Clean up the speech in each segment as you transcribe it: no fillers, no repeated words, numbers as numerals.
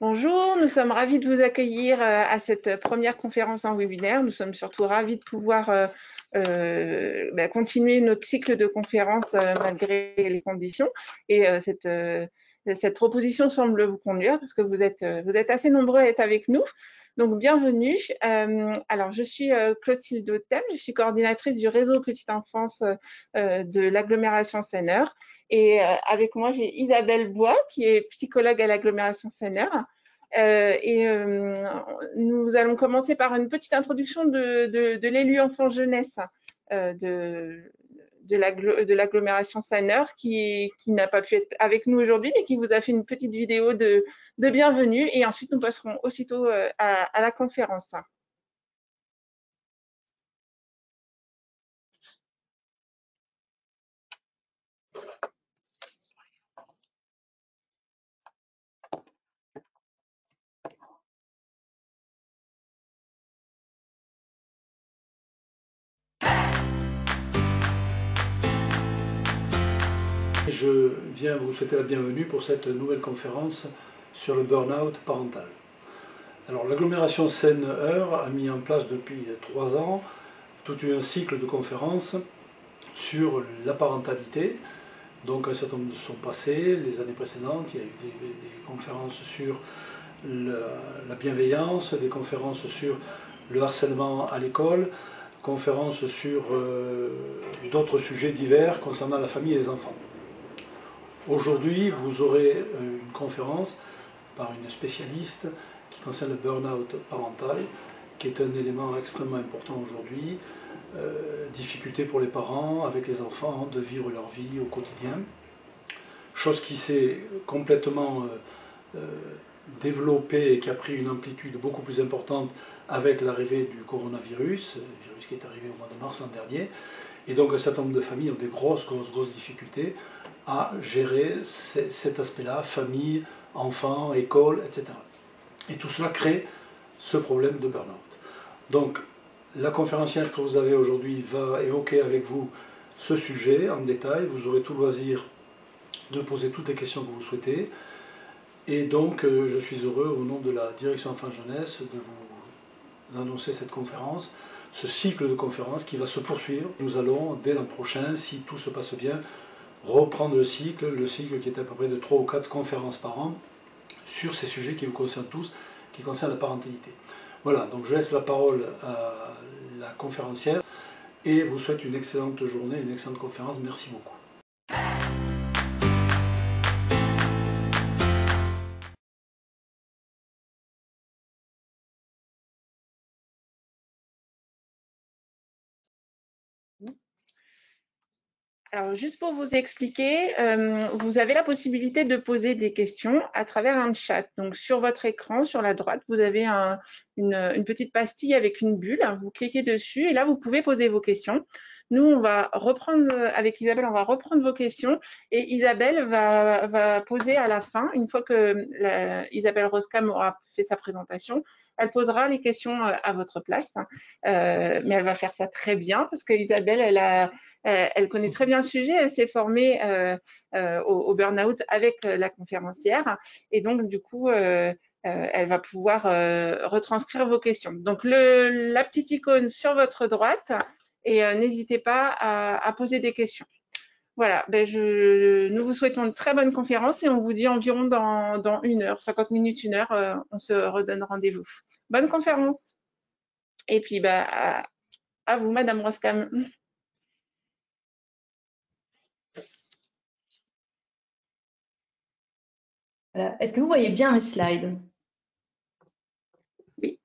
Bonjour, nous sommes ravis de vous accueillir à cette première conférence en webinaire. Nous sommes surtout ravis de pouvoir continuer notre cycle de conférences malgré les conditions. Et cette proposition semble vous conduire parce que vous êtes assez nombreux à être avec nous. Donc, bienvenue. Alors, je suis Clotilde Autem, je suis coordinatrice du réseau Petite Enfance de l'agglomération Seine-Nord. Et avec moi, j'ai Isabelle Bois, qui est psychologue à l'agglomération Seine-Nord. Nous allons commencer par une petite introduction de l'élu enfant jeunesse de l'agglomération Seine-Nord qui n'a pas pu être avec nous aujourd'hui, mais qui vous a fait une petite vidéo de bienvenue. Et ensuite, nous passerons aussitôt à la conférence. Je viens vous souhaiter la bienvenue pour cette nouvelle conférence sur le burn-out parental. Alors l'agglomération Seine-Eure a mis en place depuis 3 ans tout un cycle de conférences sur la parentalité. Donc un certain nombre sont passés les années précédentes. Il y a eu des conférences sur la bienveillance, des conférences sur le harcèlement à l'école, conférences sur d'autres sujets divers concernant la famille et les enfants. Aujourd'hui, vous aurez une conférence par une spécialiste qui concerne le burn-out parental, qui est un élément extrêmement important aujourd'hui. Difficulté pour les parents, avec les enfants, de vivre leur vie au quotidien. Chose qui s'est complètement développée et qui a pris une amplitude beaucoup plus importante avec l'arrivée du coronavirus, le virus qui est arrivé au mois de mars l'an dernier. Et donc un certain nombre de familles ont des grosses difficultés à gérer cet aspect-là, famille, enfants, école, etc. Et tout cela crée ce problème de burn-out. Donc la conférencière que vous avez aujourd'hui va évoquer avec vous ce sujet en détail. Vous aurez tout loisir de poser toutes les questions que vous souhaitez. Et donc je suis heureux au nom de la direction Enfants Jeunesse de vous annoncer cette conférence, ce cycle de conférences qui va se poursuivre. Nous allons, dès l'an prochain, si tout se passe bien, reprendre le cycle qui est à peu près de 3 ou 4 conférences par an sur ces sujets qui vous concernent tous, qui concernent la parentalité. Voilà, donc je laisse la parole à la conférencière et vous souhaite une excellente journée, une excellente conférence. Merci beaucoup. Alors, juste pour vous expliquer, vous avez la possibilité de poser des questions à travers un chat. Donc, sur votre écran, sur la droite, vous avez une petite pastille avec une bulle. Vous cliquez dessus et là, vous pouvez poser vos questions. Nous, on va reprendre, avec Isabelle, on va reprendre vos questions et Isabelle va poser à la fin, une fois que Isabelle Roscam aura fait sa présentation, elle posera les questions à votre place. Mais elle va faire ça très bien parce que Isabelle, elle connaît très bien le sujet, elle s'est formée au burn-out avec la conférencière et donc du coup, elle va pouvoir retranscrire vos questions. Donc la petite icône sur votre droite et n'hésitez pas à poser des questions. Voilà, nous vous souhaitons une très bonne conférence et on vous dit environ dans 1 heure, 50 minutes, 1 heure, on se redonne rendez-vous. Bonne conférence. Et puis à vous, Madame Roscam. Voilà. Est-ce que vous voyez bien mes slides? Oui.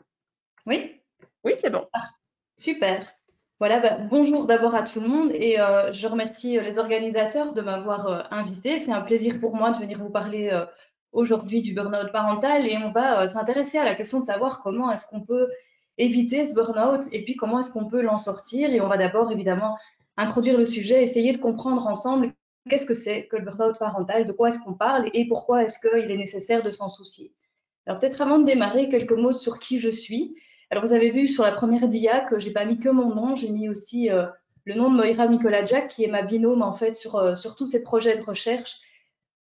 Oui? Oui, c'est bon. Ah, super. Voilà, bonjour d'abord à tout le monde et je remercie les organisateurs de m'avoir invité. C'est un plaisir pour moi de venir vous parler aujourd'hui du burn-out parental et on va s'intéresser à la question de savoir comment est-ce qu'on peut éviter ce burn-out et puis comment est-ce qu'on peut l'en sortir. Et on va d'abord évidemment introduire le sujet, essayer de comprendre ensemble qu'est-ce que c'est que le burn-out parental, de quoi est-ce qu'on parle et pourquoi est-ce qu'il est nécessaire de s'en soucier. Alors peut-être avant de démarrer, quelques mots sur qui je suis. Alors vous avez vu sur la première dia que j'ai pas mis que mon nom, j'ai mis aussi le nom de Moira Mikolajczak qui est ma binôme en fait sur tous ces projets de recherche.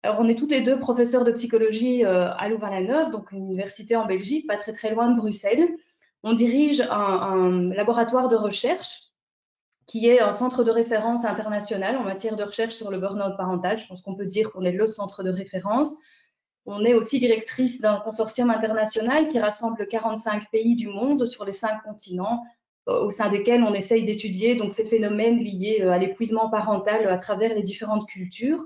Alors, on est toutes les deux professeurs de psychologie à Louvain-la-Neuve, donc une université en Belgique, pas très très loin de Bruxelles. On dirige un laboratoire de recherche qui est un centre de référence international en matière de recherche sur le burn-out parental. Je pense qu'on peut dire qu'on est le centre de référence. On est aussi directrice d'un consortium international qui rassemble 45 pays du monde sur les 5 continents, au sein desquels on essaye d'étudier donc ces phénomènes liés à l'épuisement parental à travers les différentes cultures.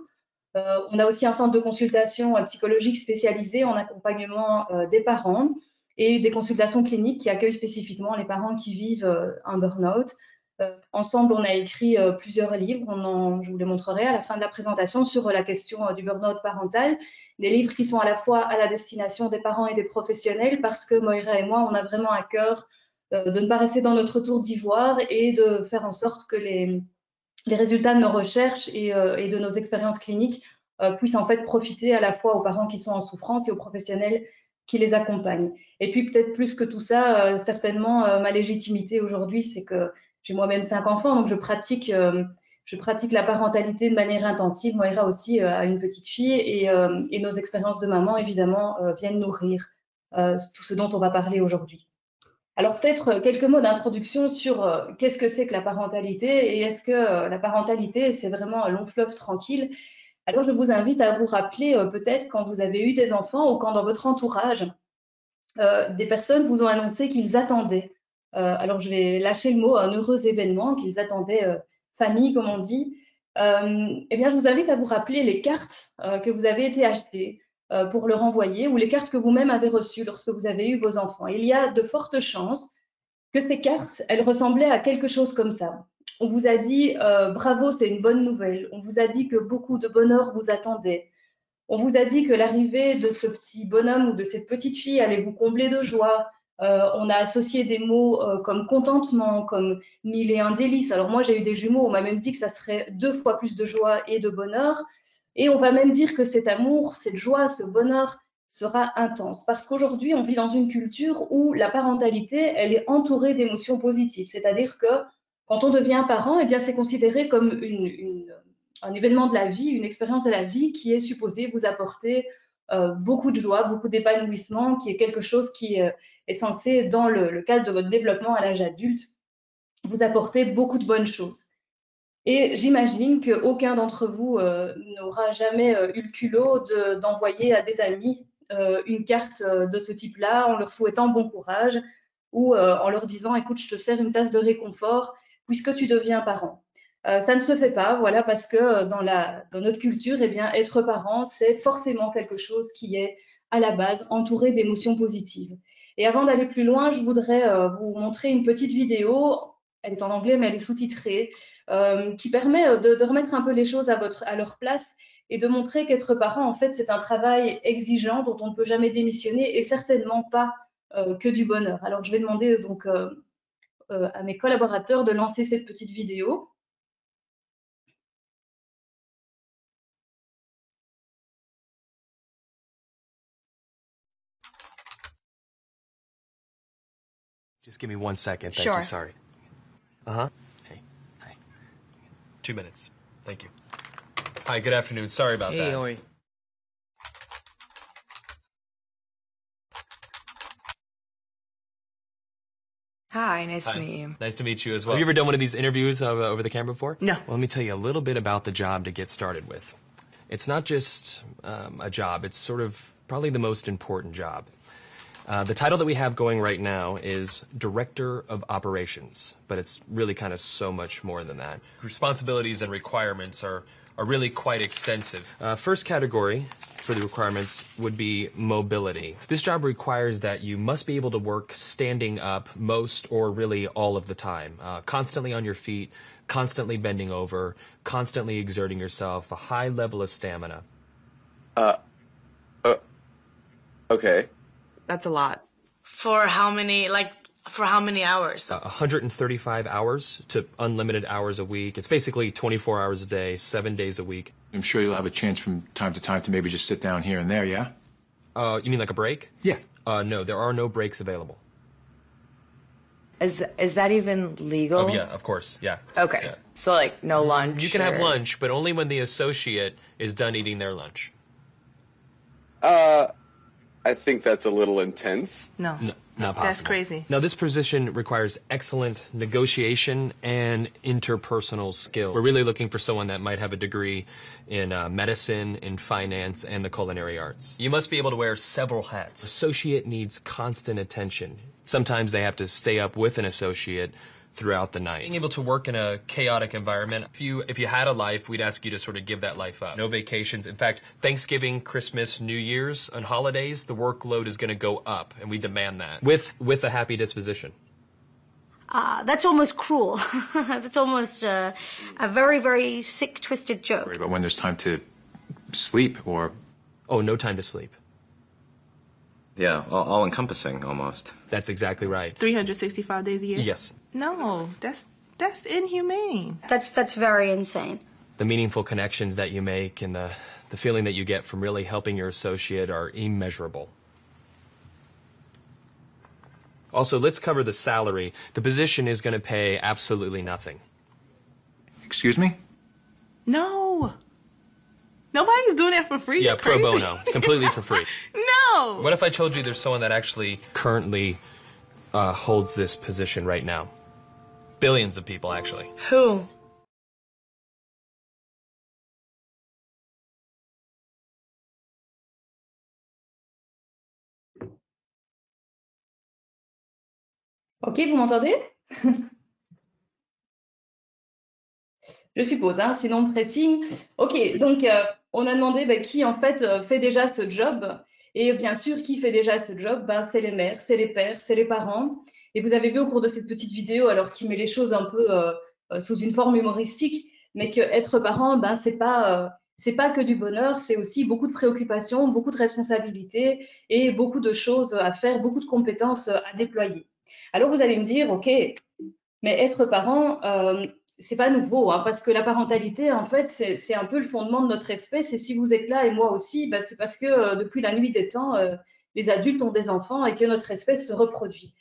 On a aussi un centre de consultation psychologique spécialisé en accompagnement des parents et des consultations cliniques qui accueillent spécifiquement les parents qui vivent un burn-out. Ensemble, on a écrit plusieurs livres, je vous les montrerai à la fin de la présentation, sur la question du burn-out parental, des livres qui sont à la fois à la destination des parents et des professionnels, parce que Moira et moi, on a vraiment à cœur de ne pas rester dans notre tour d'ivoire et de faire en sorte que les résultats de nos recherches et de nos expériences cliniques puissent en fait profiter à la fois aux parents qui sont en souffrance et aux professionnels qui les accompagnent. Et puis peut-être plus que tout ça, certainement ma légitimité aujourd'hui, c'est que j'ai moi-même 5 enfants, donc je pratique la parentalité de manière intensive. Moira aussi a une petite fille et nos expériences de maman, évidemment, viennent nourrir tout ce dont on va parler aujourd'hui. Alors peut-être quelques mots d'introduction sur qu'est-ce que c'est que la parentalité et est-ce que la parentalité, c'est vraiment un long fleuve tranquille. Alors je vous invite à vous rappeler peut-être quand vous avez eu des enfants ou quand dans votre entourage, des personnes vous ont annoncé qu'ils attendaient. Alors je vais lâcher le mot un heureux événement, qu'ils attendaient famille, comme on dit. Eh bien, je vous invite à vous rappeler les cartes que vous avez été achetées pour leur envoyer ou les cartes que vous-même avez reçues lorsque vous avez eu vos enfants. Il y a de fortes chances que ces cartes, elles ressemblaient à quelque chose comme ça. On vous a dit bravo, c'est une bonne nouvelle. On vous a dit que beaucoup de bonheur vous attendait. On vous a dit que l'arrivée de ce petit bonhomme ou de cette petite fille allait vous combler de joie. On a associé des mots comme contentement, comme mille et un délices. Alors moi, j'ai eu des jumeaux, on m'a même dit que ça serait 2 fois plus de joie et de bonheur. Et on va même dire que cet amour, cette joie, ce bonheur sera intense. Parce qu'aujourd'hui, on vit dans une culture où la parentalité, elle est entourée d'émotions positives. C'est-à-dire que quand on devient parent, eh bien, c'est considéré comme un événement de la vie, une expérience de la vie qui est supposée vous apporter beaucoup de joie, beaucoup d'épanouissement, qui est quelque chose qui est censé, dans le cadre de votre développement à l'âge adulte, vous apporter beaucoup de bonnes choses. Et j'imagine qu'aucun d'entre vous n'aura jamais eu le culot d'envoyer à des amis une carte de ce type-là en leur souhaitant bon courage ou en leur disant « Écoute, je te sers une tasse de réconfort puisque tu deviens parent ». Ça ne se fait pas, voilà, parce que dans notre culture, eh bien, être parent, c'est forcément quelque chose qui est à la base entouré d'émotions positives. Et avant d'aller plus loin, je voudrais vous montrer une petite vidéo. Elle est en anglais, mais elle est sous-titrée, qui permet de remettre un peu les choses à leur place et de montrer qu'être parent, en fait, c'est un travail exigeant dont on ne peut jamais démissionner et certainement pas que du bonheur. Alors, je vais demander donc à mes collaborateurs de lancer cette petite vidéo. Just give me 1 second. Thank Sure. you. Sorry. Uh-huh. Hey. Hi. 2 minutes. Thank you. Hi, good afternoon. Sorry about that. Oi. Hi, nice to meet you. Nice to meet you as well. Have you ever done one of these interviews over the camera before? No. Well, let me tell you a little bit about the job to get started with. It's not just a job. It's sort of probably the most important job. The title that we have going right now is Director of Operations, but it's really kind of so much more than that. Responsibilities and requirements are really quite extensive. First category for the requirements would be mobility. This job requires that you must be able to work standing up most or really all of the time, constantly on your feet, constantly bending over, constantly exerting yourself, a high level of stamina. Okay. That's a lot. For how many hours? 135 hours to unlimited hours a week. It's basically 24 hours a day, 7 days a week. I'm sure you'll have a chance from time to time to maybe just sit down here and there, yeah? You mean like a break? Yeah. No, there are no breaks available. Is that even legal? Oh, yeah, of course, yeah. Okay. Yeah. So, like, no lunch? You can have or- lunch, but only when the associate is done eating their lunch. I think that's a little intense. No, not possible. That's crazy. Now, this position requires excellent negotiation and interpersonal skill. We're really looking for someone that might have a degree in medicine, in finance, and the culinary arts. You must be able to wear several hats. Associate needs constant attention. Sometimes they have to stay up with an associate throughout the night. Being able to work in a chaotic environment, if you had a life, we'd ask you to sort of give that life up. No vacations. In fact, Thanksgiving, Christmas, New Year's, and holidays, the workload is going to go up, and we demand that with a happy disposition. That's almost cruel. That's almost a very, very sick, twisted joke. But when there's time to sleep or... Oh, no time to sleep. Yeah, all-encompassing almost. That's exactly right. 365 days a year? Yes. No, that's inhumane. That's very insane. The meaningful connections that you make and the feeling that you get from really helping your associate are immeasurable. Also, let's cover the salary. The position is going to pay absolutely nothing. Excuse me? No. Nobody's doing that for free. Yeah, pro bono. Completely for free. No. What if I told you there's someone that actually currently holds this position right now? Billions of people, actually. Who? Ok, vous m'entendez? Je suppose, hein, sinon pressing. Ok, donc on a demandé qui en fait fait déjà ce job. Et bien sûr, qui fait déjà ce job? C'est les mères, c'est les pères, c'est les parents. Et vous avez vu au cours de cette petite vidéo, alors qui met les choses un peu sous une forme humoristique, mais qu'être parent, c'est pas que du bonheur, c'est aussi beaucoup de préoccupations, beaucoup de responsabilités et beaucoup de choses à faire, beaucoup de compétences à déployer. Alors vous allez me dire, ok, mais être parent, c'est pas nouveau, hein, parce que la parentalité, en fait, c'est un peu le fondement de notre espèce. Et si vous êtes là et moi aussi, c'est parce que depuis la nuit des temps, les adultes ont des enfants et que notre espèce se reproduit.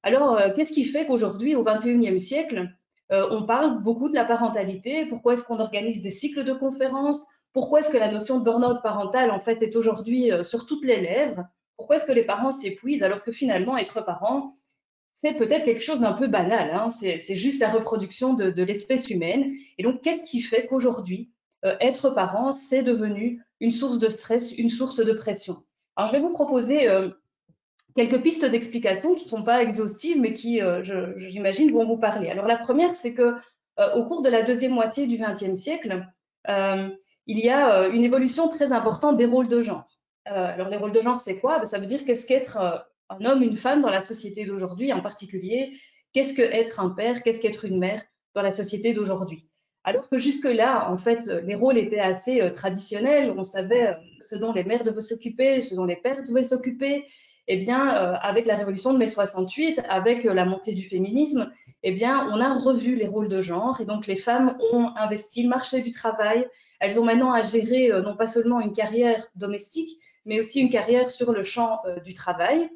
Alors, qu'est-ce qui fait qu'aujourd'hui, au XXIe siècle, on parle beaucoup de la parentalité? Pourquoi est-ce qu'on organise des cycles de conférences? Pourquoi est-ce que la notion de burn-out parental, en fait, est aujourd'hui sur toutes les lèvres? Pourquoi est-ce que les parents s'épuisent alors que finalement, être parent, c'est peut-être quelque chose d'un peu banal, hein. C'est juste la reproduction de l'espèce humaine. Et donc, qu'est-ce qui fait qu'aujourd'hui, être parent, c'est devenu une source de stress, une source de pression? Alors, je vais vous proposer quelques pistes d'explication qui ne sont pas exhaustives, mais qui, j'imagine, vont vous parler. Alors, la première, c'est que au cours de la deuxième moitié du XXe siècle, il y a une évolution très importante des rôles de genre. Alors, les rôles de genre, c'est quoi? Ça veut dire qu'est-ce qu'être un homme, une femme dans la société d'aujourd'hui en particulier, qu'est-ce qu'être un père, qu'est-ce qu'être une mère dans la société d'aujourd'hui. Alors que jusque-là, en fait, les rôles étaient assez traditionnels, on savait ce dont les mères devaient s'occuper, ce dont les pères devaient s'occuper. Eh bien, avec la révolution de mai 68, avec la montée du féminisme, eh bien, on a revu les rôles de genre et donc les femmes ont investi le marché du travail. Elles ont maintenant à gérer non pas seulement une carrière domestique, mais aussi une carrière sur le champ du travail.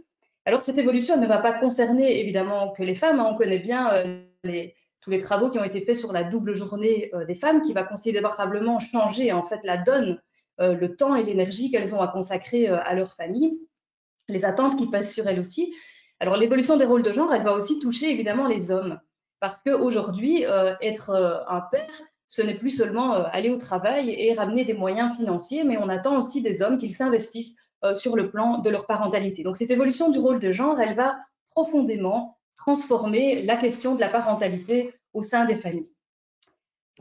Alors, cette évolution ne va pas concerner évidemment que les femmes. On connaît bien tous les travaux qui ont été faits sur la double journée des femmes, qui va considérablement changer en fait la donne, le temps et l'énergie qu'elles ont à consacrer à leur famille, les attentes qui pèsent sur elles aussi. Alors, l'évolution des rôles de genre, elle va aussi toucher évidemment les hommes, parce qu'aujourd'hui, être un père, ce n'est plus seulement aller au travail et ramener des moyens financiers, mais on attend aussi des hommes qu'ils s'investissent sur le plan de leur parentalité. Donc, cette évolution du rôle de genre, elle va profondément transformer la question de la parentalité au sein des familles.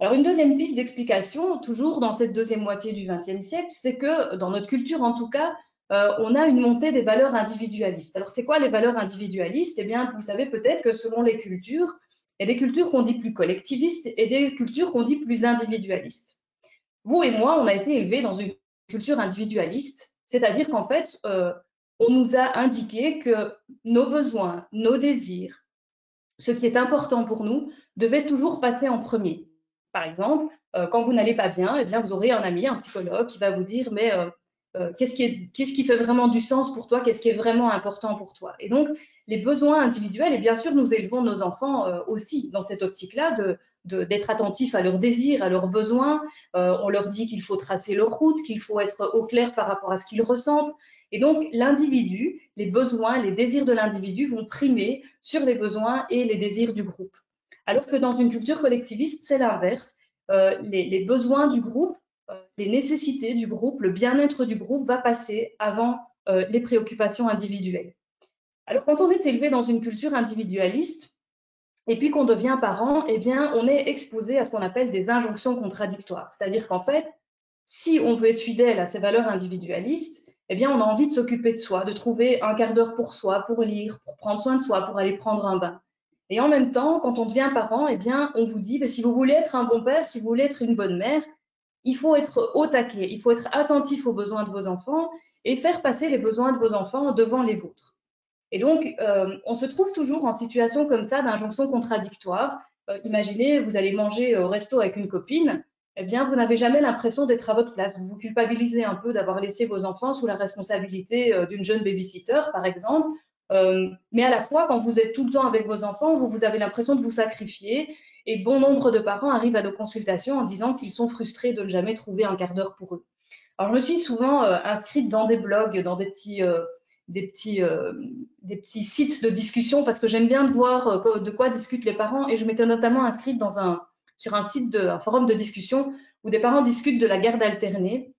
Alors, une deuxième piste d'explication, toujours dans cette deuxième moitié du XXe siècle, c'est que dans notre culture, en tout cas, on a une montée des valeurs individualistes. Alors, c'est quoi les valeurs individualistes? Eh bien, vous savez peut-être que selon les cultures, il y a des cultures qu'on dit plus collectivistes et des cultures qu'on dit plus individualistes. Vous et moi, on a été élevés dans une culture individualiste, c'est-à-dire qu'en fait, on nous a indiqué que nos besoins, nos désirs, ce qui est important pour nous, devait toujours passer en premier. Par exemple, quand vous n'allez pas bien, eh bien, vous aurez un ami, un psychologue qui va vous dire « mais qu'est-ce qui fait vraiment du sens pour toi? Qu'est-ce qui est vraiment important pour toi ?» Et donc, les besoins individuels, et bien sûr, nous élevons nos enfants aussi dans cette optique-là d'être attentifs à leurs désirs, à leurs besoins. On leur dit qu'il faut tracer leur route, qu'il faut être au clair par rapport à ce qu'ils ressentent. Et donc, l'individu, les besoins, les désirs de l'individu vont primer sur les besoins et les désirs du groupe. Alors que dans une culture collectiviste, c'est l'inverse. Les besoins du groupe, les nécessités du groupe, le bien-être du groupe va passer avant les préoccupations individuelles. Alors, quand on est élevé dans une culture individualiste, et puis qu'on devient parent, eh bien, on est exposé à ce qu'on appelle des injonctions contradictoires. C'est-à-dire qu'en fait, si on veut être fidèle à ces valeurs individualistes, eh bien, on a envie de s'occuper de soi, de trouver un quart d'heure pour soi, pour lire, pour prendre soin de soi, pour aller prendre un bain. Et en même temps, quand on devient parent, eh bien, on vous dit, si vous voulez être un bon père, si vous voulez être une bonne mère, il faut être au taquet, il faut être attentif aux besoins de vos enfants et faire passer les besoins de vos enfants devant les vôtres. Et donc, on se trouve toujours en situation comme ça d'injonction contradictoire. Imaginez, vous allez manger au resto avec une copine, eh bien, vous n'avez jamais l'impression d'être à votre place. Vous vous culpabilisez un peu d'avoir laissé vos enfants sous la responsabilité d'une jeune babysitter, par exemple. Mais à la fois, quand vous êtes tout le temps avec vos enfants, vous avez l'impression de vous sacrifier. Et bon nombre de parents arrivent à nos consultations en disant qu'ils sont frustrés de ne jamais trouver un quart d'heure pour eux. Alors, je me suis souvent inscrite dans des blogs, dans des petits sites de discussion parce que j'aime bien voir de quoi discutent les parents, et je m'étais notamment inscrite sur un site, un forum de discussion où des parents discutent de la garde alternée,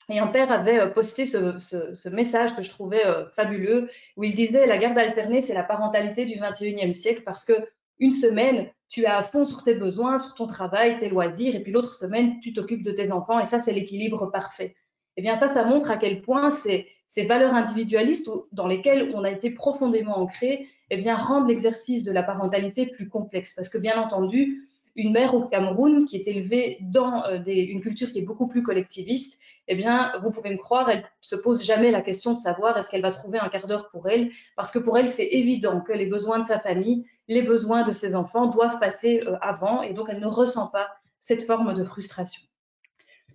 et un père avait posté ce message que je trouvais fabuleux, où il disait: la garde alternée, c'est la parentalité du 21e siècle, parce que une semaine, tu es à fond sur tes besoins, sur ton travail, tes loisirs, et puis l'autre semaine, tu t'occupes de tes enfants, et ça, c'est l'équilibre parfait. Eh bien, ça montre à quel point ces valeurs individualistes dans lesquelles on a été profondément ancré, eh bien, rendent l'exercice de la parentalité plus complexe. Parce que, bien entendu, une mère au Cameroun qui est élevée dans une culture qui est beaucoup plus collectiviste, eh bien, vous pouvez me croire, elle ne se pose jamais la question de savoir est-ce qu'elle va trouver un quart d'heure pour elle, parce que pour elle, c'est évident que les besoins de sa famille, les besoins de ses enfants doivent passer avant, et donc elle ne ressent pas cette forme de frustration.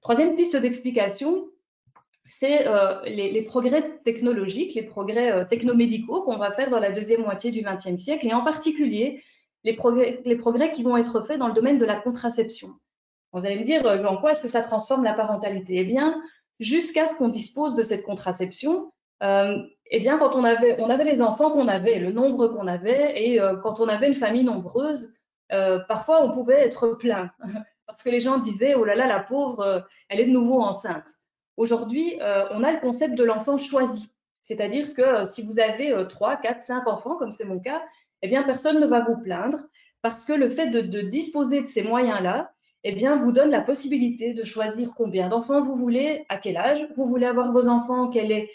Troisième piste d'explication, c'est les progrès technologiques, les progrès technomédicaux qu'on va faire dans la deuxième moitié du XXe siècle, et en particulier les progrès qui vont être faits dans le domaine de la contraception. Vous allez me dire, en quoi est-ce que ça transforme la parentalité? Eh bien, jusqu'à ce qu'on dispose de cette contraception, eh bien, quand on avait les enfants qu'on avait, le nombre qu'on avait, et quand on avait une famille nombreuse, parfois on pouvait être plein, parce que les gens disaient, oh là là, la pauvre, elle est de nouveau enceinte. Aujourd'hui, on a le concept de l'enfant choisi. C'est-à-dire que si vous avez 3, 4, 5 enfants, comme c'est mon cas, eh bien, personne ne va vous plaindre, parce que le fait de disposer de ces moyens-là, eh bien, vous donne la possibilité de choisir combien d'enfants vous voulez, à quel âge vous voulez avoir vos enfants, quel est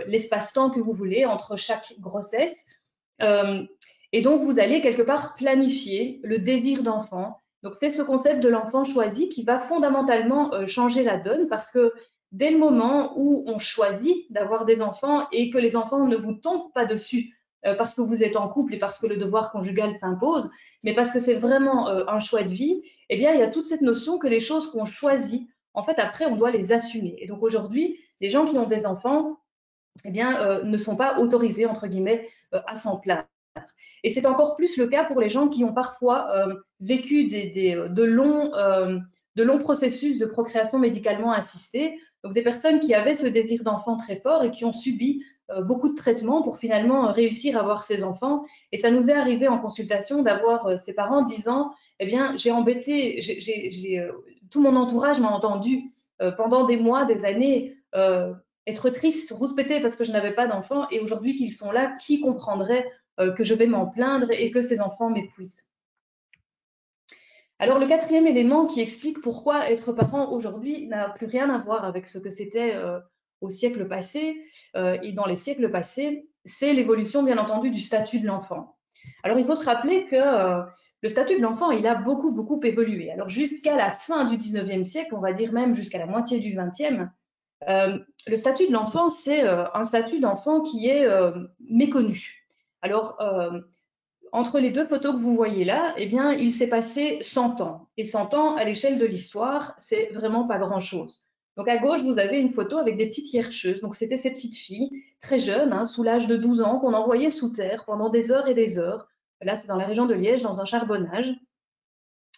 l'espace-temps que vous voulez entre chaque grossesse. Et donc, vous allez quelque part planifier le désir d'enfant. Donc, c'est ce concept de l'enfant choisi qui va fondamentalement changer la donne, parce que dès le moment où on choisit d'avoir des enfants et que les enfants ne vous tombent pas dessus parce que vous êtes en couple et parce que le devoir conjugal s'impose, mais parce que c'est vraiment un choix de vie, eh bien, il y a toute cette notion que les choses qu'on choisit, en fait, après, on doit les assumer. Et donc, aujourd'hui, les gens qui ont des enfants, eh bien, ne sont pas autorisés, entre guillemets, à s'en plaindre. Et c'est encore plus le cas pour les gens qui ont parfois vécu de longs processus de procréation médicalement assistée. Donc, des personnes qui avaient ce désir d'enfant très fort et qui ont subi beaucoup de traitements pour finalement réussir à avoir ces enfants. Et ça nous est arrivé en consultation d'avoir ces parents disant, eh bien, tout mon entourage m'a entendu pendant des mois, des années, être triste, rouspéter parce que je n'avais pas d'enfants, et aujourd'hui qu'ils sont là, qui comprendrait que je vais m'en plaindre et que ces enfants m'épuisent? Alors, le quatrième élément qui explique pourquoi être parent aujourd'hui n'a plus rien à voir avec ce que c'était au siècle passé et dans les siècles passés, c'est l'évolution, bien entendu, du statut de l'enfant. Alors, il faut se rappeler que le statut de l'enfant, il a beaucoup, beaucoup évolué. Alors, jusqu'à la fin du 19e siècle, on va dire même jusqu'à la moitié du 20e, le statut de l'enfant, c'est un statut d'enfant qui est méconnu. Alors, entre les deux photos que vous voyez là, eh bien, il s'est passé 100 ans. Et 100 ans, à l'échelle de l'histoire, c'est vraiment pas grand-chose. Donc à gauche, vous avez une photo avec des petites hiercheuses. Donc c'était ces petites filles, très jeunes, hein, sous l'âge de 12 ans, qu'on envoyait sous terre pendant des heures et des heures. Là, c'est dans la région de Liège, dans un charbonnage.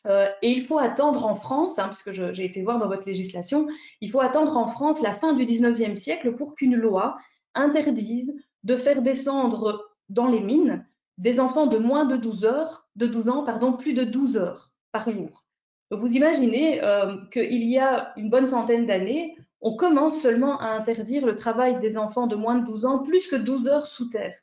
Et il faut attendre en France, hein, puisque j'ai été voir dans votre législation, il faut attendre en France la fin du 19e siècle pour qu'une loi interdise de faire descendre dans les mines des enfants de moins de 12 ans, plus de 12 heures par jour. Donc vous imaginez qu'il y a une bonne centaine d'années, on commence seulement à interdire le travail des enfants de moins de 12 ans, plus que 12 heures sous terre.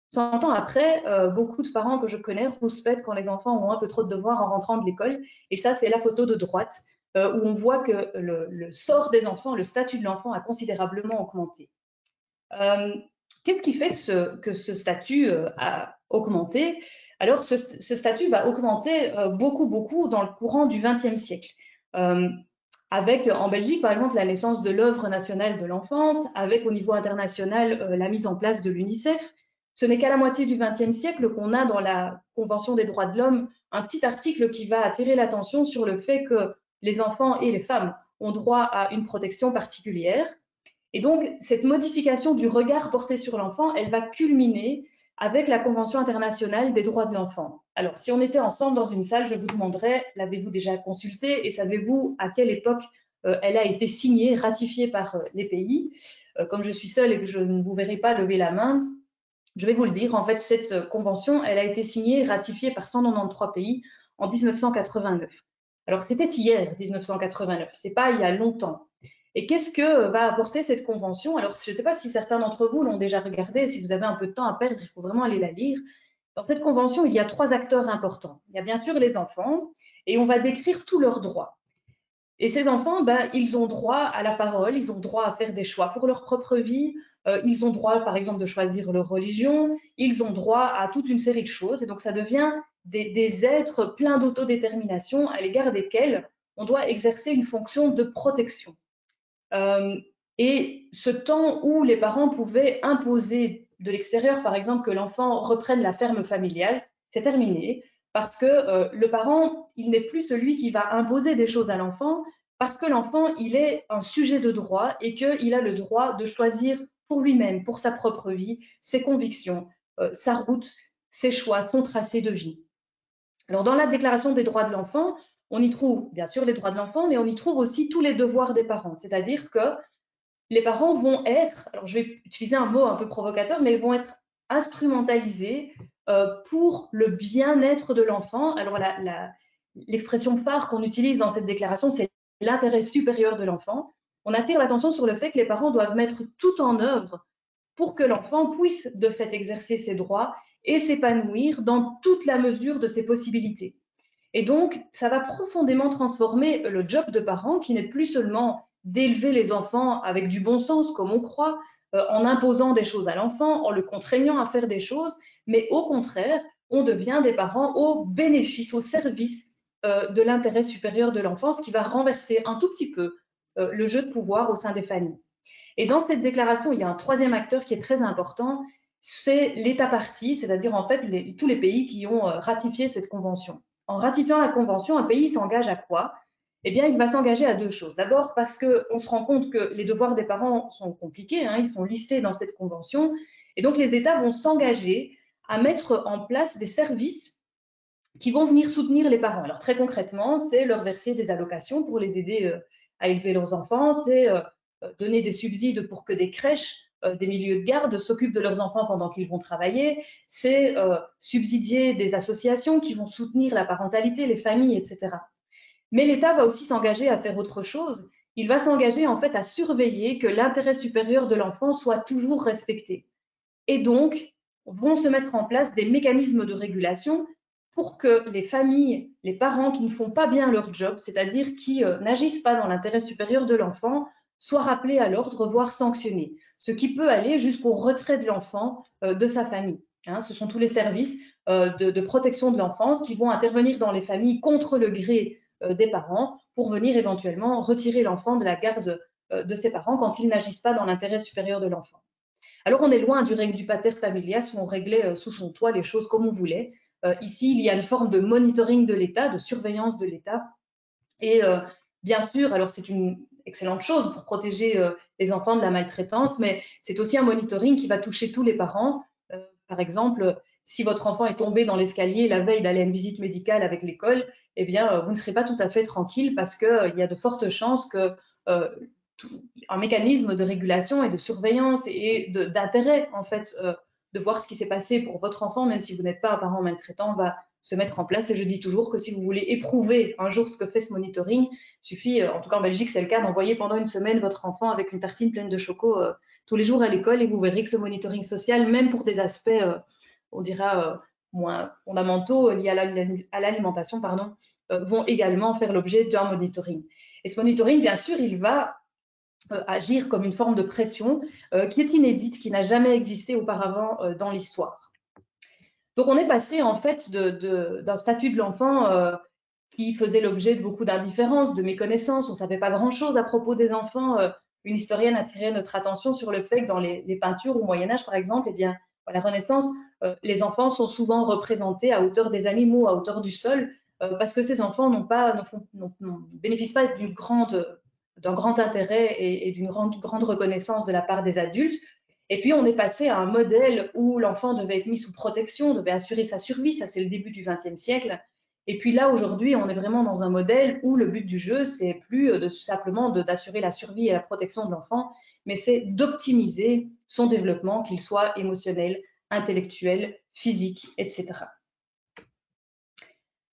100 ans après, beaucoup de parents que je connais rouspètent quand les enfants ont un peu trop de devoirs en rentrant de l'école. Et ça, c'est la photo de droite, où on voit que le sort des enfants, le statut de l'enfant a considérablement augmenté. Qu'est-ce qui fait que ce statut a augmenté? Alors, ce statut va augmenter beaucoup dans le courant du XXe siècle. Avec, en Belgique, par exemple, la naissance de l'œuvre nationale de l'enfance, avec au niveau international la mise en place de l'UNICEF. Ce n'est qu'à la moitié du XXe siècle qu'on a dans la Convention des droits de l'homme un petit article qui va attirer l'attention sur le fait que les enfants et les femmes ont droit à une protection particulière. Et donc, cette modification du regard porté sur l'enfant, elle va culminer avec la Convention internationale des droits de l'enfant. Alors, si on était ensemble dans une salle, je vous demanderais, l'avez-vous déjà consultée et savez-vous à quelle époque elle a été signée, ratifiée par les pays? Comme je suis seule et que je ne vous verrai pas lever la main, je vais vous le dire, en fait, cette convention, elle a été signée et ratifiée par 193 pays en 1989. Alors, c'était hier, 1989, c'est pas il y a longtemps. Et qu'est-ce que va apporter cette convention? Alors, je ne sais pas si certains d'entre vous l'ont déjà regardée, si vous avez un peu de temps à perdre, il faut vraiment aller la lire. Dans cette convention, il y a 3 acteurs importants. Il y a bien sûr les enfants, et on va décrire tous leurs droits. Et ces enfants, ils ont droit à la parole, ils ont droit à faire des choix pour leur propre vie, ils ont droit, par exemple, de choisir leur religion, ils ont droit à toute une série de choses. Et donc, ça devient des êtres pleins d'autodétermination à l'égard desquels on doit exercer une fonction de protection. Et ce temps où les parents pouvaient imposer de l'extérieur, par exemple, que l'enfant reprenne la ferme familiale, c'est terminé. Parce que le parent, il n'est plus celui qui va imposer des choses à l'enfant, parce que l'enfant, il est un sujet de droit et qu'il a le droit de choisir pour lui-même, pour sa propre vie, ses convictions, sa route, ses choix, son tracé de vie. Alors, dans la Déclaration des droits de l'enfant, on y trouve bien sûr les droits de l'enfant, mais on y trouve aussi tous les devoirs des parents. C'est-à-dire que les parents vont être, alors je vais utiliser un mot un peu provocateur, mais ils vont être instrumentalisés pour le bien-être de l'enfant. Alors, l'expression phare qu'on utilise dans cette déclaration, c'est l'intérêt supérieur de l'enfant. On attire l'attention sur le fait que les parents doivent mettre tout en œuvre pour que l'enfant puisse de fait exercer ses droits et s'épanouir dans toute la mesure de ses possibilités. Et donc, ça va profondément transformer le job de parent, qui n'est plus seulement d'élever les enfants avec du bon sens, comme on croit, en imposant des choses à l'enfant, en le contraignant à faire des choses, mais au contraire, on devient des parents au bénéfice, au service de l'intérêt supérieur de l'enfant, ce qui va renverser un tout petit peu le jeu de pouvoir au sein des familles. Et dans cette déclaration, il y a un 3e acteur qui est très important, c'est l'État partie, c'est-à-dire en fait tous les pays qui ont ratifié cette convention. En ratifiant la convention, un pays s'engage à quoi? Eh bien, il va s'engager à 2 choses. D'abord, parce qu'on se rend compte que les devoirs des parents sont compliqués, hein, ils sont listés dans cette convention, et donc les États vont s'engager à mettre en place des services qui vont venir soutenir les parents. Alors très concrètement, c'est leur verser des allocations pour les aider à élever leurs enfants, c'est donner des subsides pour que des crèches, des milieux de garde s'occupent de leurs enfants pendant qu'ils vont travailler, c'est subsidier des associations qui vont soutenir la parentalité, les familles, etc. Mais l'État va aussi s'engager à faire autre chose. Il va s'engager en fait à surveiller que l'intérêt supérieur de l'enfant soit toujours respecté. Et donc, vont se mettre en place des mécanismes de régulation pour que les familles, les parents qui ne font pas bien leur job, c'est-à-dire qui n'agissent pas dans l'intérêt supérieur de l'enfant, soient rappelés à l'ordre, voire sanctionnés. Ce qui peut aller jusqu'au retrait de l'enfant de sa famille. Hein, ce sont tous les services de protection de l'enfance qui vont intervenir dans les familles contre le gré des parents pour venir éventuellement retirer l'enfant de la garde de ses parents quand ils n'agissent pas dans l'intérêt supérieur de l'enfant. Alors, on est loin du règne du pater familias où on réglait sous son toit les choses comme on voulait. Ici, il y a une forme de monitoring de l'État, de surveillance de l'État et bien sûr, alors c'est une excellente chose pour protéger les enfants de la maltraitance, mais c'est aussi un monitoring qui va toucher tous les parents. Par exemple, si votre enfant est tombé dans l'escalier la veille d'aller à une visite médicale avec l'école, eh bien, vous ne serez pas tout à fait tranquille parce qu'il y a de fortes chances que un mécanisme de régulation et de surveillance et d'intérêt, en fait, de voir ce qui s'est passé pour votre enfant, même si vous n'êtes pas un parent maltraitant, va se mettre en place. Et je dis toujours que si vous voulez éprouver un jour ce que fait ce monitoring, il suffit, en tout cas en Belgique, c'est le cas, d'envoyer pendant une semaine votre enfant avec une tartine pleine de choco tous les jours à l'école et vous verrez que ce monitoring social, même pour des aspects, on dira, moins fondamentaux liés à l'alimentation, vont également faire l'objet d'un monitoring. Et ce monitoring, bien sûr, il va agir comme une forme de pression qui est inédite, qui n'a jamais existé auparavant dans l'histoire. Donc, on est passé en fait d'un statut de l'enfant qui faisait l'objet de beaucoup d'indifférence, de méconnaissance. On ne savait pas grand-chose à propos des enfants. Une historienne a attiré notre attention sur le fait que dans les peintures au Moyen-Âge, par exemple, eh bien, à la Renaissance, les enfants sont souvent représentés à hauteur des animaux, à hauteur du sol, parce que ces enfants ne bénéficient pas d'un grand intérêt et d'une grande reconnaissance de la part des adultes. Et puis, on est passé à un modèle où l'enfant devait être mis sous protection, devait assurer sa survie. Ça, c'est le début du XXe siècle. Et puis là, aujourd'hui, on est vraiment dans un modèle où le but du jeu, c'est plus simplement d'assurer la survie et la protection de l'enfant, mais c'est d'optimiser son développement, qu'il soit émotionnel, intellectuel, physique, etc.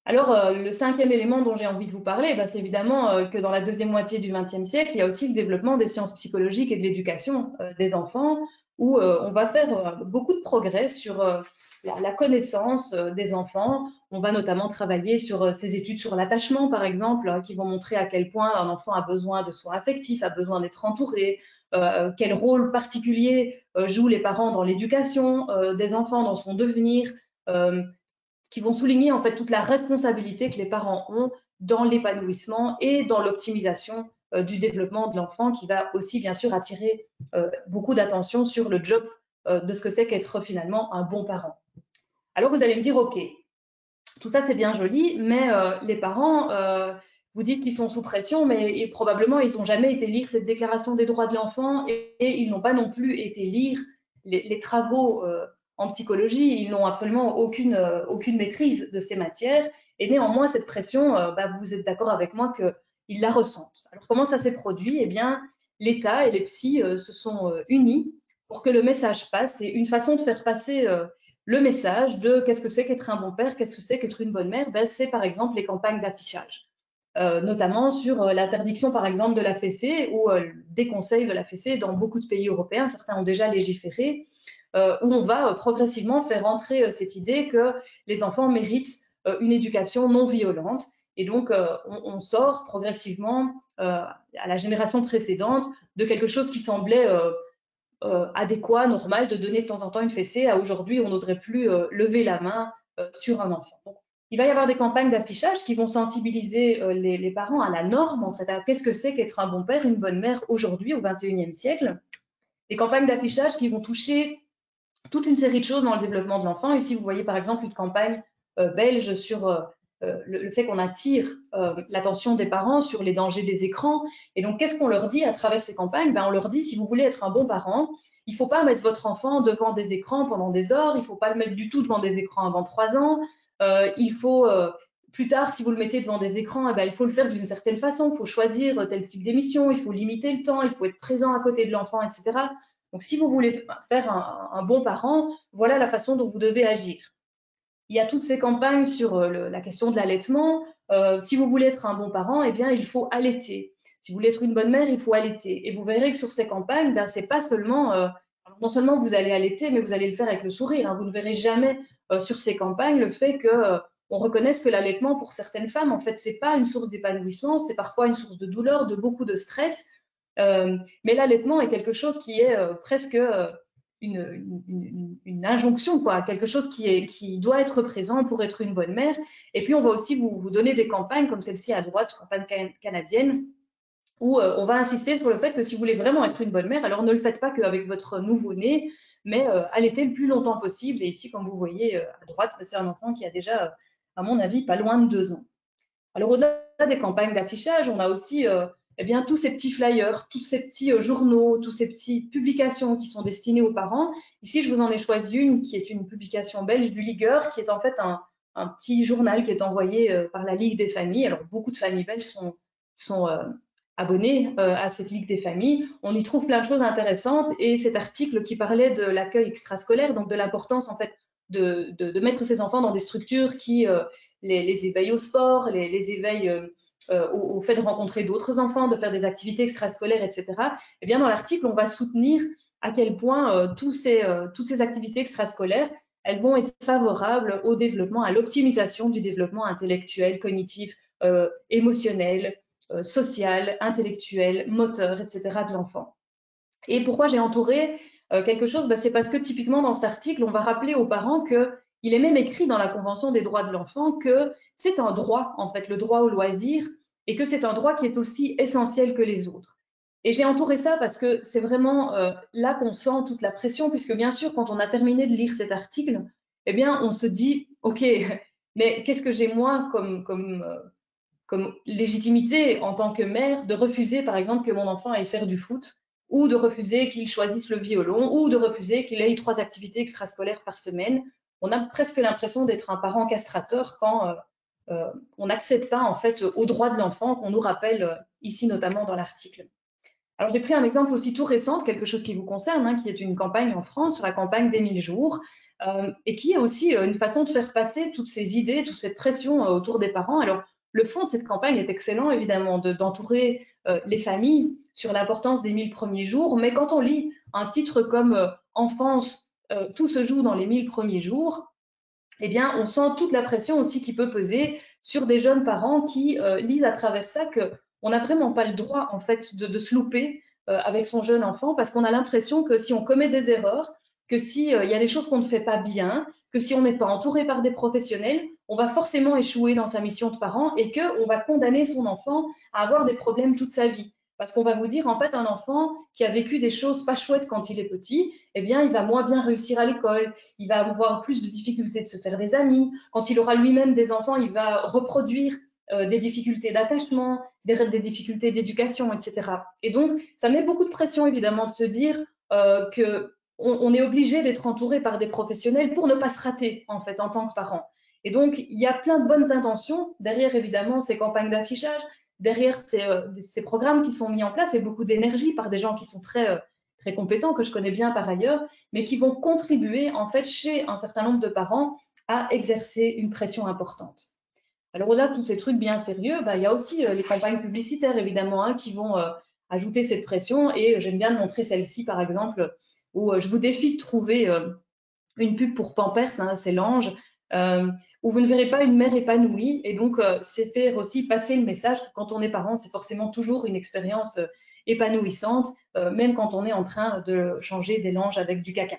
Alors, le cinquième élément dont j'ai envie de vous parler, c'est évidemment que dans la deuxième moitié du XXe siècle, il y a aussi le développement des sciences psychologiques et de l'éducation des enfants, où on va faire beaucoup de progrès sur la connaissance des enfants. On va notamment travailler sur ces études sur l'attachement, par exemple, qui vont montrer à quel point un enfant a besoin de soins affectifs, a besoin d'être entouré, quel rôle particulier jouent les parents dans l'éducation des enfants, dans son devenir, qui vont souligner en fait toute la responsabilité que les parents ont dans l'épanouissement et dans l'optimisation du développement de l'enfant, qui va aussi bien sûr attirer beaucoup d'attention sur le job de ce que c'est qu'être finalement un bon parent. Alors vous allez me dire, ok, tout ça c'est bien joli, mais les parents, vous dites qu'ils sont sous pression, mais probablement ils n'ont jamais été lire cette déclaration des droits de l'enfant et ils n'ont pas non plus été lire les travaux en psychologie, ils n'ont absolument aucune maîtrise de ces matières et néanmoins cette pression, vous êtes d'accord avec moi qu'ils la ressentent. Alors comment ça s'est produit? Eh bien, l'État et les psys se sont unis pour que le message passe, et une façon de faire passer le message de qu'est-ce que c'est qu'être un bon père, qu'est-ce que c'est qu'être une bonne mère, c'est par exemple les campagnes d'affichage, notamment sur l'interdiction par exemple de la fessée ou déconseil de la fessée dans beaucoup de pays européens, certains ont déjà légiféré, où on va progressivement faire entrer cette idée que les enfants méritent une éducation non violente. Et donc, on sort progressivement à la génération précédente de quelque chose qui semblait adéquat, normal, de donner de temps en temps une fessée, à aujourd'hui, on n'oserait plus lever la main sur un enfant. Donc, il va y avoir des campagnes d'affichage qui vont sensibiliser les parents à la norme, en fait, à qu'est-ce que c'est qu'être un bon père, une bonne mère aujourd'hui, au XXIe siècle. Des campagnes d'affichage qui vont toucher toute une série de choses dans le développement de l'enfant. Ici, vous voyez par exemple une campagne belge sur le fait qu'on attire l'attention des parents sur les dangers des écrans. Et donc, qu'est-ce qu'on leur dit à travers ces campagnes? On leur dit, si vous voulez être un bon parent, il ne faut pas mettre votre enfant devant des écrans pendant des heures, il ne faut pas le mettre du tout devant des écrans avant 3 ans, il faut... plus tard, si vous le mettez devant des écrans, il faut le faire d'une certaine façon, il faut choisir tel type d'émission, il faut limiter le temps, il faut être présent à côté de l'enfant, etc. Donc, si vous voulez faire un bon parent, voilà la façon dont vous devez agir. Il y a toutes ces campagnes sur la question de l'allaitement. Si vous voulez être un bon parent, eh bien, il faut allaiter. Si vous voulez être une bonne mère, il faut allaiter. Et vous verrez que sur ces campagnes, c'est pas seulement... non seulement vous allez allaiter, mais vous allez le faire avec le sourire. Hein. Vous ne verrez jamais sur ces campagnes le fait qu'on reconnaisse que l'allaitement, pour certaines femmes, en fait, c'est pas une source d'épanouissement, c'est parfois une source de douleur, de beaucoup de stress. Mais l'allaitement est quelque chose qui est presque une injonction, quoi, quelque chose qui doit être présent pour être une bonne mère. Et puis, on va aussi vous donner des campagnes comme celle-ci à droite, campagne canadienne, où on va insister sur le fait que si vous voulez vraiment être une bonne mère, alors ne le faites pas qu'avec votre nouveau-né, mais allaitez le plus longtemps possible. Et ici, comme vous voyez à droite, c'est un enfant qui a déjà, à mon avis, pas loin de 2 ans. Alors, au-delà des campagnes d'affichage, on a aussi eh bien, tous ces petits flyers, tous ces petits journaux, toutes ces petites publications qui sont destinées aux parents. Ici, je vous en ai choisi une qui est une publication belge du Ligueur, qui est en fait un petit journal qui est envoyé par la Ligue des familles. Alors, beaucoup de familles belges sont abonnées à cette Ligue des familles. On y trouve plein de choses intéressantes et cet article qui parlait de l'accueil extrascolaire, donc de l'importance en fait de mettre ces enfants dans des structures qui les éveillent au sport, les éveillent au fait de rencontrer d'autres enfants, de faire des activités extrascolaires, etc. Eh bien, dans l'article, on va soutenir à quel point toutes ces activités extrascolaires, elles vont être favorables au développement, à l'optimisation du développement intellectuel, cognitif, émotionnel, social, intellectuel, moteur, etc. de l'enfant. Et pourquoi j'ai entouré quelque chose, c'est parce que typiquement dans cet article, on va rappeler aux parents qu'il est même écrit dans la Convention des droits de l'enfant que c'est un droit, en fait, le droit au loisir, et que c'est un droit qui est aussi essentiel que les autres. Et j'ai entouré ça parce que c'est vraiment là qu'on sent toute la pression, puisque bien sûr, quand on a terminé de lire cet article, eh bien, on se dit, OK, mais qu'est-ce que j'ai moi comme légitimité en tant que mère de refuser, par exemple, que mon enfant aille faire du foot, ou de refuser qu'il choisisse le violon, ou de refuser qu'il ait 3 activités extrascolaires par semaine. On a presque l'impression d'être un parent castrateur quand on n'accède pas en fait aux droits de l'enfant qu'on nous rappelle ici notamment dans l'article. Alors j'ai pris un exemple aussi tout récent, quelque chose qui vous concerne, qui est une campagne en France, sur la campagne des 1000 jours, et qui est aussi une façon de faire passer toutes ces idées, toute cette pression autour des parents. Alors le fond de cette campagne est excellent, évidemment, d'entourer les familles sur l'importance des 1000 premiers jours, mais quand on lit un titre comme Enfance, tout se joue dans les 1000 premiers jours, eh bien, on sent toute la pression aussi qui peut peser sur des jeunes parents qui lisent à travers ça qu'on n'a vraiment pas le droit, en fait, de se louper avec son jeune enfant parce qu'on a l'impression que si on commet des erreurs, que s'il y a des choses qu'on ne fait pas bien, que si on n'est pas entouré par des professionnels, on va forcément échouer dans sa mission de parent et qu'on va condamner son enfant à avoir des problèmes toute sa vie. Parce qu'on va vous dire, en fait, un enfant qui a vécu des choses pas chouettes quand il est petit, eh bien, il va moins bien réussir à l'école, il va avoir plus de difficultés de se faire des amis. Quand il aura lui-même des enfants, il va reproduire des difficultés d'attachement, des difficultés d'éducation, etc. Et donc, ça met beaucoup de pression, évidemment, de se dire qu'on est obligé d'être entouré par des professionnels pour ne pas se rater, en fait, en tant que parent. Et donc, il y a plein de bonnes intentions derrière, évidemment, ces campagnes d'affichage, derrière ces programmes qui sont mis en place et beaucoup d'énergie par des gens qui sont très compétents, que je connais bien par ailleurs, mais qui vont contribuer, en fait, chez un certain nombre de parents à exercer une pression importante. Alors, au-delà de tous ces trucs bien sérieux, il y a aussi les campagnes publicitaires, évidemment, qui vont ajouter cette pression. Et j'aime bien montrer celle-ci, par exemple, où je vous défie de trouver une pub pour Pampers, c'est l'ange, où vous ne verrez pas une mère épanouie. Et donc, c'est faire aussi passer le message que quand on est parent, c'est forcément toujours une expérience épanouissante, même quand on est en train de changer des langes avec du caca.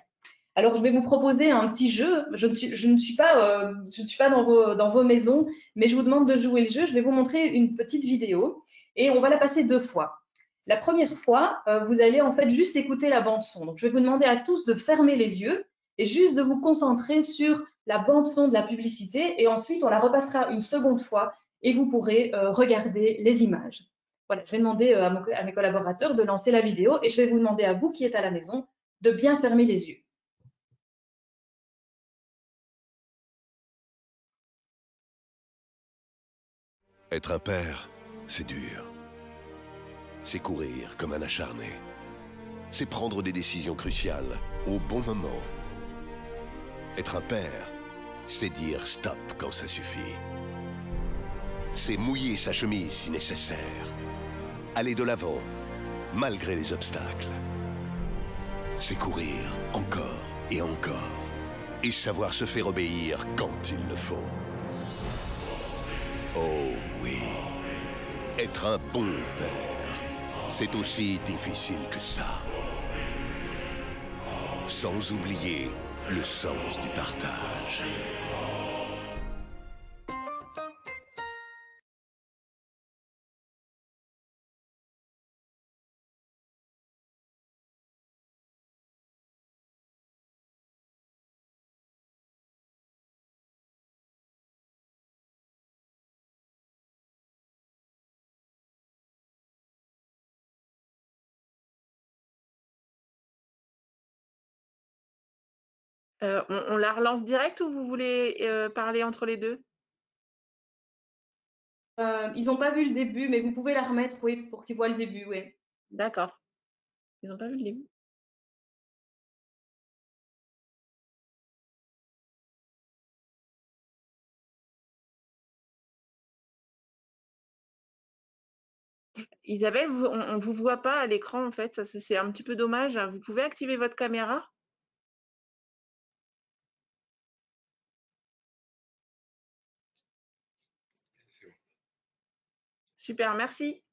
Alors, je vais vous proposer un petit jeu. Je ne suis pas dans vos maisons, mais je vous demande de jouer le jeu. Je vais vous montrer une petite vidéo et on va la passer 2 fois. La première fois, vous allez en fait juste écouter la bande son. Donc, je vais vous demander à tous de fermer les yeux et juste de vous concentrer sur la bande son de la publicité et ensuite, on la repassera une seconde fois et vous pourrez regarder les images. Voilà, je vais demander à mes collaborateurs de lancer la vidéo et je vais vous demander à vous qui êtes à la maison de bien fermer les yeux. Être un père, c'est dur. C'est courir comme un acharné. C'est prendre des décisions cruciales au bon moment. Être un père, c'est dire stop quand ça suffit. C'est mouiller sa chemise si nécessaire. Aller de l'avant, malgré les obstacles. C'est courir encore et encore. Et savoir se faire obéir quand il le faut. Oh oui, être un bon père, c'est aussi difficile que ça. Sans oublier le sens du partage. On la relance direct ou vous voulez parler entre les deux? Ils n'ont pas vu le début, mais vous pouvez la remettre, oui, pour qu'ils voient le début, oui. D'accord. Ils n'ont pas vu le début? Isabelle, on ne vous voit pas à l'écran en fait, c'est un petit peu dommage. Vous pouvez activer votre caméra? Super, merci.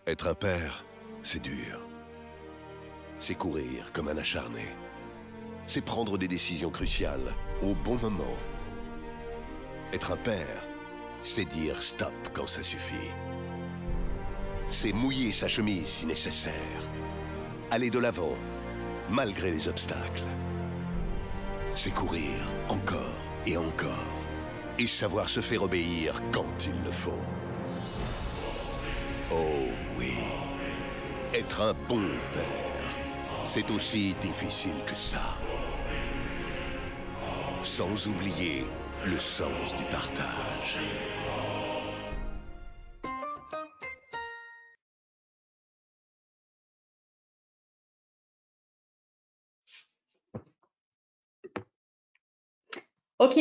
Être un père, c'est dur. C'est courir comme un acharné. C'est prendre des décisions cruciales au bon moment. Être un père, c'est dire stop quand ça suffit. C'est mouiller sa chemise si nécessaire. Aller de l'avant, malgré les obstacles. C'est courir encore et encore. Et savoir se faire obéir quand il le faut. Oh oui, être un bon père, c'est aussi difficile que ça. Sans oublier le sens du partage. Ok.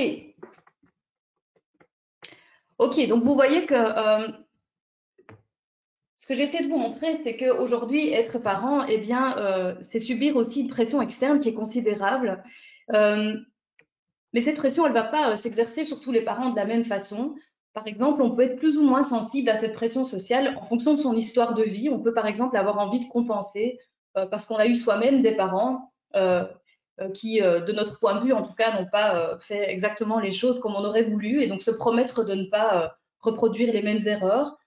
Ok, donc vous voyez que ce que j'essaie de vous montrer, c'est qu'aujourd'hui, être parent, eh bien, c'est subir aussi une pression externe qui est considérable. Mais cette pression, elle ne va pas s'exercer sur tous les parents de la même façon. Par exemple, on peut être plus ou moins sensible à cette pression sociale en fonction de son histoire de vie. On peut, par exemple, avoir envie de compenser parce qu'on a eu soi-même des parents qui, de notre point de vue, en tout cas, n'ont pas fait exactement les choses comme on aurait voulu et donc se promettre de ne pas reproduire les mêmes erreurs.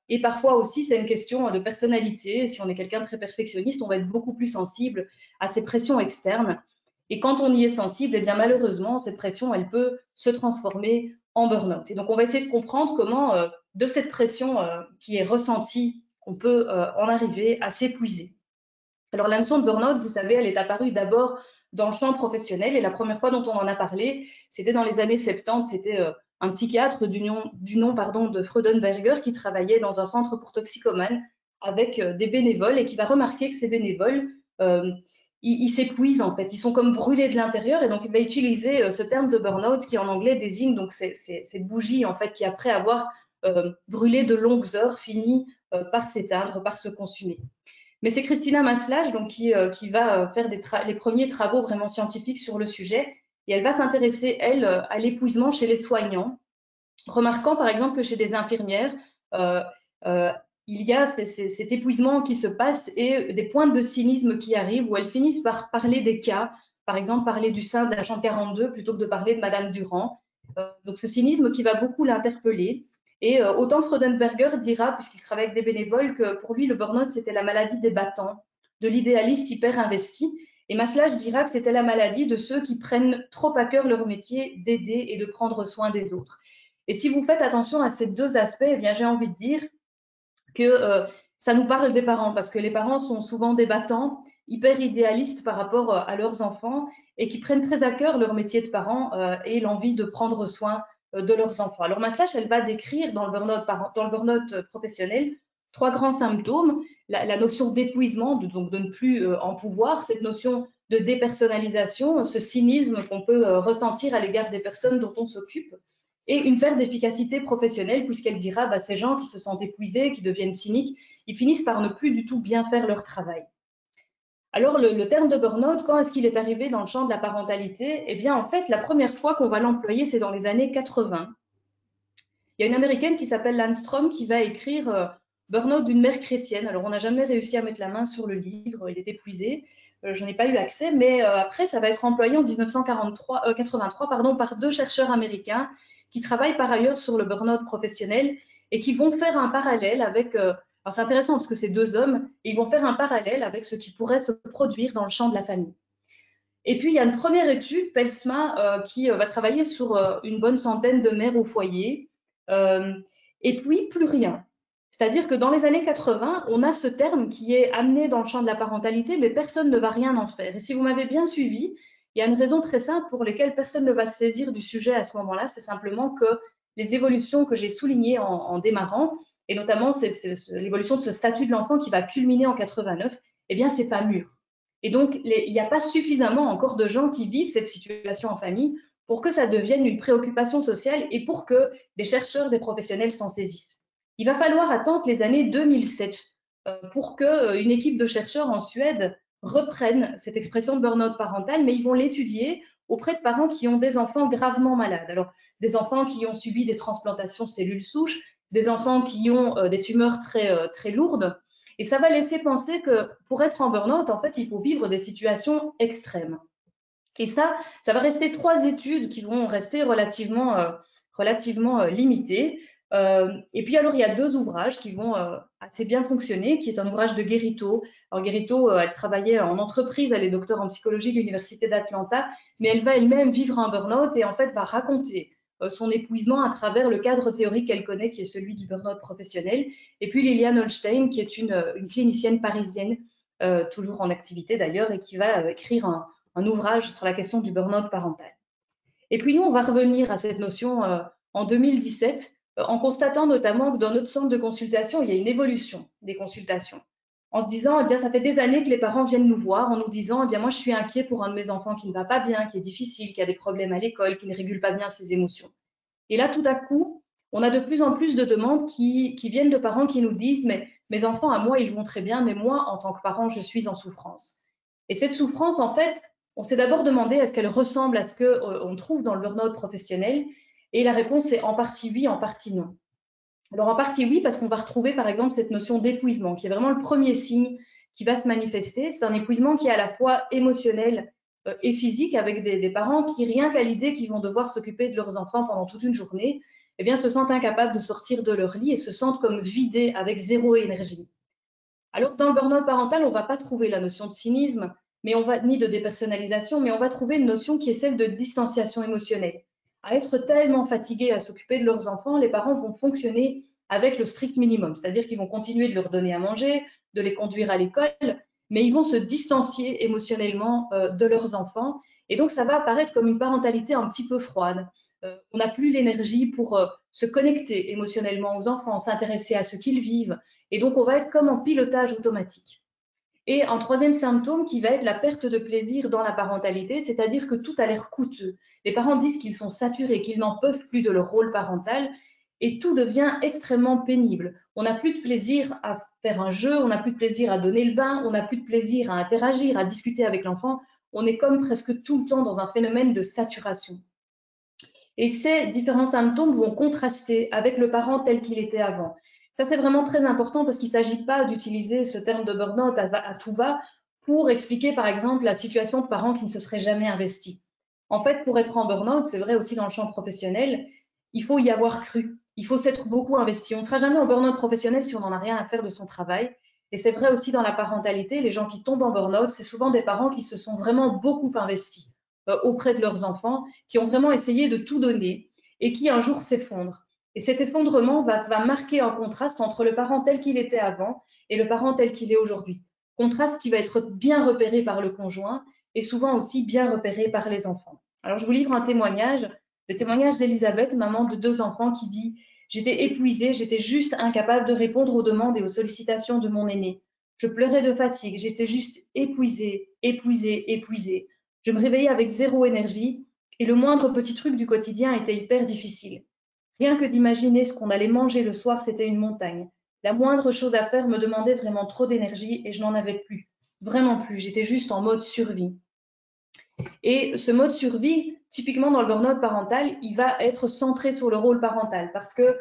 Et parfois aussi, c'est une question de personnalité. Si on est quelqu'un de très perfectionniste, on va être beaucoup plus sensible à ces pressions externes. Et quand on y est sensible, eh bien malheureusement, cette pression, elle peut se transformer en burn-out. Et donc, on va essayer de comprendre comment, de cette pression qui est ressentie, on peut en arriver à s'épuiser. Alors, la notion de burn-out, vous savez, elle est apparue d'abord dans le champ professionnel. Et la première fois dont on en a parlé, c'était dans les années 70. C'était un psychiatre du nom de Freudenberger qui travaillait dans un centre pour toxicomanes avec des bénévoles et qui va remarquer que ces bénévoles ils s'épuisent en fait, ils sont comme brûlés de l'intérieur et donc il va utiliser ce terme de burn-out qui en anglais désigne donc cette bougie en fait qui après avoir brûlé de longues heures finit par s'éteindre, par se consumer. Mais c'est Christina Maslach donc, qui va faire les premiers travaux vraiment scientifiques sur le sujet et elle va s'intéresser, elle, à l'épuisement chez les soignants, remarquant par exemple que chez des infirmières, il y a cet épuisement qui se passe et des pointes de cynisme qui arrivent où elles finissent par parler des cas, par exemple parler du sein de la chambre 42 plutôt que de parler de Madame Durand. Donc ce cynisme qui va beaucoup l'interpeller. Et autant Freudenberger dira, puisqu'il travaille avec des bénévoles, que pour lui le burn-out c'était la maladie des battants, de l'idéaliste hyper investi. Et Maslach dira que c'était la maladie de ceux qui prennent trop à cœur leur métier d'aider et de prendre soin des autres. Et si vous faites attention à ces deux aspects, eh bien j'ai envie de dire que ça nous parle des parents, parce que les parents sont souvent des battants, hyper idéalistes par rapport à leurs enfants et qui prennent très à cœur leur métier de parents et l'envie de prendre soin de leurs enfants. Alors Maslach, elle va décrire dans le burn-out professionnel 3 grands symptômes, la notion d'épuisement, donc de ne plus en pouvoir, cette notion de dépersonnalisation, ce cynisme qu'on peut ressentir à l'égard des personnes dont on s'occupe, et une perte d'efficacité professionnelle, puisqu'elle dira ces gens qui se sentent épuisés, qui deviennent cyniques, ils finissent par ne plus du tout bien faire leur travail. Alors, le terme de burn-out, quand est-ce qu'il est arrivé dans le champ de la parentalité? Eh bien, en fait, la première fois qu'on va l'employer, c'est dans les années 80. Il y a une Américaine qui s'appelle Landstrom qui va écrire Burn-out d'une mère chrétienne. Alors, on n'a jamais réussi à mettre la main sur le livre, il est épuisé. Je n'ai pas eu accès, mais après, ça va être employé en 1983 par 2 chercheurs américains qui travaillent par ailleurs sur le burn-out professionnel et qui vont faire un parallèle avec, alors c'est intéressant parce que c'est 2 hommes, et ils vont faire un parallèle avec ce qui pourrait se produire dans le champ de la famille. Et puis, il y a une première étude, PELSMA, qui va travailler sur une bonne centaine de mères au foyer. Et puis, plus rien. C'est-à-dire que dans les années 80, on a ce terme qui est amené dans le champ de la parentalité, mais personne ne va rien en faire. Et si vous m'avez bien suivi, il y a une raison très simple pour laquelle personne ne va se saisir du sujet à ce moment-là, c'est simplement que les évolutions que j'ai soulignées en démarrant, et notamment l'évolution de ce statut de l'enfant qui va culminer en 89, eh bien, c'est pas mûr. Et donc, il n'y a pas suffisamment encore de gens qui vivent cette situation en famille pour que ça devienne une préoccupation sociale et pour que des chercheurs, des professionnels s'en saisissent. Il va falloir attendre les années 2007 pour qu'une équipe de chercheurs en Suède reprenne cette expression de burn-out parental, mais ils vont l'étudier auprès de parents qui ont des enfants gravement malades. Alors, des enfants qui ont subi des transplantations cellules souches, des enfants qui ont des tumeurs très lourdes. Et ça va laisser penser que pour être en burn-out, en fait, il faut vivre des situations extrêmes. Et ça va rester 3 études qui vont rester relativement limitées. Et puis alors, il y a 2 ouvrages qui vont assez bien fonctionner, qui est un ouvrage de Guerrito. Alors Guerrito, elle travaillait en entreprise, elle est docteure en psychologie de l'Université d'Atlanta, mais elle va elle-même vivre un burn-out et en fait va raconter son épuisement à travers le cadre théorique qu'elle connaît, qui est celui du burn-out professionnel. Et puis Liliane Holstein, qui est une clinicienne parisienne, toujours en activité d'ailleurs, et qui va écrire un ouvrage sur la question du burn-out parental. Et puis nous, on va revenir à cette notion en 2017, en constatant notamment que dans notre centre de consultation, il y a une évolution des consultations. En se disant, eh bien, ça fait des années que les parents viennent nous voir en nous disant, eh bien, moi, je suis inquiet pour un de mes enfants qui ne va pas bien, qui est difficile, qui a des problèmes à l'école, qui ne régule pas bien ses émotions. Et là, tout à coup, on a de plus en plus de demandes qui viennent de parents qui nous disent, mais mes enfants, à moi, ils vont très bien, mais moi, en tant que parent, je suis en souffrance. Et cette souffrance, en fait, on s'est d'abord demandé est-ce qu'elle ressemble à ce qu'on trouve dans le burn-out professionnel, et la réponse est en partie oui, en partie non. Alors en partie oui, parce qu'on va retrouver par exemple cette notion d'épuisement, qui est vraiment le premier signe qui va se manifester. C'est un épuisement qui est à la fois émotionnel et physique, avec des parents qui, rien qu'à l'idée qu'ils vont devoir s'occuper de leurs enfants pendant toute une journée, eh bien, se sentent incapables de sortir de leur lit et se sentent comme vidés, avec zéro énergie. Alors dans le burn-out parental, on ne va pas trouver la notion de cynisme, ni de dépersonnalisation, mais on va trouver une notion qui est celle de distanciation émotionnelle. À être tellement fatigués à s'occuper de leurs enfants, les parents vont fonctionner avec le strict minimum, c'est-à-dire qu'ils vont continuer de leur donner à manger, de les conduire à l'école, mais ils vont se distancier émotionnellement de leurs enfants. Et donc, ça va apparaître comme une parentalité un petit peu froide. On n'a plus l'énergie pour se connecter émotionnellement aux enfants, s'intéresser à ce qu'ils vivent. Et donc, on va être comme en pilotage automatique. Et un troisième symptôme qui va être la perte de plaisir dans la parentalité, c'est-à-dire que tout a l'air coûteux. Les parents disent qu'ils sont saturés, qu'ils n'en peuvent plus de leur rôle parental et tout devient extrêmement pénible. On n'a plus de plaisir à faire un jeu, on n'a plus de plaisir à donner le bain, on n'a plus de plaisir à interagir, à discuter avec l'enfant. On est comme presque tout le temps dans un phénomène de saturation. Et ces différents symptômes vont contraster avec le parent tel qu'il était avant. Ça, c'est vraiment très important parce qu'il ne s'agit pas d'utiliser ce terme de burn-out à tout va pour expliquer, par exemple, la situation de parents qui ne se seraient jamais investis. En fait, pour être en burn-out, c'est vrai aussi dans le champ professionnel, il faut y avoir cru. Il faut s'être beaucoup investi. On ne sera jamais en burn-out professionnel si on n'en a rien à faire de son travail. Et c'est vrai aussi dans la parentalité, les gens qui tombent en burn-out, c'est souvent des parents qui se sont vraiment beaucoup investis auprès de leurs enfants, qui ont vraiment essayé de tout donner et qui un jour s'effondrent. Et cet effondrement va marquer un contraste entre le parent tel qu'il était avant et le parent tel qu'il est aujourd'hui. Contraste qui va être bien repéré par le conjoint et souvent aussi bien repéré par les enfants. Alors, je vous livre un témoignage, le témoignage d'Elisabeth, maman de 2 enfants, qui dit « J'étais épuisée, j'étais juste incapable de répondre aux demandes et aux sollicitations de mon aîné. Je pleurais de fatigue, j'étais juste épuisée. Je me réveillais avec zéro énergie et le moindre petit truc du quotidien était hyper difficile. Rien que d'imaginer ce qu'on allait manger le soir, c'était une montagne. La moindre chose à faire me demandait vraiment trop d'énergie et je n'en avais plus. Vraiment plus. J'étais juste en mode survie. » Et ce mode survie, typiquement dans le burn-out parental, il va être centré sur le rôle parental parce que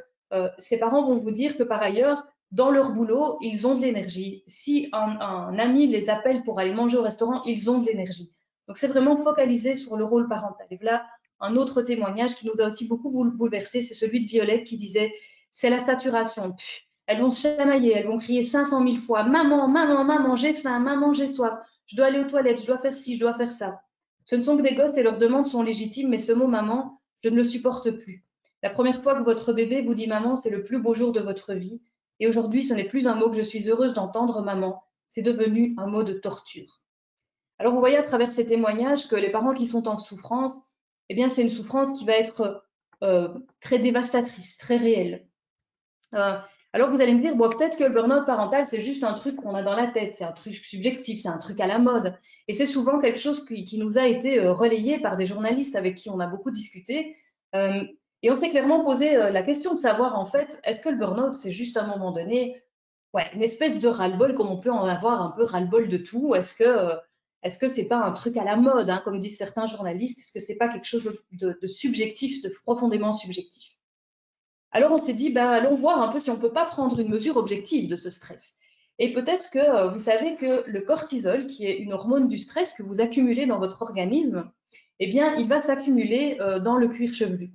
ces parents vont vous dire que par ailleurs, dans leur boulot, ils ont de l'énergie. Si un ami les appelle pour aller manger au restaurant, ils ont de l'énergie. Donc, c'est vraiment focalisé sur le rôle parental. Et voilà un autre témoignage qui nous a aussi beaucoup bouleversé, c'est celui de Violette qui disait « c'est la saturation. Elles vont se chamailler, elles vont crier 500 000 fois « Maman, maman, maman, j'ai faim, maman, j'ai soif, je dois aller aux toilettes, je dois faire ci, je dois faire ça. » Ce ne sont que des gosses et leurs demandes sont légitimes, mais ce mot maman, je ne le supporte plus. La première fois que votre bébé vous dit maman, c'est le plus beau jour de votre vie. Et aujourd'hui, ce n'est plus un mot que je suis heureuse d'entendre, maman. C'est devenu un mot de torture. Alors, vous voyez à travers ces témoignages que les parents qui sont en souffrance, eh bien, c'est une souffrance qui va être très dévastatrice, très réelle. Alors, vous allez me dire, bon, peut-être que le burn-out parental, c'est juste un truc qu'on a dans la tête, c'est un truc subjectif, c'est un truc à la mode. Et c'est souvent quelque chose qui nous a été relayé par des journalistes avec qui on a beaucoup discuté. Et on s'est clairement posé la question de savoir, en fait, est-ce que le burn-out, c'est juste à un moment donné une espèce de ras-le-bol, comme on peut en avoir un peu ras-le-bol de tout? Est-ce que c'est pas un truc à la mode, hein, comme disent certains journalistes? Est-ce que c'est pas quelque chose de subjectif, de profondément subjectif? Alors, on s'est dit, allons voir un peu si on ne peut pas prendre une mesure objective de ce stress. Et peut-être que vous savez que le cortisol, qui est une hormone du stress que vous accumulez dans votre organisme, eh bien, il va s'accumuler dans le cuir chevelu.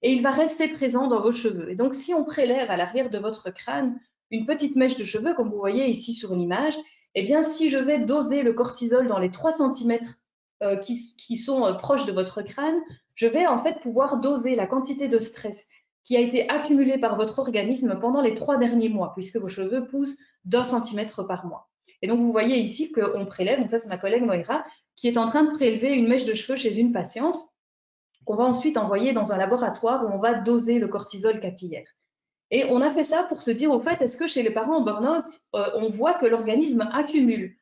Et il va rester présent dans vos cheveux. Et donc, si on prélève à l'arrière de votre crâne une petite mèche de cheveux, comme vous voyez ici sur une image, eh bien, si je vais doser le cortisol dans les 3 cm qui sont proches de votre crâne, je vais en fait pouvoir doser la quantité de stress qui a été accumulée par votre organisme pendant les 3 derniers mois, puisque vos cheveux poussent d'1 centimètre par mois. Et donc, vous voyez ici qu'on prélève, donc ça c'est ma collègue Moira, qui est en train de prélever une mèche de cheveux chez une patiente, qu'on va ensuite envoyer dans un laboratoire où on va doser le cortisol capillaire. Et on a fait ça pour se dire, au fait, est-ce que chez les parents en burn-out, on voit que l'organisme accumule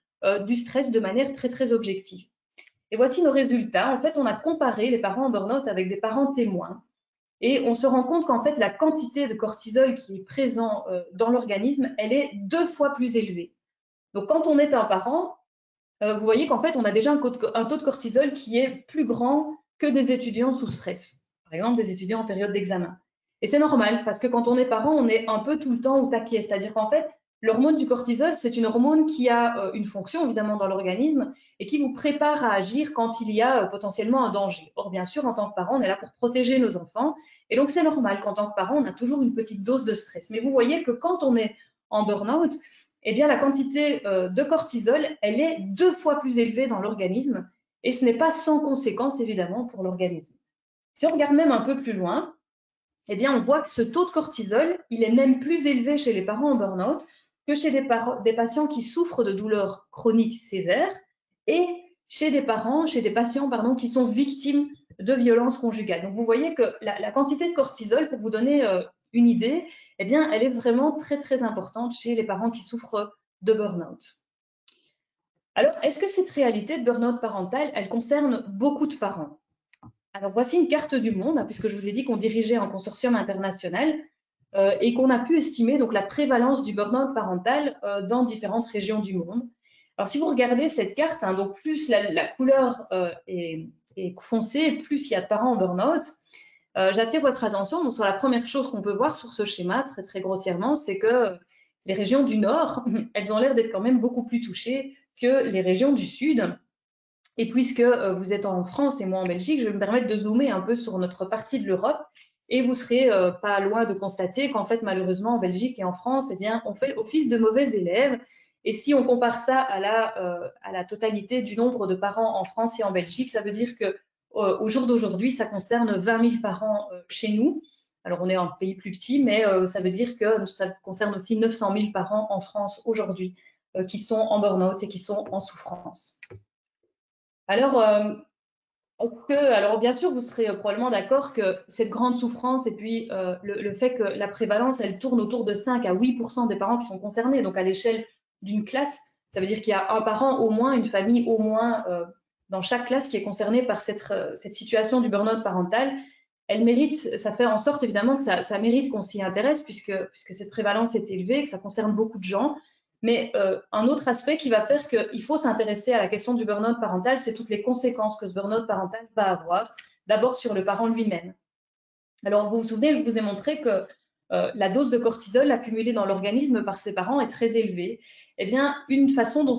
du stress de manière très, très objective. Et voici nos résultats. En fait, on a comparé les parents en burn-out avec des parents témoins. Et on se rend compte qu'en fait, la quantité de cortisol qui est présent dans l'organisme, elle est 2 fois plus élevée. Donc, quand on est un parent, vous voyez qu'en fait, on a déjà un taux de cortisol qui est plus grand que des étudiants sous stress. Par exemple, des étudiants en période d'examen. Et c'est normal, parce que quand on est parent, on est un peu tout le temps au taquet. C'est-à-dire qu'en fait, l'hormone du cortisol, c'est une hormone qui a une fonction, évidemment, dans l'organisme et qui vous prépare à agir quand il y a potentiellement un danger. Or, bien sûr, en tant que parent, on est là pour protéger nos enfants. Et donc, c'est normal qu'en tant que parent, on a toujours une petite dose de stress. Mais vous voyez que quand on est en burn-out, eh bien, la quantité de cortisol, elle est 2 fois plus élevée dans l'organisme. Et ce n'est pas sans conséquence, évidemment, pour l'organisme. Si on regarde même un peu plus loin, eh bien, on voit que ce taux de cortisol, il est même plus élevé chez les parents en burn-out que chez des patients qui souffrent de douleurs chroniques sévères et chez des patients qui sont victimes de violences conjugales. Donc, vous voyez que la quantité de cortisol, pour vous donner une idée, eh bien, elle est vraiment très, très importante chez les parents qui souffrent de burn-out. Alors, est-ce que cette réalité de burn-out parental, elle concerne beaucoup de parents? Alors, voici une carte du monde, hein, puisque je vous ai dit qu'on dirigeait un consortium international et qu'on a pu estimer donc, la prévalence du burn-out parental dans différentes régions du monde. Alors, si vous regardez cette carte, hein, donc plus la couleur est foncée, plus il y a de parents en burn-out, j'attire votre attention donc, sur la première chose qu'on peut voir sur ce schéma, très, très grossièrement, c'est que les régions du Nord, elles ont l'air d'être quand même beaucoup plus touchées que les régions du Sud. Et puisque vous êtes en France et moi en Belgique, je vais me permettre de zoomer un peu sur notre partie de l'Europe et vous serez pas loin de constater qu'en fait, malheureusement, en Belgique et en France, eh bien, on fait office de mauvais élèves. Et si on compare ça à la totalité du nombre de parents en France et en Belgique, ça veut dire que au jour d'aujourd'hui, ça concerne 20 000 parents chez nous. Alors, on est un pays plus petit, mais ça veut dire que ça concerne aussi 900 000 parents en France aujourd'hui qui sont en burn-out et qui sont en souffrance. Alors, bien sûr, vous serez probablement d'accord que cette grande souffrance et puis le fait que la prévalence, elle tourne autour de 5 à 8% des parents qui sont concernés. Donc, à l'échelle d'une classe, ça veut dire qu'il y a un parent au moins, une famille au moins dans chaque classe qui est concernée par cette situation du burn-out parental. Elle mérite, ça fait en sorte évidemment que ça mérite qu'on s'y intéresse puisque cette prévalence est élevée, que ça concerne beaucoup de gens. Mais un autre aspect qui va faire qu'il faut s'intéresser à la question du burn-out parental, c'est toutes les conséquences que ce burn-out parental va avoir, d'abord sur le parent lui-même. Alors, vous vous souvenez, je vous ai montré que la dose de cortisol accumulée dans l'organisme par ses parents est très élevée. Eh bien, une façon dont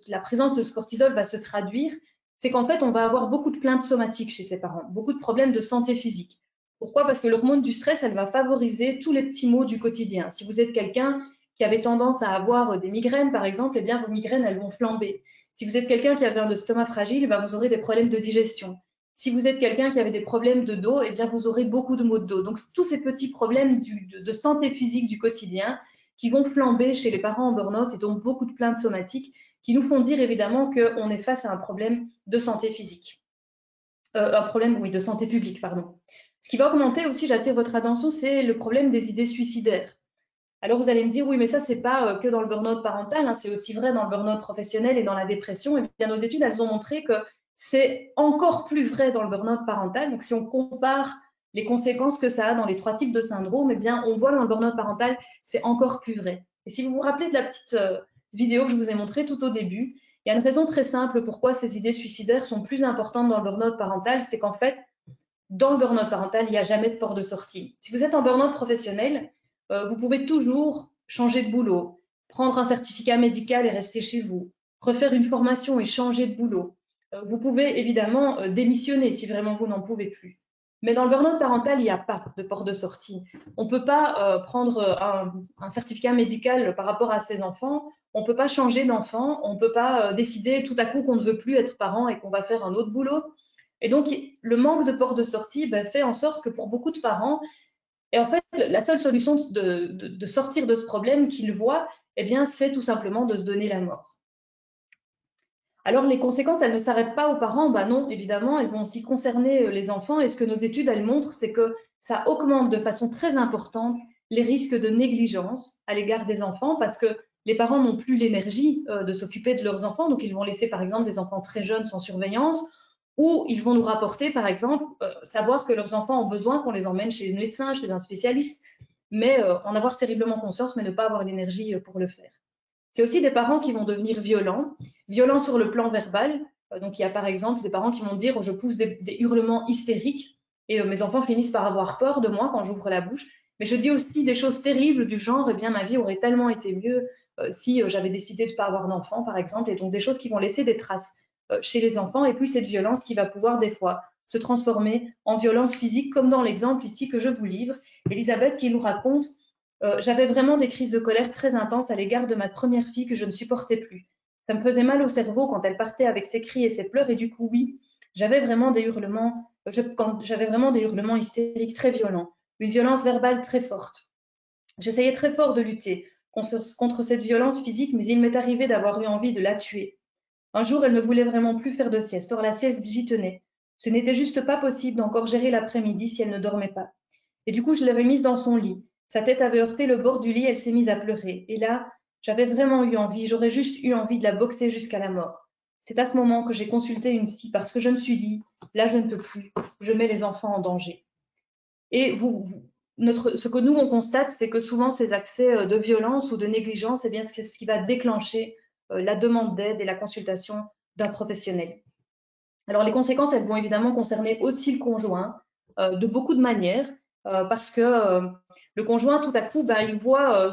la présence de ce cortisol va se traduire, c'est qu'en fait, on va avoir beaucoup de plaintes somatiques chez ses parents, beaucoup de problèmes de santé physique. Pourquoi? Parce que l'hormone du stress, elle va favoriser tous les petits maux du quotidien. Si vous êtes quelqu'un qui avez tendance à avoir des migraines, par exemple, eh bien, vos migraines, elles vont flamber. Si vous êtes quelqu'un qui avait un estomac fragile, eh bien, vous aurez des problèmes de digestion. Si vous êtes quelqu'un qui avait des problèmes de dos, eh bien, vous aurez beaucoup de maux de dos. Donc, tous ces petits problèmes de santé physique du quotidien qui vont flamber chez les parents en burn-out et donc beaucoup de plaintes somatiques qui nous font dire évidemment qu'on est face à un problème de santé physique. Un problème, oui, de santé publique, pardon. Ce qui va augmenter aussi, j'attire votre attention, c'est le problème des idées suicidaires. Alors vous allez me dire, oui, mais ça, c'est pas que dans le burn-out parental, hein, c'est aussi vrai dans le burn-out professionnel et dans la dépression. Et bien, nos études, elles ont montré que c'est encore plus vrai dans le burn-out parental. Donc, si on compare les conséquences que ça a dans les 3 types de syndromes, eh bien, on voit dans le burn-out parental, c'est encore plus vrai. Et si vous vous rappelez de la petite vidéo que je vous ai montrée tout au début, il y a une raison très simple pourquoi ces idées suicidaires sont plus importantes dans le burn-out parental, c'est qu'en fait, dans le burn-out parental, il n'y a jamais de porte de sortie. Si vous êtes en burn-out professionnel, vous pouvez toujours changer de boulot, prendre un certificat médical et rester chez vous, refaire une formation et changer de boulot. Vous pouvez évidemment démissionner si vraiment vous n'en pouvez plus. Mais dans le burn-out parental, il n'y a pas de porte de sortie. On ne peut pas prendre un certificat médical par rapport à ses enfants, on ne peut pas changer d'enfant, on ne peut pas décider tout à coup qu'on ne veut plus être parent et qu'on va faire un autre boulot. Et donc, le manque de porte de sortie fait en sorte que pour beaucoup de parents, et en fait, la seule solution de sortir de ce problème qu'ils voient, eh bien, c'est tout simplement de se donner la mort. Alors, les conséquences, elles ne s'arrêtent pas aux parents. Ben non, évidemment, elles vont aussi concerner les enfants. Et ce que nos études, elles montrent, c'est que ça augmente de façon très importante les risques de négligence à l'égard des enfants parce que les parents n'ont plus l'énergie de s'occuper de leurs enfants. Donc, ils vont laisser, par exemple, des enfants très jeunes sans surveillance ou ils vont nous rapporter, par exemple, savoir que leurs enfants ont besoin qu'on les emmène chez le médecin, chez un spécialiste, mais en avoir terriblement conscience, mais ne pas avoir l'énergie pour le faire. C'est aussi des parents qui vont devenir violents sur le plan verbal. Donc, il y a par exemple des parents qui vont dire « je pousse des hurlements hystériques et mes enfants finissent par avoir peur de moi quand j'ouvre la bouche ». Mais je dis aussi des choses terribles du genre « eh bien, ma vie aurait tellement été mieux si j'avais décidé de ne pas avoir d'enfant », par exemple. Et donc, des choses qui vont laisser des traces chez les enfants. Et puis, cette violence qui va pouvoir des fois se transformer en violence physique, comme dans l'exemple ici que je vous livre. Elisabeth qui nous raconte j'avais vraiment des crises de colère très intenses à l'égard de ma première fille que je ne supportais plus. Ça me faisait mal au cerveau quand elle partait avec ses cris et ses pleurs et du coup, oui, j'avais vraiment des hurlements hystériques très violents, une violence verbale très forte. J'essayais très fort de lutter contre cette violence physique, mais il m'est arrivé d'avoir eu envie de la tuer. Un jour, elle ne voulait vraiment plus faire de sieste. Or, la sieste, j'y tenais. Ce n'était juste pas possible d'encore gérer l'après-midi si elle ne dormait pas. Et du coup, je l'avais mise dans son lit. Sa tête avait heurté le bord du lit, elle s'est mise à pleurer. Et là, j'avais vraiment eu envie, j'aurais juste eu envie de la boxer jusqu'à la mort. C'est à ce moment que j'ai consulté une psy parce que je me suis dit, là, je ne peux plus, je mets les enfants en danger. Et ce que nous, on constate, c'est que souvent, ces accès de violence ou de négligence, eh bien, c'est ce qui va déclencher la demande d'aide et la consultation d'un professionnel. Alors, les conséquences, elles vont évidemment concerner aussi le conjoint de beaucoup de manières. Parce que le conjoint, tout à coup, il voit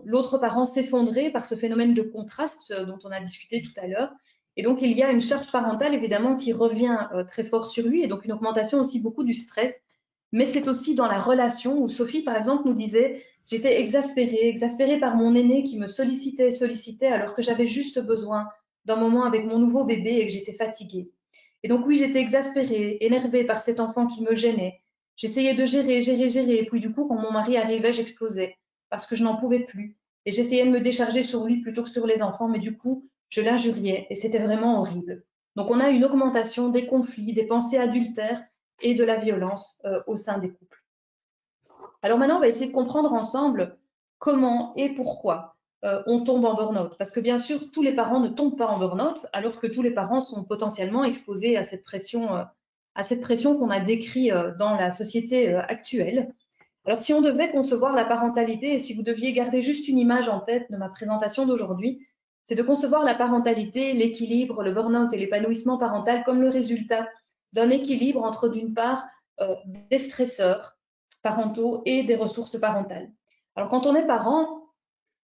l'autre parent s'effondrer par ce phénomène de contraste dont on a discuté tout à l'heure. Et donc, il y a une charge parentale, évidemment, qui revient très fort sur lui, et donc une augmentation aussi beaucoup du stress. Mais c'est aussi dans la relation où Sophie, par exemple, nous disait « j'étais exaspérée par mon aîné qui me sollicitait alors que j'avais juste besoin d'un moment avec mon nouveau bébé et que j'étais fatiguée. Et donc, oui, j'étais exaspérée, énervée par cet enfant qui me gênait. J'essayais de gérer, et puis du coup, quand mon mari arrivait, j'explosais parce que je n'en pouvais plus. Et j'essayais de me décharger sur lui plutôt que sur les enfants, mais du coup, je l'injuriais et c'était vraiment horrible. Donc, on a une augmentation des conflits, des pensées adultères et de la violence au sein des couples. Alors maintenant, on va essayer de comprendre ensemble comment et pourquoi on tombe en burn-out. Parce que bien sûr, tous les parents ne tombent pas en burn-out, alors que tous les parents sont potentiellement exposés à cette pression qu'on a décrite dans la société actuelle. Alors, si on devait concevoir la parentalité, et si vous deviez garder juste une image en tête de ma présentation d'aujourd'hui, c'est de concevoir la parentalité, l'équilibre, le burn-out et l'épanouissement parental comme le résultat d'un équilibre entre, d'une part, des stresseurs parentaux et des ressources parentales. Alors, quand on est parent,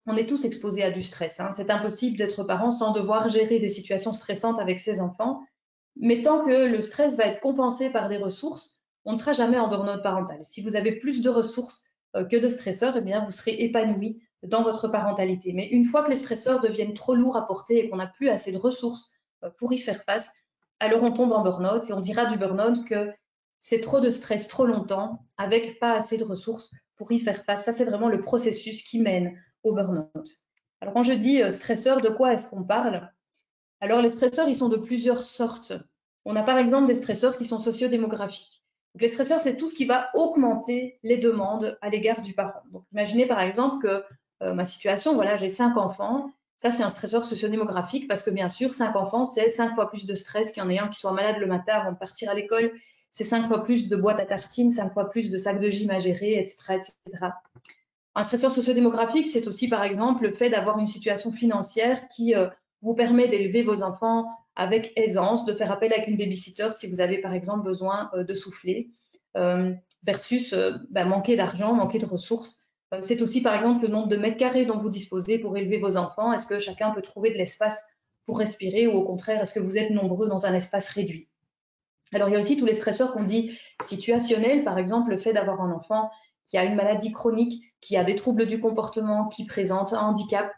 on est tous exposés à du stress. C'est impossible d'être parent sans devoir gérer des situations stressantes avec ses enfants. Mais tant que le stress va être compensé par des ressources, on ne sera jamais en burn-out parental. Si vous avez plus de ressources que de stresseurs, eh bien, vous serez épanoui dans votre parentalité. Mais une fois que les stresseurs deviennent trop lourds à porter et qu'on n'a plus assez de ressources pour y faire face, alors on tombe en burn-out et on dira du burn-out que c'est trop de stress trop longtemps avec pas assez de ressources pour y faire face. Ça, c'est vraiment le processus qui mène au burn-out. Alors, quand je dis stresseurs, de quoi est-ce qu'on parle? Alors, les stresseurs, ils sont de plusieurs sortes. On a par exemple des stresseurs qui sont sociodémographiques. Donc, les stresseurs, c'est tout ce qui va augmenter les demandes à l'égard du parent. Donc, imaginez par exemple que ma situation, voilà, j'ai 5 enfants. Ça, c'est un stresseur sociodémographique parce que bien sûr, 5 enfants, c'est 5 fois plus de stress qu'il y en ait un qui soit malade le matin avant de partir à l'école. C'est 5 fois plus de boîtes à tartines, 5 fois plus de sacs de gym à gérer, etc., etc. Un stresseur sociodémographique, c'est aussi par exemple le fait d'avoir une situation financière qui vous permet d'élever vos enfants avec aisance, de faire appel avec une babysitter si vous avez par exemple besoin de souffler, versus manquer d'argent, manquer de ressources. C'est aussi par exemple le nombre de mètres carrés dont vous disposez pour élever vos enfants. Est-ce que chacun peut trouver de l'espace pour respirer ou au contraire, est-ce que vous êtes nombreux dans un espace réduit? Alors, il y a aussi tous les stresseurs qu'on dit situationnels, par exemple le fait d'avoir un enfant qui a une maladie chronique, qui a des troubles du comportement, qui présente un handicap,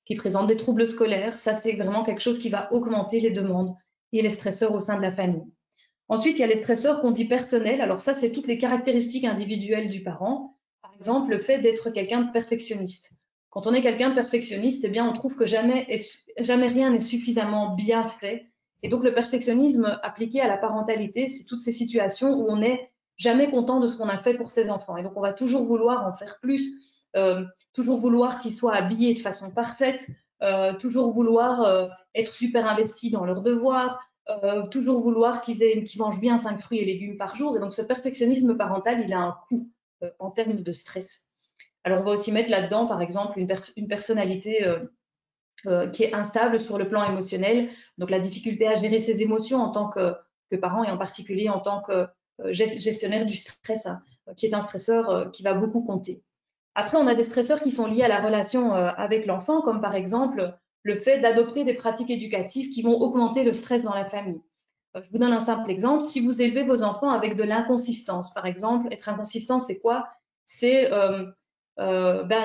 qui présente des troubles scolaires. Ça, c'est vraiment quelque chose qui va augmenter les demandes et les stresseurs au sein de la famille. Ensuite, il y a les stresseurs qu'on dit personnels. Alors ça, c'est toutes les caractéristiques individuelles du parent. Par exemple, le fait d'être quelqu'un de perfectionniste. Quand on est quelqu'un de perfectionniste, eh bien, on trouve que jamais rien n'est suffisamment bien fait. Et donc, le perfectionnisme appliqué à la parentalité, c'est toutes ces situations où on n'est jamais content de ce qu'on a fait pour ses enfants. Et donc, on va toujours vouloir en faire plus, toujours vouloir qu'ils soient habillés de façon parfaite, toujours vouloir être super investis dans leurs devoirs, toujours vouloir qu'ils mangent bien 5 fruits et légumes par jour. Et donc, ce perfectionnisme parental, il a un coût en termes de stress. Alors, on va aussi mettre là-dedans, par exemple, une personnalité qui est instable sur le plan émotionnel, donc la difficulté à gérer ses émotions en tant que parent et en particulier en tant que gestionnaire du stress, qui est un stresseur qui va beaucoup compter. Après, on a des stresseurs qui sont liés à la relation avec l'enfant, comme par exemple le fait d'adopter des pratiques éducatives qui vont augmenter le stress dans la famille. Je vous donne un simple exemple. Si vous élevez vos enfants avec de l'inconsistance, par exemple, être inconsistant, c'est quoi? C'est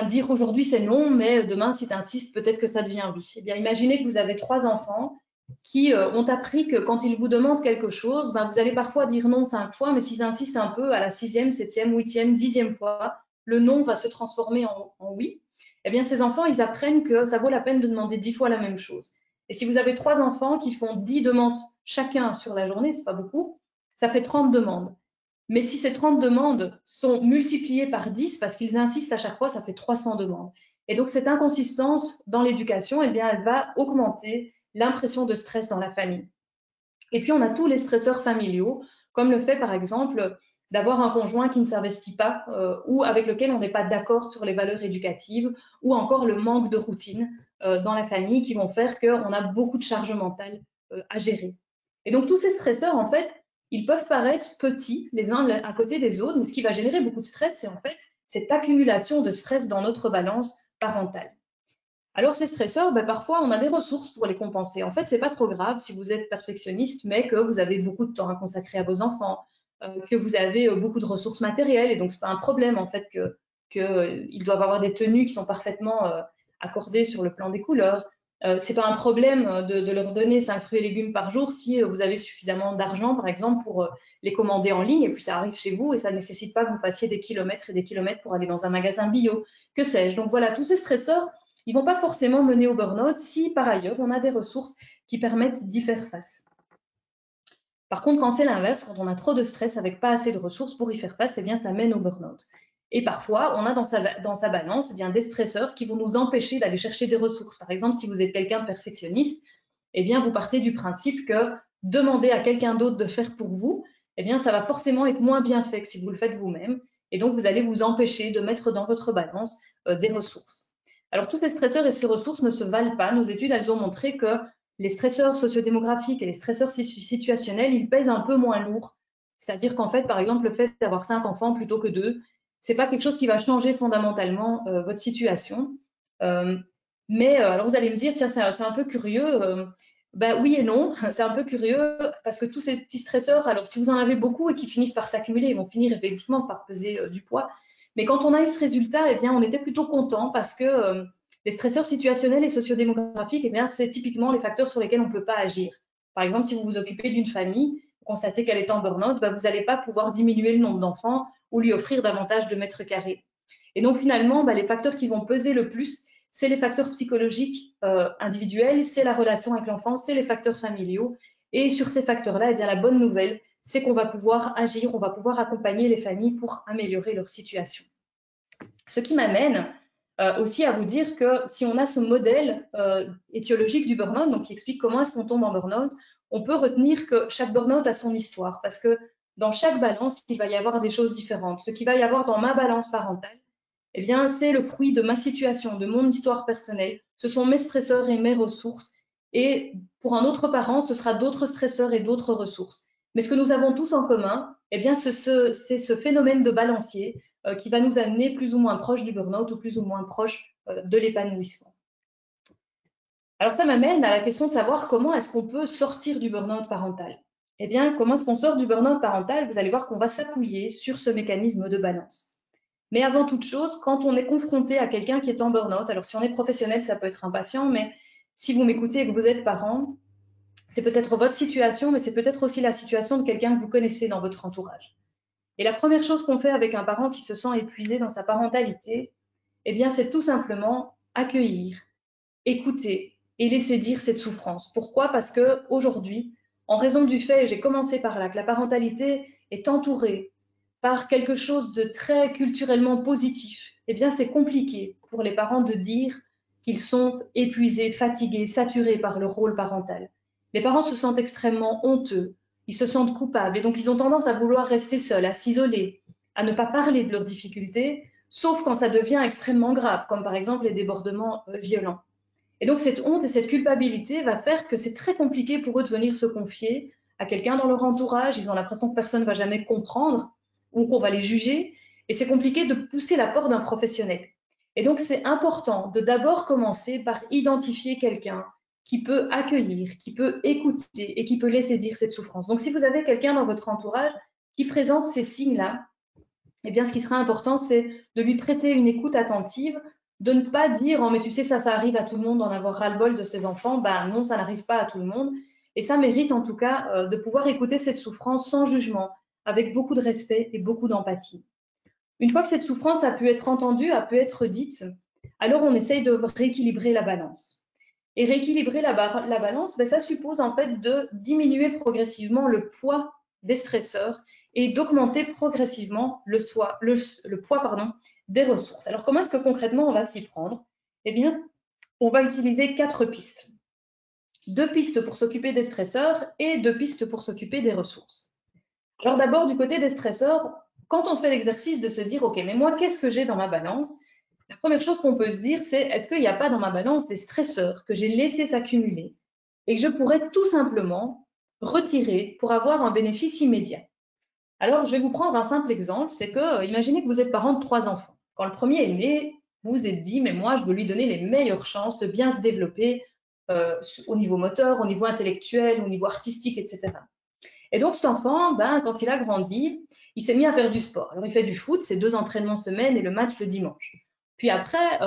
dire aujourd'hui c'est non, mais demain si tu insistes, peut-être que ça devient oui. Eh bien, imaginez que vous avez 3 enfants qui ont appris que quand ils vous demandent quelque chose, vous allez parfois dire non 5 fois, mais s'ils insistent un peu, à la 6e, 7e, 8e, 10e fois, le non va se transformer en oui. Eh bien, ces enfants, ils apprennent que ça vaut la peine de demander 10 fois la même chose. Et si vous avez 3 enfants qui font 10 demandes chacun sur la journée, c'est pas beaucoup, ça fait 30 demandes. Mais si ces 30 demandes sont multipliées par 10, parce qu'ils insistent à chaque fois, ça fait 300 demandes. Et donc, cette inconsistance dans l'éducation, eh bien, elle va augmenter l'impression de stress dans la famille. Et puis, on a tous les stresseurs familiaux, comme le fait, par exemple, d'avoir un conjoint qui ne s'investit pas ou avec lequel on n'est pas d'accord sur les valeurs éducatives, ou encore le manque de routine dans la famille qui vont faire qu'on a beaucoup de charge mentale à gérer. Et donc, tous ces stresseurs, en fait, ils peuvent paraître petits les uns à côté des autres, mais ce qui va générer beaucoup de stress, c'est en fait cette accumulation de stress dans notre balance parentale. Alors ces stresseurs, parfois on a des ressources pour les compenser. En fait, c'est pas trop grave si vous êtes perfectionniste, mais que vous avez beaucoup de temps à consacrer à vos enfants, que vous avez beaucoup de ressources matérielles, et donc c'est pas un problème en fait qu'ils doivent avoir des tenues qui sont parfaitement accordées sur le plan des couleurs. C'est pas un problème de leur donner 5 fruits et légumes par jour si vous avez suffisamment d'argent, par exemple, pour les commander en ligne, et puis ça arrive chez vous et ça ne nécessite pas que vous fassiez des kilomètres et des kilomètres pour aller dans un magasin bio, que sais-je. Donc voilà, tous ces stresseurs, ils vont pas forcément mener au burn-out si par ailleurs on a des ressources qui permettent d'y faire face. Par contre, quand c'est l'inverse, quand on a trop de stress avec pas assez de ressources pour y faire face, eh bien ça mène au burn-out. Et parfois, on a dans sa balance eh bien, des stresseurs qui vont nous empêcher d'aller chercher des ressources. Par exemple, si vous êtes quelqu'un de perfectionniste, eh bien, vous partez du principe que demander à quelqu'un d'autre de faire pour vous, eh bien, ça va forcément être moins bien fait que si vous le faites vous-même. Et donc, vous allez vous empêcher de mettre dans votre balance des ressources. Alors, tous ces stresseurs et ces ressources ne se valent pas. Nos études, elles ont montré que les stresseurs sociodémographiques et les stresseurs situationnels, ils pèsent un peu moins lourd. C'est-à-dire qu'en fait, par exemple, le fait d'avoir 5 enfants plutôt que 2, c'est pas quelque chose qui va changer fondamentalement votre situation. Mais alors vous allez me dire, tiens, c'est un peu curieux. Oui et non, c'est un peu curieux parce que tous ces petits stresseurs, alors si vous en avez beaucoup et qui finissent par s'accumuler, ils vont finir effectivement par peser du poids. Mais quand on a eu ce résultat, eh bien, on était plutôt content parce que les stresseurs situationnels et sociodémographiques, eh bien, c'est typiquement les facteurs sur lesquels on ne peut pas agir. Par exemple, si vous vous occupez d'une famille, vous constatez qu'elle est en burn-out, vous n'allez pas pouvoir diminuer le nombre d'enfants ou lui offrir davantage de mètres carrés. Et donc, finalement, les facteurs qui vont peser le plus, c'est les facteurs psychologiques individuels, c'est la relation avec l'enfant, c'est les facteurs familiaux. Et sur ces facteurs-là, eh bien, la bonne nouvelle, c'est qu'on va pouvoir agir, on va pouvoir accompagner les familles pour améliorer leur situation. Ce qui m'amène aussi à vous dire que si on a ce modèle étiologique du burn-out, donc qui explique comment est-ce qu'on tombe en burn-out, on peut retenir que chaque burn-out a son histoire, parce que dans chaque balance, il va y avoir des choses différentes. Ce qu'il va y avoir dans ma balance parentale, eh bien, c'est le fruit de ma situation, de mon histoire personnelle. Ce sont mes stresseurs et mes ressources. Et pour un autre parent, ce sera d'autres stresseurs et d'autres ressources. Mais ce que nous avons tous en commun, eh bien, c'est ce phénomène de balancier qui va nous amener plus ou moins proche du burn-out ou plus ou moins proche de l'épanouissement. Alors, ça m'amène à la question de savoir comment est-ce qu'on peut sortir du burn-out parental. Eh bien, comment est-ce qu'on sort du burn-out parental? Vous allez voir qu'on va s'appuyer sur ce mécanisme de balance. Mais avant toute chose, quand on est confronté à quelqu'un qui est en burn-out, alors si on est professionnel, ça peut être un patient, mais si vous m'écoutez et que vous êtes parent, c'est peut-être votre situation, mais c'est peut-être aussi la situation de quelqu'un que vous connaissez dans votre entourage. Et la première chose qu'on fait avec un parent qui se sent épuisé dans sa parentalité, eh bien, c'est tout simplement accueillir, écouter et laisser dire cette souffrance. Pourquoi? Parce qu'aujourd'hui, en raison du fait, et j'ai commencé par là, que la parentalité est entourée par quelque chose de très culturellement positif, eh bien, c'est compliqué pour les parents de dire qu'ils sont épuisés, fatigués, saturés par le rôle parental. Les parents se sentent extrêmement honteux, ils se sentent coupables et donc ils ont tendance à vouloir rester seuls, à s'isoler, à ne pas parler de leurs difficultés, sauf quand ça devient extrêmement grave, comme par exemple les débordements violents. Et donc cette honte et cette culpabilité va faire que c'est très compliqué pour eux de venir se confier à quelqu'un dans leur entourage, ils ont l'impression que personne ne va jamais comprendre ou qu'on va les juger, et c'est compliqué de pousser la porte d'un professionnel. Et donc, c'est important de d'abord commencer par identifier quelqu'un qui peut accueillir, qui peut écouter et qui peut laisser dire cette souffrance. Donc, si vous avez quelqu'un dans votre entourage qui présente ces signes-là, eh bien, ce qui sera important, c'est de lui prêter une écoute attentive, de ne pas dire « Oh, mais tu sais, ça arrive à tout le monde d'en avoir ras-le-bol de ses enfants. » Ben non, ça n'arrive pas à tout le monde. Et ça mérite en tout cas de pouvoir écouter cette souffrance sans jugement, avec beaucoup de respect et beaucoup d'empathie. Une fois que cette souffrance a pu être entendue, a pu être dite, alors on essaye de rééquilibrer la balance. Et rééquilibrer la balance, ça suppose en fait de diminuer progressivement le poids des stresseurs et d'augmenter progressivement le poids des ressources. Alors comment est-ce que concrètement on va s'y prendre? Eh bien, on va utiliser 4 pistes. 2 pistes pour s'occuper des stresseurs et 2 pistes pour s'occuper des ressources. Alors d'abord, du côté des stresseurs, quand on fait l'exercice de se dire « Ok, mais moi, qu'est-ce que j'ai dans ma balance ?» La première chose qu'on peut se dire, c'est « Est-ce qu'il n'y a pas dans ma balance des stresseurs que j'ai laissés s'accumuler et que je pourrais tout simplement retirer pour avoir un bénéfice immédiat ?» Alors, je vais vous prendre un simple exemple, c'est que, imaginez que vous êtes parent de 3 enfants. Quand le premier est né, vous vous êtes dit « Mais moi, je veux lui donner les meilleures chances de bien se développer au niveau moteur, au niveau intellectuel, au niveau artistique, etc. » Et donc, cet enfant, quand il a grandi, il s'est mis à faire du sport. Alors, il fait du foot, c'est 2 entraînements semaine et le match le dimanche. Puis après,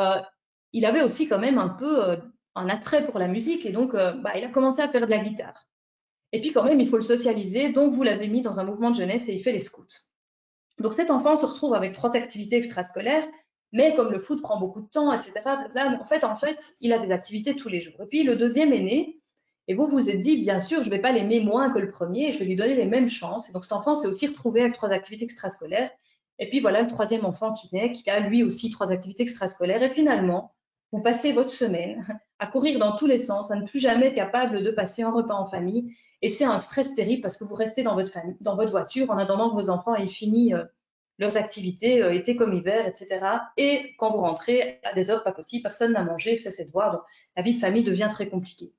il avait aussi quand même un peu un attrait pour la musique et donc, il a commencé à faire de la guitare. Et puis quand même, il faut le socialiser, donc vous l'avez mis dans un mouvement de jeunesse et il fait les scouts. Donc, cet enfant se retrouve avec 3 activités extrascolaires, mais comme le foot prend beaucoup de temps, etc., en fait, il a des activités tous les jours. Et puis, le deuxième est né. Et vous vous êtes dit, bien sûr, je ne vais pas l'aimer moins que le premier, je vais lui donner les mêmes chances. Et donc, cet enfant s'est aussi retrouvé avec 3 activités extrascolaires. Et puis, voilà le 3e enfant qui naît, qui a lui aussi 3 activités extrascolaires. Et finalement, vous passez votre semaine à courir dans tous les sens, à ne plus jamais être capable de passer un repas en famille. Et c'est un stress terrible parce que vous restez dans votre voiture en attendant que vos enfants aient fini leurs activités, été comme hiver, etc. Et quand vous rentrez à des heures pas possibles, personne n'a mangé, fait ses devoirs. Donc, la vie de famille devient très compliquée.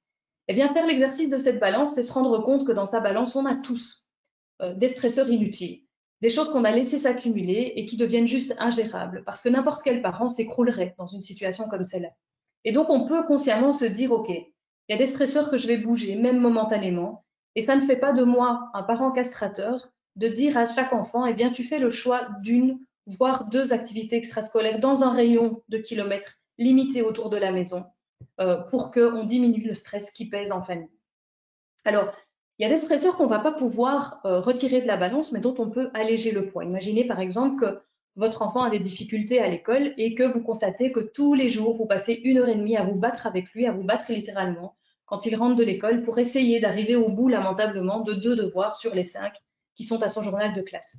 Eh bien, faire l'exercice de cette balance, c'est se rendre compte que dans sa balance, on a tous des stresseurs inutiles, des choses qu'on a laissées s'accumuler et qui deviennent juste ingérables, parce que n'importe quel parent s'écroulerait dans une situation comme celle-là. Et donc, on peut consciemment se dire, OK, il y a des stresseurs que je vais bouger, même momentanément, et ça ne fait pas de moi un parent castrateur de dire à chaque enfant, eh bien, tu fais le choix d'une voire 2 activités extrascolaires dans un rayon de kilomètres limité autour de la maison pour qu'on diminue le stress qui pèse en famille. Alors, il y a des stresseurs qu'on ne va pas pouvoir retirer de la balance, mais dont on peut alléger le poids. Imaginez par exemple que votre enfant a des difficultés à l'école et que vous constatez que tous les jours, vous passez 1h30 à vous battre avec lui, à vous battre littéralement, quand il rentre de l'école, pour essayer d'arriver au bout, lamentablement, de 2 devoirs sur les 5 qui sont à son journal de classe.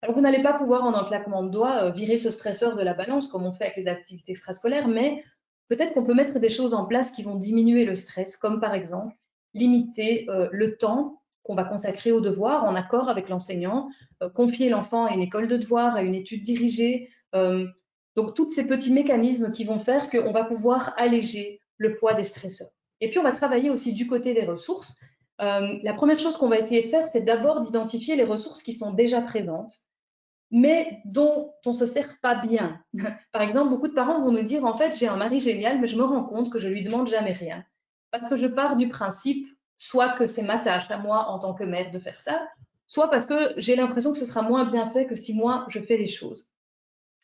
Alors, vous n'allez pas pouvoir, en un claquement de doigts, virer ce stresseur de la balance, comme on fait avec les activités extrascolaires, mais peut-être qu'on peut mettre des choses en place qui vont diminuer le stress, comme par exemple limiter le temps qu'on va consacrer aux devoirs en accord avec l'enseignant, confier l'enfant à une école de devoirs, à une étude dirigée. Donc, tous ces petits mécanismes qui vont faire qu'on va pouvoir alléger le poids des stresseurs. Et puis, on va travailler aussi du côté des ressources. La première chose qu'on va essayer de faire, c'est d'abord d'identifier les ressources qui sont déjà présentes, mais dont on ne se sert pas bien. Par exemple, beaucoup de parents vont nous dire, en fait, j'ai un mari génial, mais je me rends compte que je lui demande jamais rien. Parce que je pars du principe, soit que c'est ma tâche à moi en tant que mère de faire ça, soit parce que j'ai l'impression que ce sera moins bien fait que si moi je fais les choses.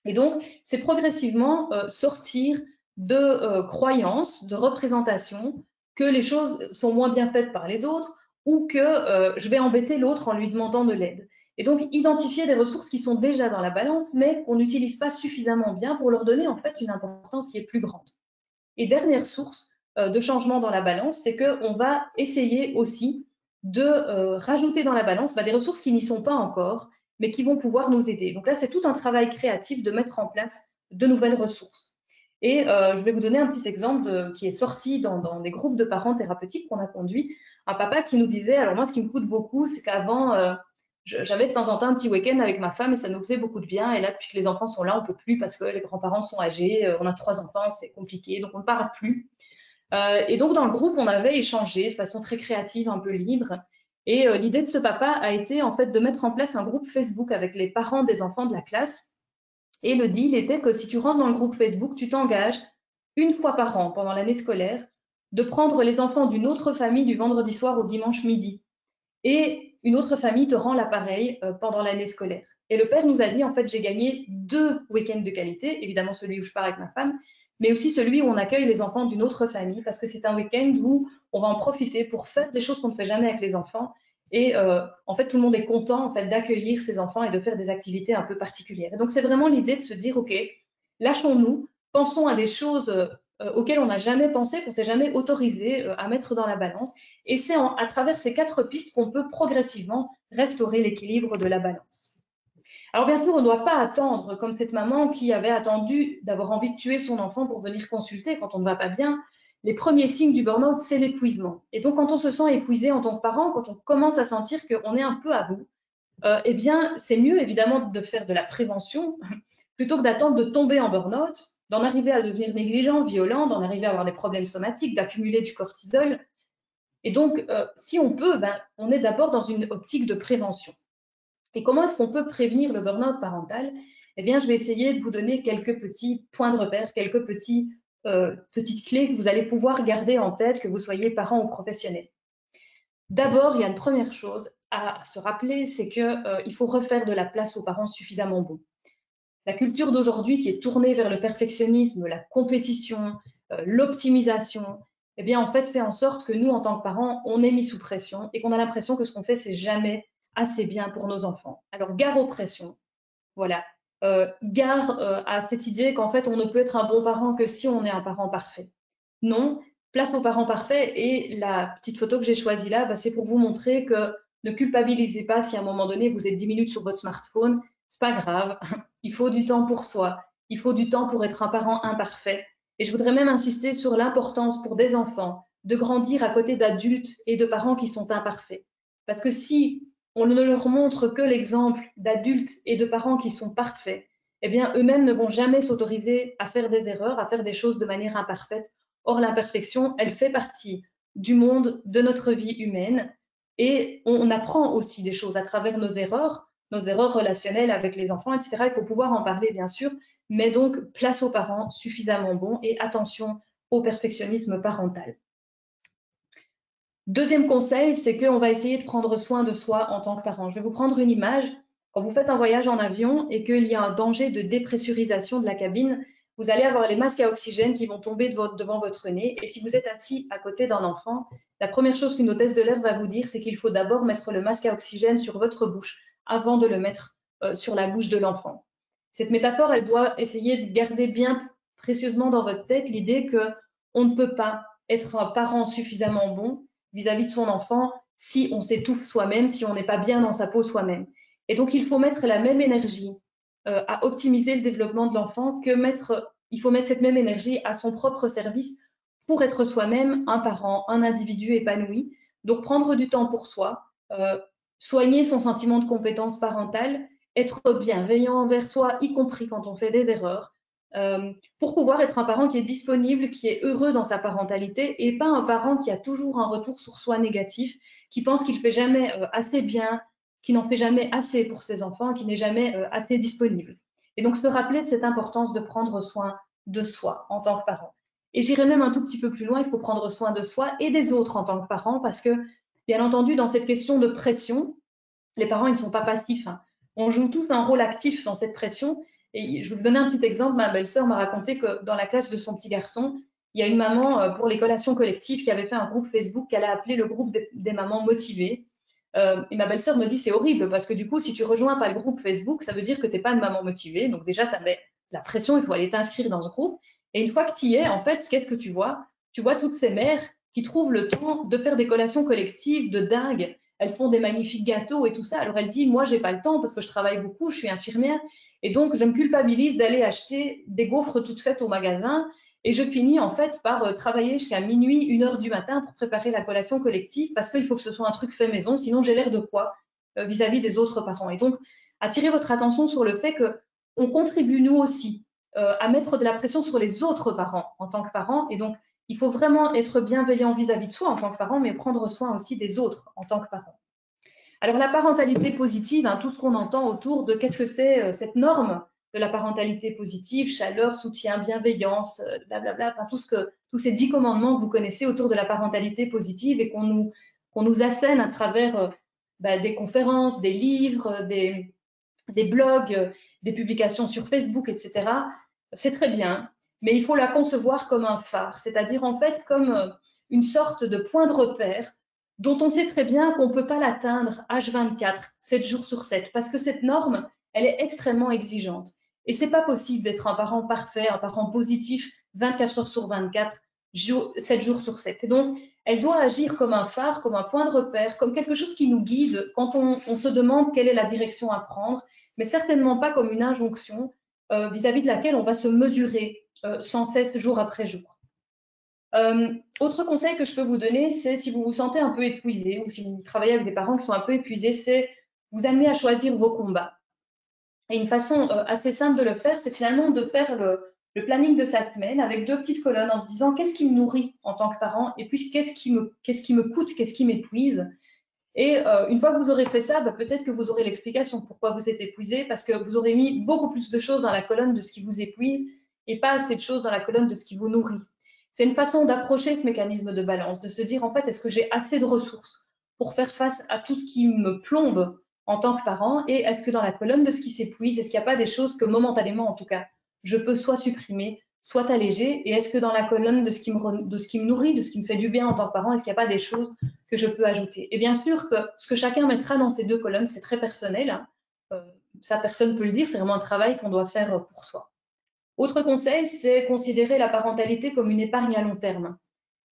Et donc, c'est progressivement sortir de croyances, de représentations, que les choses sont moins bien faites par les autres ou que je vais embêter l'autre en lui demandant de l'aide. Et donc, identifier des ressources qui sont déjà dans la balance, mais qu'on n'utilise pas suffisamment bien pour leur donner en fait une importance qui est plus grande. Et dernière source de changement dans la balance, c'est qu'on va essayer aussi de rajouter dans la balance des ressources qui n'y sont pas encore, mais qui vont pouvoir nous aider. Donc là, c'est tout un travail créatif de mettre en place de nouvelles ressources. Et je vais vous donner un petit exemple qui est sorti dans des groupes de parents thérapeutiques qu'on a conduits. Un papa qui nous disait, alors moi, ce qui me coûte beaucoup, c'est qu'avant, j'avais de temps en temps un petit week-end avec ma femme et ça nous faisait beaucoup de bien. Et là, depuis que les enfants sont là, on ne peut plus parce que les grands-parents sont âgés, on a 3 enfants, c'est compliqué, donc on ne part plus. Et donc, dans le groupe, on avait échangé de façon très créative, un peu libre. Et l'idée de ce papa a été en fait de mettre en place un groupe Facebook avec les parents des enfants de la classe. Et le deal était que si tu rentres dans le groupe Facebook, tu t'engages 1 fois par an pendant l'année scolaire de prendre les enfants d'une autre famille du vendredi soir au dimanche midi. Et une autre famille te rend l'appareil pendant l'année scolaire. Et le père nous a dit, en fait, j'ai gagné 2 week-ends de qualité, évidemment celui où je pars avec ma femme, mais aussi celui où on accueille les enfants d'une autre famille, parce que c'est un week-end où on va en profiter pour faire des choses qu'on ne fait jamais avec les enfants. Et en fait, tout le monde est content en fait, d'accueillir ces enfants et de faire des activités un peu particulières. Et donc, c'est vraiment l'idée de se dire, OK, lâchons-nous, pensons à des choses auxquelles on n'a jamais pensé, qu'on ne s'est jamais autorisé à mettre dans la balance. Et c'est à travers ces 4 pistes qu'on peut progressivement restaurer l'équilibre de la balance. Alors bien sûr, on ne doit pas attendre, comme cette maman qui avait attendu d'avoir envie de tuer son enfant pour venir consulter quand on ne va pas bien. Les premiers signes du burn-out, c'est l'épuisement. Et donc, quand on se sent épuisé en tant que parent, quand on commence à sentir qu'on est un peu à bout, eh bien, c'est mieux évidemment de faire de la prévention plutôt que d'attendre de tomber en burn-out, d'en arriver à devenir négligent, violent, d'en arriver à avoir des problèmes somatiques, d'accumuler du cortisol. Et donc, si on peut, on est d'abord dans une optique de prévention. Et comment est-ce qu'on peut prévenir le burn-out parental? Eh bien, je vais essayer de vous donner quelques petits points de repère, quelques petites clés que vous allez pouvoir garder en tête, que vous soyez parent ou professionnel. D'abord, il y a une première chose à se rappeler, c'est qu'il faut refaire de la place aux parents suffisamment bons. La culture d'aujourd'hui qui est tournée vers le perfectionnisme, la compétition, l'optimisation, eh bien, en fait en sorte que nous, en tant que parents, on est mis sous pression et qu'on a l'impression que ce qu'on fait, c'est jamais assez bien pour nos enfants. Alors, gare aux pressions. Voilà. Gare à cette idée qu'en fait, on ne peut être un bon parent que si on est un parent parfait. Non, place aux parents parfaits. Et la petite photo que j'ai choisie là, c'est pour vous montrer que ne culpabilisez pas si à un moment donné, vous êtes 10 minutes sur votre smartphone. C'est pas grave. Il faut du temps pour soi. Il faut du temps pour être un parent imparfait. Et je voudrais même insister sur l'importance pour des enfants de grandir à côté d'adultes et de parents qui sont imparfaits. Parce que si on ne leur montre que l'exemple d'adultes et de parents qui sont parfaits, eh bien, eux-mêmes ne vont jamais s'autoriser à faire des erreurs, à faire des choses de manière imparfaite. Or, l'imperfection, elle fait partie du monde, de notre vie humaine. Et on apprend aussi des choses à travers nos erreurs relationnelles avec les enfants, etc. Il faut pouvoir en parler, bien sûr, mais donc, place aux parents suffisamment bons et attention au perfectionnisme parental. Deuxième conseil, c'est qu'on va essayer de prendre soin de soi en tant que parent. Je vais vous prendre une image. Quand vous faites un voyage en avion et qu'il y a un danger de dépressurisation de la cabine, vous allez avoir les masques à oxygène qui vont tomber devant votre nez. Et si vous êtes assis à côté d'un enfant, la première chose qu'une hôtesse de l'air va vous dire, c'est qu'il faut d'abord mettre le masque à oxygène sur votre bouche avant de le mettre sur la bouche de l'enfant. Cette métaphore, elle doit essayer de garder bien précieusement dans votre tête l'idée qu'on ne peut pas être un parent suffisamment bon vis-à-vis de son enfant si on s'étouffe soi-même, si on n'est pas bien dans sa peau soi-même. Et donc, il faut mettre la même énergie à optimiser le développement de l'enfant il faut mettre cette même énergie à son propre service pour être soi-même un parent, un individu épanoui. Donc, prendre du temps pour soi, soigner son sentiment de compétence parentale, être bienveillant envers soi, y compris quand on fait des erreurs, pour pouvoir être un parent qui est disponible, qui est heureux dans sa parentalité et pas un parent qui a toujours un retour sur soi négatif, qui pense qu'il ne fait jamais assez bien, qui n'en fait jamais assez pour ses enfants, qui n'est jamais assez disponible. Et donc, se rappeler de cette importance de prendre soin de soi en tant que parent. Et j'irai même un tout petit peu plus loin, il faut prendre soin de soi et des autres en tant que parent, parce que, bien entendu, dans cette question de pression, les parents, ils ne sont pas passifs. Hein. On joue tous un rôle actif dans cette pression. Et je vais vous donner un petit exemple. Ma belle-sœur m'a raconté que dans la classe de son petit garçon, il y a une maman pour les collations collectives qui avait fait un groupe Facebook qu'elle a appelé le groupe des mamans motivées. Et ma belle-sœur me dit c'est horrible parce que du coup, si tu rejoins pas le groupe Facebook, ça veut dire que tu n'es pas une maman motivée. Donc déjà, ça met la pression, il faut aller t'inscrire dans ce groupe. Et une fois que tu y es, en fait, qu'est-ce que tu vois? Tu vois toutes ces mères qui trouvent le temps de faire des collations collectives de dingue. Elles font des magnifiques gâteaux et tout ça. Alors elle dit, moi, j'ai pas le temps parce que je travaille beaucoup, je suis infirmière. Et donc, je me culpabilise d'aller acheter des gaufres toutes faites au magasin. Et je finis en fait par travailler jusqu'à minuit, 1h du matin pour préparer la collation collective parce qu'il faut que ce soit un truc fait maison, sinon j'ai l'air de quoi vis-à-vis des autres parents. Et donc, attirez votre attention sur le fait qu'on contribue nous aussi à mettre de la pression sur les autres parents en tant que parents. Et donc, il faut vraiment être bienveillant vis-à-vis de soi en tant que parent, mais prendre soin aussi des autres en tant que parent. Alors, la parentalité positive, hein, tout ce qu'on entend autour de qu'est-ce que c'est cette norme de la parentalité positive, chaleur, soutien, bienveillance, blablabla, enfin tous ces 10 commandements que vous connaissez autour de la parentalité positive et qu'on nous assène à travers des conférences, des livres, des blogs, des publications sur Facebook, etc. C'est très bien, mais il faut la concevoir comme un phare, c'est-à-dire en fait comme une sorte de point de repère dont on sait très bien qu'on ne peut pas l'atteindre H24, 7 jours sur 7, parce que cette norme, elle est extrêmement exigeante. Et ce n'est pas possible d'être un parent parfait, un parent positif 24 heures sur 24, 7 jours sur 7. Et donc, elle doit agir comme un phare, comme un point de repère, comme quelque chose qui nous guide quand on se demande quelle est la direction à prendre, mais certainement pas comme une injonction vis-à-vis de laquelle on va se mesurer sans cesse jour après jour. Autre conseil que je peux vous donner, c'est si vous vous sentez un peu épuisé ou si vous travaillez avec des parents qui sont un peu épuisés, c'est vous amener à choisir vos combats. Et une façon assez simple de le faire, c'est finalement de faire le planning de sa semaine avec 2 petites colonnes en se disant qu'est-ce qui me nourrit en tant que parent et puis qu'est-ce qui me coûte, qu'est-ce qui m'épuise. Et une fois que vous aurez fait ça, peut-être que vous aurez l'explication pourquoi vous êtes épuisé, parce que vous aurez mis beaucoup plus de choses dans la colonne de ce qui vous épuise et pas assez de choses dans la colonne de ce qui vous nourrit. C'est une façon d'approcher ce mécanisme de balance, de se dire en fait, est-ce que j'ai assez de ressources pour faire face à tout ce qui me plombe en tant que parent et est-ce que dans la colonne de ce qui s'épuise, est-ce qu'il n'y a pas des choses que momentanément en tout cas, je peux soit supprimer, soit alléger et est-ce que dans la colonne de ce qui me nourrit, de ce qui me fait du bien en tant que parent, est-ce qu'il n'y a pas des choses que je peux ajouter? Et bien sûr que ce que chacun mettra dans ces 2 colonnes, c'est très personnel. Hein. Ça, personne ne peut le dire, c'est vraiment un travail qu'on doit faire pour soi. Autre conseil, c'est considérer la parentalité comme une épargne à long terme.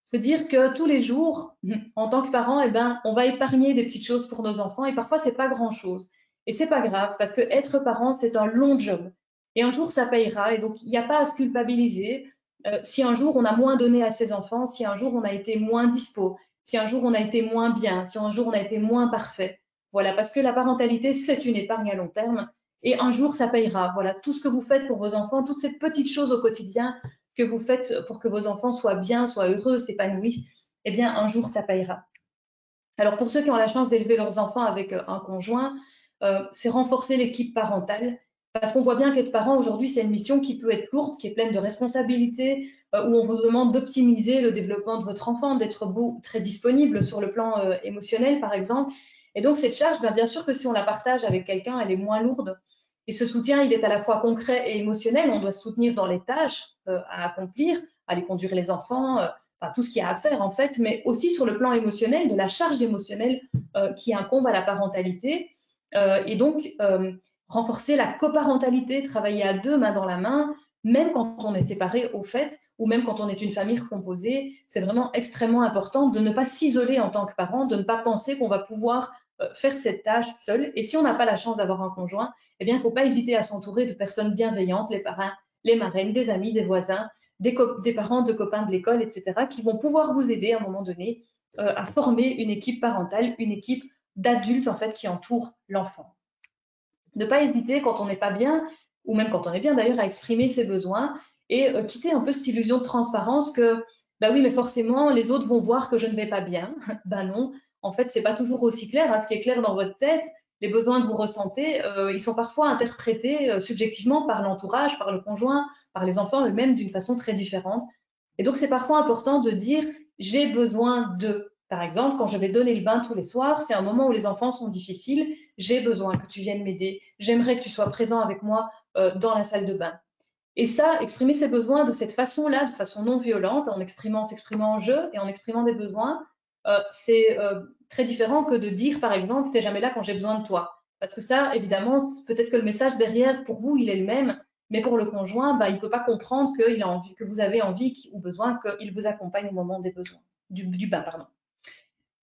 C'est-à-dire que tous les jours, en tant que parent, on va épargner des petites choses pour nos enfants et parfois, ce n'est pas grand-chose. Et ce n'est pas grave parce que être parent, c'est un long job. Et un jour, ça payera. Et donc, il n'y a pas à se culpabiliser si un jour, on a moins donné à ses enfants, si un jour, on a été moins dispo, si un jour, on a été moins bien, si un jour, on a été moins parfait. Voilà, parce que la parentalité, c'est une épargne à long terme. Et un jour, ça payera. Voilà, tout ce que vous faites pour vos enfants, toutes ces petites choses au quotidien que vous faites pour que vos enfants soient bien, soient heureux, s'épanouissent, eh bien, un jour, ça payera. Alors, pour ceux qui ont la chance d'élever leurs enfants avec un conjoint, c'est renforcer l'équipe parentale. Parce qu'on voit bien qu'être parent aujourd'hui, c'est une mission qui peut être lourde, qui est pleine de responsabilités, où on vous demande d'optimiser le développement de votre enfant, d'être très disponible sur le plan émotionnel, par exemple. Et donc, cette charge, bien sûr que si on la partage avec quelqu'un, elle est moins lourde. Et ce soutien, il est à la fois concret et émotionnel. On doit se soutenir dans les tâches à accomplir, aller conduire les enfants, enfin, tout ce qu'il y a à faire en fait, mais aussi sur le plan émotionnel, de la charge émotionnelle qui incombe à la parentalité. Et donc, renforcer la coparentalité, travailler à deux, main dans la main, même quand on est séparé au fait, ou même quand on est une famille recomposée, c'est vraiment extrêmement important de ne pas s'isoler en tant que parent, de ne pas penser qu'on va pouvoir faire cette tâche seul. Et si on n'a pas la chance d'avoir un conjoint, eh bien, il ne faut pas hésiter à s'entourer de personnes bienveillantes, les parrains, les marraines, des amis, des voisins, des parents, de copains de l'école, etc., qui vont pouvoir vous aider à un moment donné à former une équipe parentale, une équipe d'adultes en fait qui entourent l'enfant. Ne pas hésiter quand on n'est pas bien, ou même quand on est bien d'ailleurs, à exprimer ses besoins et quitter un peu cette illusion de transparence que, bah oui, mais forcément, les autres vont voir que je ne vais pas bien. Ben non, en fait, c'est pas toujours aussi clair. Hein. Ce qui est clair dans votre tête, les besoins que vous ressentez, ils sont parfois interprétés subjectivement par l'entourage, par le conjoint, par les enfants eux-mêmes d'une façon très différente. Et donc, c'est parfois important de dire « j'ai besoin de ». Par exemple, quand je vais donner le bain tous les soirs, c'est un moment où les enfants sont difficiles, j'ai besoin que tu viennes m'aider, j'aimerais que tu sois présent avec moi dans la salle de bain. Et ça, exprimer ses besoins de cette façon-là, de façon non violente, en s'exprimant en jeu et en exprimant des besoins, c'est très différent que de dire, par exemple, t'es jamais là quand j'ai besoin de toi. Parce que ça, évidemment, peut-être que le message derrière, pour vous, il est le même, mais pour le conjoint, bah, il ne peut pas comprendre que vous avez envie ou besoin qu'il vous accompagne au moment des besoins, du bain, pardon.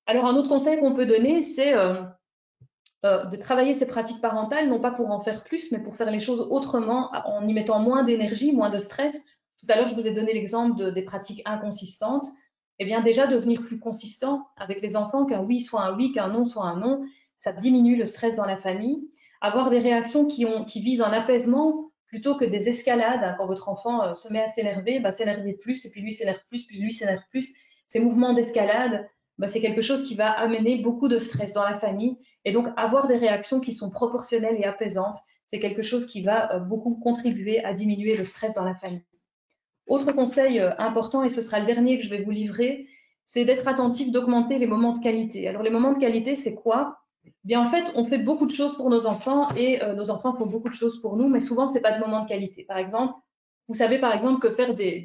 Alors, un autre conseil qu'on peut donner, c'est de travailler ses pratiques parentales, non pas pour en faire plus, mais pour faire les choses autrement, en y mettant moins d'énergie, moins de stress. Tout à l'heure, je vous ai donné l'exemple des pratiques inconsistantes. Eh bien, déjà, devenir plus consistant avec les enfants, qu'un oui soit un oui, qu'un non soit un non, ça diminue le stress dans la famille. Avoir des réactions qui visent un apaisement plutôt que des escalades. Hein, quand votre enfant se met à s'énerver, bah, s'énerver plus, et puis lui s'énerve plus, puis lui s'énerve plus. Ces mouvements d'escalade, bah, c'est quelque chose qui va amener beaucoup de stress dans la famille. Et donc, avoir des réactions qui sont proportionnelles et apaisantes, c'est quelque chose qui va beaucoup contribuer à diminuer le stress dans la famille. Autre conseil important, et ce sera le dernier que je vais vous livrer, c'est d'être attentif, d'augmenter les moments de qualité. Alors, les moments de qualité, c'est quoi? Bien, en fait, on fait beaucoup de choses pour nos enfants et nos enfants font beaucoup de choses pour nous, mais souvent, ce n'est pas de moments de qualité. Par exemple, vous savez par exemple que faire des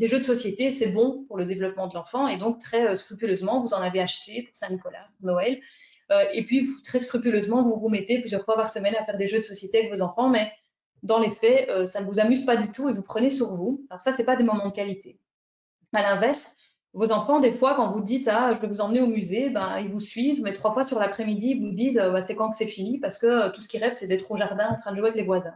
jeux de société, c'est bon pour le développement de l'enfant et donc très scrupuleusement, vous en avez acheté pour Saint-Nicolas, pour Noël. Et puis, très scrupuleusement, vous vous mettez plusieurs fois par semaine à faire des jeux de société avec vos enfants, mais dans les faits, ça ne vous amuse pas du tout et vous prenez sur vous. Alors ça, ce n'est pas des moments de qualité. À l'inverse, vos enfants, des fois, quand vous dites « Ah, je vais vous emmener au musée », ben, ils vous suivent, mais 3 fois sur l'après-midi, ils vous disent « C'est quand que c'est fini ?» parce que tout ce qu'ils rêvent, c'est d'être au jardin en train de jouer avec les voisins.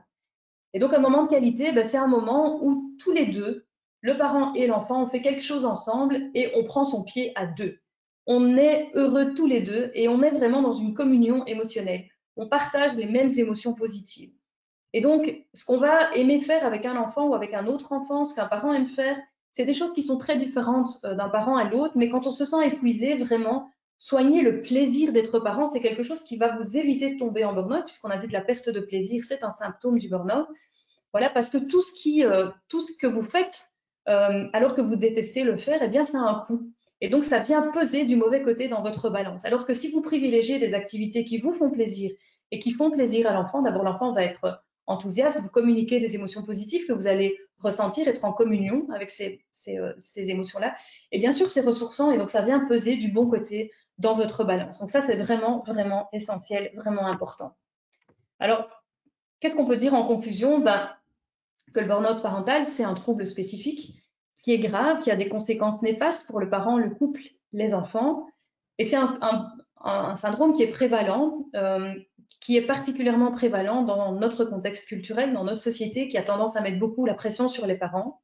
Et donc, un moment de qualité, ben, c'est un moment où tous les deux, le parent et l'enfant, on fait quelque chose ensemble et on prend son pied à deux. On est heureux tous les deux et on est vraiment dans une communion émotionnelle. On partage les mêmes émotions positives. Et donc, ce qu'on va aimer faire avec un enfant ou avec un autre enfant, ce qu'un parent aime faire, c'est des choses qui sont très différentes d'un parent à l'autre, mais quand on se sent épuisé, vraiment, soigner le plaisir d'être parent, c'est quelque chose qui va vous éviter de tomber en burn-out, puisqu'on a vu que la perte de plaisir, c'est un symptôme du burn-out. Voilà, parce que tout ce que vous faites alors que vous détestez le faire, eh bien, ça a un coût. Et donc, ça vient peser du mauvais côté dans votre balance. Alors que si vous privilégiez des activités qui vous font plaisir et qui font plaisir à l'enfant, d'abord, l'enfant va être enthousiaste, vous communiquez des émotions positives que vous allez ressentir, être en communion avec ces émotions-là. Et bien sûr, c'est ressourçant et donc ça vient peser du bon côté dans votre balance. Donc ça, c'est vraiment, vraiment essentiel, vraiment important. Alors, qu'est-ce qu'on peut dire en conclusion? Que le burn-out parental, c'est un trouble spécifique qui est grave, qui a des conséquences néfastes pour le parent, le couple, les enfants. Et c'est un syndrome qui est prévalent, qui est particulièrement prévalent dans notre contexte culturel, dans notre société, qui a tendance à mettre beaucoup la pression sur les parents.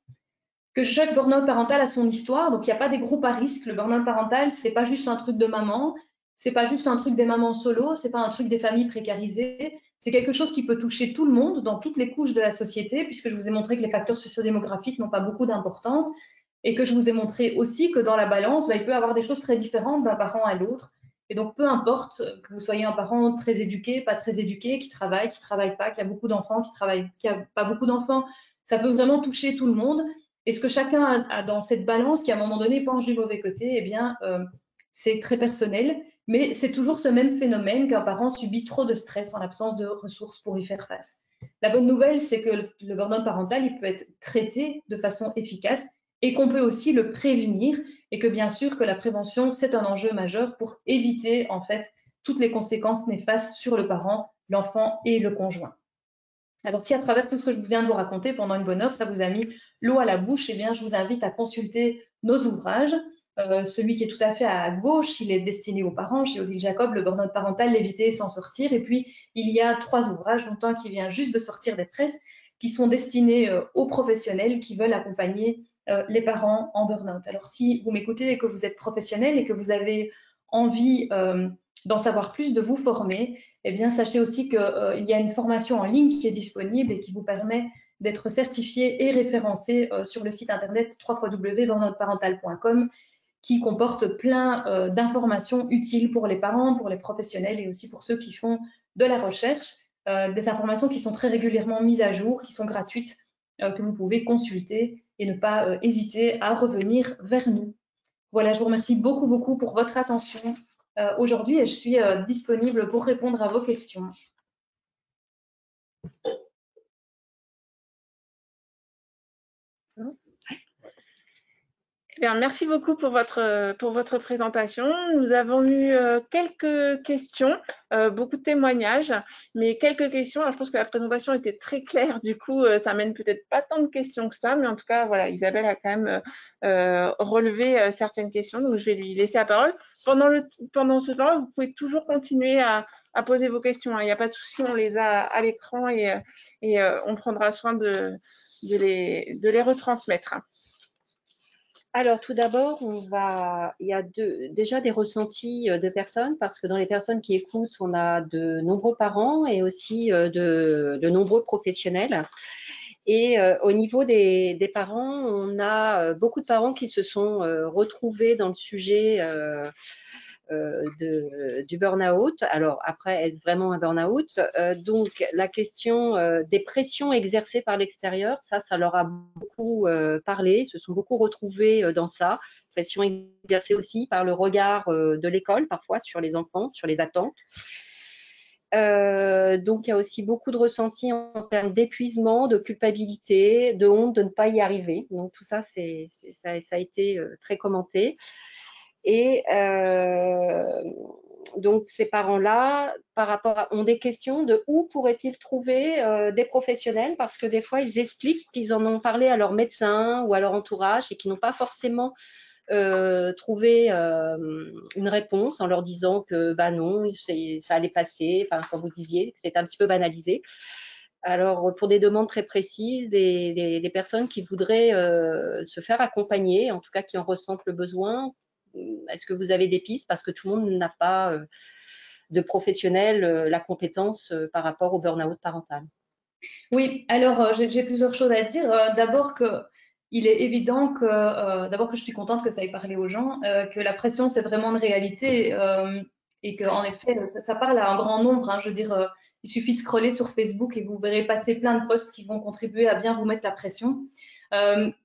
Que chaque burn-out parental a son histoire, donc il n'y a pas des groupes à risque. Le burn-out parental, c'est pas juste un truc de maman, c'est pas juste un truc des mamans solo, c'est pas un truc des familles précarisées. C'est quelque chose qui peut toucher tout le monde, dans toutes les couches de la société, puisque je vous ai montré que les facteurs sociodémographiques n'ont pas beaucoup d'importance, et que je vous ai montré aussi que dans la balance, il peut y avoir des choses très différentes d'un parent à l'autre. Et donc, peu importe que vous soyez un parent très éduqué, pas très éduqué, qui travaille pas, qui a beaucoup d'enfants, qui a pas beaucoup d'enfants, ça peut vraiment toucher tout le monde. Et ce que chacun a dans cette balance qui, à un moment donné, penche du mauvais côté, eh bien, c'est très personnel. mais c'est toujours ce même phénomène qu'un parent subit trop de stress en l'absence de ressources pour y faire face. La bonne nouvelle, c'est que le burn-out parental, il peut être traité de façon efficace et qu'on peut aussi le prévenir, et que bien sûr que la prévention, c'est un enjeu majeur pour éviter en fait toutes les conséquences néfastes sur le parent, l'enfant et le conjoint. Alors si à travers tout ce que je viens de vous raconter pendant une bonne heure, ça vous a mis l'eau à la bouche, eh bien je vous invite à consulter nos ouvrages. Celui qui est tout à fait à gauche, il est destiné aux parents, chez Odile Jacob, le burn-out parental, l'éviter et s'en sortir. Et puis il y a 3 ouvrages, dont un qui vient juste de sortir des presses, qui sont destinés aux professionnels qui veulent accompagner les parents en burn-out. Alors si vous m'écoutez et que vous êtes professionnel et que vous avez envie d'en savoir plus, de vous former, eh bien, sachez aussi qu'il y a une formation en ligne qui est disponible et qui vous permet d'être certifié et référencé sur le site internet www.burnoutparental.com, qui comporte plein d'informations utiles pour les parents, pour les professionnels et aussi pour ceux qui font de la recherche, des informations qui sont très régulièrement mises à jour, qui sont gratuites, que vous pouvez consulter et ne pas hésiter à revenir vers nous. Voilà, je vous remercie beaucoup pour votre attention aujourd'hui et je suis disponible pour répondre à vos questions. Eh bien, merci beaucoup pour votre présentation. Nous avons eu quelques questions, beaucoup de témoignages, mais quelques questions. Alors, je pense que la présentation était très claire, du coup, ça mène peut-être pas tant de questions que ça, mais en tout cas, voilà, Isabelle a quand même relevé certaines questions, donc je vais lui laisser la parole. Pendant ce temps, vous pouvez toujours continuer à poser vos questions, hein. Il n'y a pas de souci, on les a à l'écran et on prendra soin de les retransmettre. Alors, tout d'abord, il y a déjà des ressentis de personnes, parce que dans les personnes qui écoutent, on a de nombreux parents et aussi de nombreux professionnels. Et au niveau des parents, on a beaucoup de parents qui se sont retrouvés dans le sujet du burn-out. Alors après, est-ce vraiment un burn-out? Donc la question des pressions exercées par l'extérieur, ça leur a beaucoup parlé, ils se sont beaucoup retrouvés dans ça. Pression exercée aussi par le regard de l'école parfois sur les enfants, sur les attentes. Donc il y a aussi beaucoup de ressentis en termes d'épuisement, de culpabilité, de honte de ne pas y arriver. Donc tout ça, ça a été très commenté. Et donc ces parents-là, ont des questions de où pourraient-ils trouver des professionnels, parce que des fois ils expliquent qu'ils en ont parlé à leur médecin ou à leur entourage et qu'ils n'ont pas forcément trouvé une réponse en leur disant que bah non, ça allait passer, enfin comme vous disiez, que c'était un petit peu banalisé. Alors pour des demandes très précises, des personnes qui voudraient se faire accompagner, en tout cas qui en ressentent le besoin, est-ce que vous avez des pistes, parce que tout le monde n'a pas de professionnel la compétence par rapport au burn-out parental? Oui, alors j'ai plusieurs choses à dire. D'abord il est évident que, d'abord que je suis contente que ça ait parlé aux gens, que la pression c'est vraiment une réalité et qu'en effet ça parle à un grand nombre, hein. Je veux dire, il suffit de scroller sur Facebook et vous verrez passer plein de posts qui vont contribuer à bien vous mettre la pression.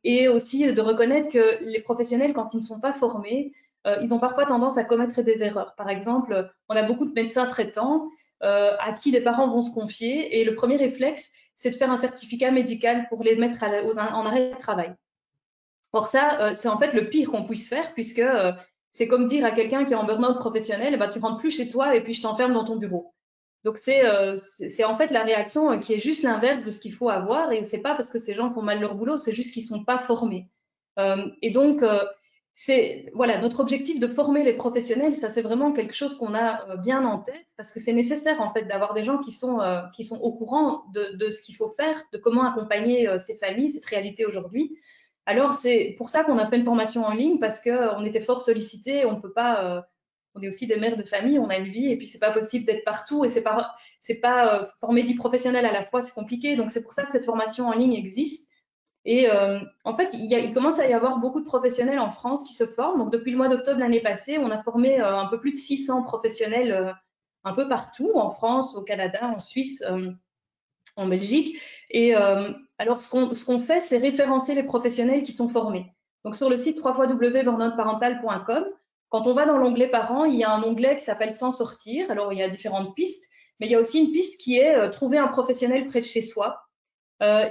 Et aussi de reconnaître que les professionnels, quand ils ne sont pas formés, ils ont parfois tendance à commettre des erreurs. Par exemple, on a beaucoup de médecins traitants à qui des parents vont se confier, et le premier réflexe, c'est de faire un certificat médical pour les mettre en arrêt de travail. Or ça, c'est en fait le pire qu'on puisse faire, puisque c'est comme dire à quelqu'un qui est en burn-out professionnel, eh ben, tu rentres plus chez toi et puis je t'enferme dans ton bureau. Donc c'est en fait la réaction qui est juste l'inverse de ce qu'il faut avoir, et c'est pas parce que ces gens font mal leur boulot, c'est juste qu'ils sont pas formés. Et donc c'est voilà, notre objectif de former les professionnels, ça c'est vraiment quelque chose qu'on a bien en tête, parce que c'est nécessaire en fait d'avoir des gens qui sont au courant de ce qu'il faut faire, de comment accompagner ces familles, cette réalité aujourd'hui. Alors c'est pour ça qu'on a fait une formation en ligne, parce qu'on était fort sollicités, on peut pas on est aussi des mères de famille, on a une vie, et puis c'est pas possible d'être partout, et c'est pas former 10 professionnels à la fois, c'est compliqué. Donc c'est pour ça que cette formation en ligne existe. Et en fait, il commence à y avoir beaucoup de professionnels en France qui se forment. Donc depuis le mois d'octobre l'année passée, on a formé un peu plus de 600 professionnels un peu partout, en France, au Canada, en Suisse, en Belgique. Et alors ce qu'on fait, c'est référencer les professionnels qui sont formés. Donc sur le site www.burnoutparental.com, Quand on va dans l'onglet parents, il y a un onglet qui s'appelle S'en sortir. Alors, il y a différentes pistes, mais il y a aussi une piste qui est trouver un professionnel près de chez soi.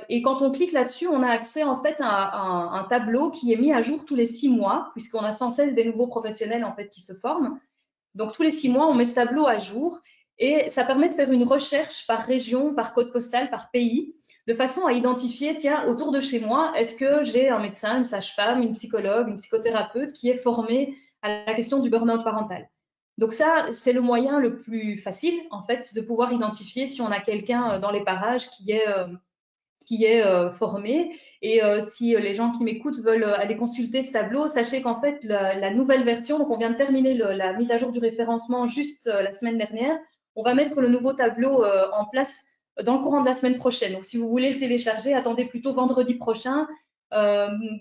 Et quand on clique là-dessus, on a accès en fait à un tableau qui est mis à jour tous les 6 mois, puisqu'on a sans cesse des nouveaux professionnels en fait qui se forment. Donc tous les 6 mois, on met ce tableau à jour et ça permet de faire une recherche par région, par code postal, par pays, de façon à identifier, tiens, autour de chez moi, est-ce que j'ai un médecin, une sage-femme, une psychologue, une psychothérapeute qui est formée à la question du burn-out parental. Donc ça, c'est le moyen le plus facile en fait de pouvoir identifier si on a quelqu'un dans les parages qui est formé. Et si les gens qui m'écoutent veulent aller consulter ce tableau, sachez qu'en fait, la nouvelle version, donc on vient de terminer la mise à jour du référencement juste la semaine dernière, on va mettre le nouveau tableau en place dans le courant de la semaine prochaine. Donc, si vous voulez le télécharger, attendez plutôt vendredi prochain.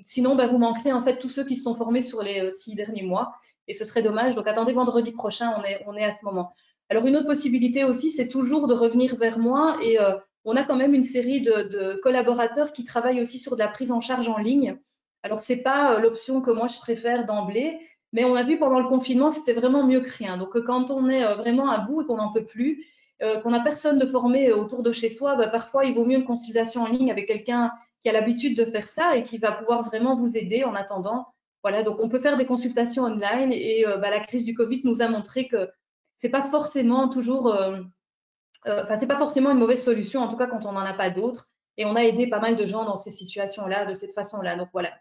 Sinon, vous manquerez en fait tous ceux qui se sont formés sur les 6 derniers mois et ce serait dommage. Donc, attendez vendredi prochain, on est à ce moment. Alors, une autre possibilité aussi, c'est toujours de revenir vers moi et on a quand même une série de collaborateurs qui travaillent aussi sur de la prise en charge en ligne. Alors, c'est pas l'option que moi je préfère d'emblée, mais on a vu pendant le confinement que c'était vraiment mieux que rien. Donc, quand on est vraiment à bout et qu'on n'en peut plus, qu'on n'a personne de formé autour de chez soi, parfois il vaut mieux une consultation en ligne avec quelqu'un qui a l'habitude de faire ça et qui va pouvoir vraiment vous aider en attendant. Voilà, donc on peut faire des consultations online et la crise du Covid nous a montré que c'est pas forcément toujours, c'est pas forcément une mauvaise solution, en tout cas quand on n'en a pas d'autres. Et on a aidé pas mal de gens dans ces situations-là, de cette façon-là. Donc voilà.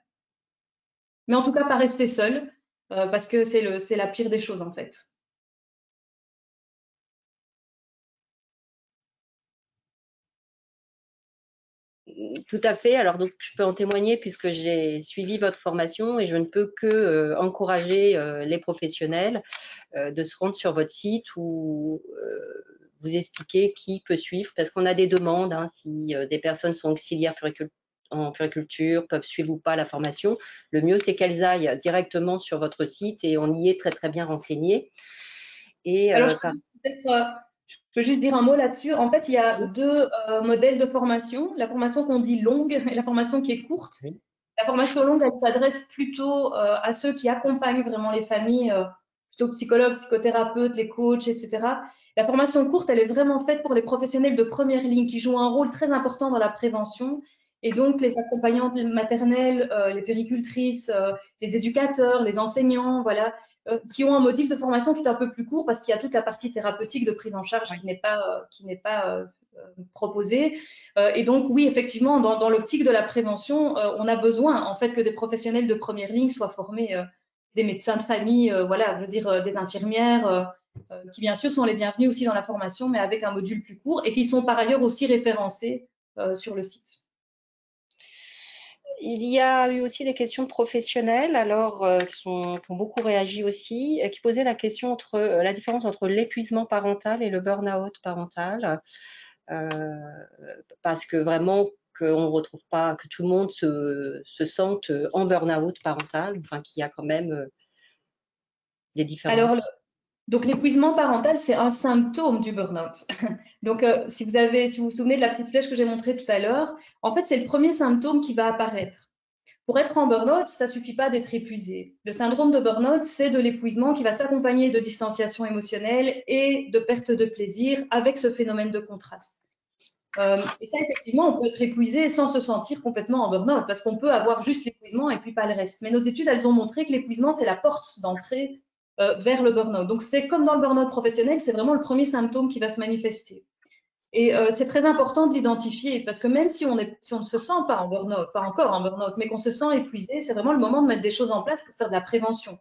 Mais en tout cas, pas rester seul, parce que c'est la pire des choses en fait. Tout à fait. Alors, donc, je peux en témoigner puisque j'ai suivi votre formation et je ne peux que encourager les professionnels de se rendre sur votre site où vous expliquez qui peut suivre parce qu'on a des demandes. Hein, si des personnes sont auxiliaires en puériculture, peuvent suivre ou pas la formation. Le mieux, c'est qu'elles aillent directement sur votre site et on y est très, très bien renseigné. Et, alors, je peux juste dire un mot là-dessus. En fait, il y a deux modèles de formation. La formation qu'on dit longue et la formation qui est courte. Oui. La formation longue, elle s'adresse plutôt à ceux qui accompagnent vraiment les familles, plutôt psychologues, psychothérapeutes, les coachs, etc. La formation courte, elle est vraiment faite pour les professionnels de première ligne qui jouent un rôle très important dans la prévention. Et donc, les accompagnantes maternelles, les puéricultrices, les éducateurs, les enseignants, voilà, qui ont un module de formation qui est un peu plus court parce qu'il y a toute la partie thérapeutique de prise en charge qui n'est pas proposée. Et donc, oui, effectivement, dans l'optique de la prévention, on a besoin, en fait, que des professionnels de première ligne soient formés, des médecins de famille, voilà, je veux dire, des infirmières, qui bien sûr sont les bienvenus aussi dans la formation, mais avec un module plus court et qui sont par ailleurs aussi référencés sur le site. Il y a eu aussi des questions professionnelles, alors qui ont beaucoup réagi aussi, qui posaient la question entre la différence entre l'épuisement parental et le burn-out parental, parce que vraiment qu'on ne retrouve pas, que tout le monde se sente en burn-out parental, enfin qu'il y a quand même des différences. Alors, donc l'épuisement parental, c'est un symptôme du burn-out. Donc, si vous vous souvenez de la petite flèche que j'ai montrée tout à l'heure, en fait, c'est le premier symptôme qui va apparaître. Pour être en burn-out, ça suffit pas d'être épuisé. Le syndrome de burn-out, c'est de l'épuisement qui va s'accompagner de distanciation émotionnelle et de perte de plaisir avec ce phénomène de contraste. Et ça, effectivement, on peut être épuisé sans se sentir complètement en burn-out parce qu'on peut avoir juste l'épuisement et puis pas le reste. Mais nos études, elles ont montré que l'épuisement, c'est la porte d'entrée vers le burn-out. Donc, c'est comme dans le burn-out professionnel, c'est vraiment le premier symptôme qui va se manifester. Et c'est très important de l'identifier parce que même si on ne se sent pas en burn-out, pas encore en burn-out, mais qu'on se sent épuisé, c'est vraiment le moment de mettre des choses en place pour faire de la prévention.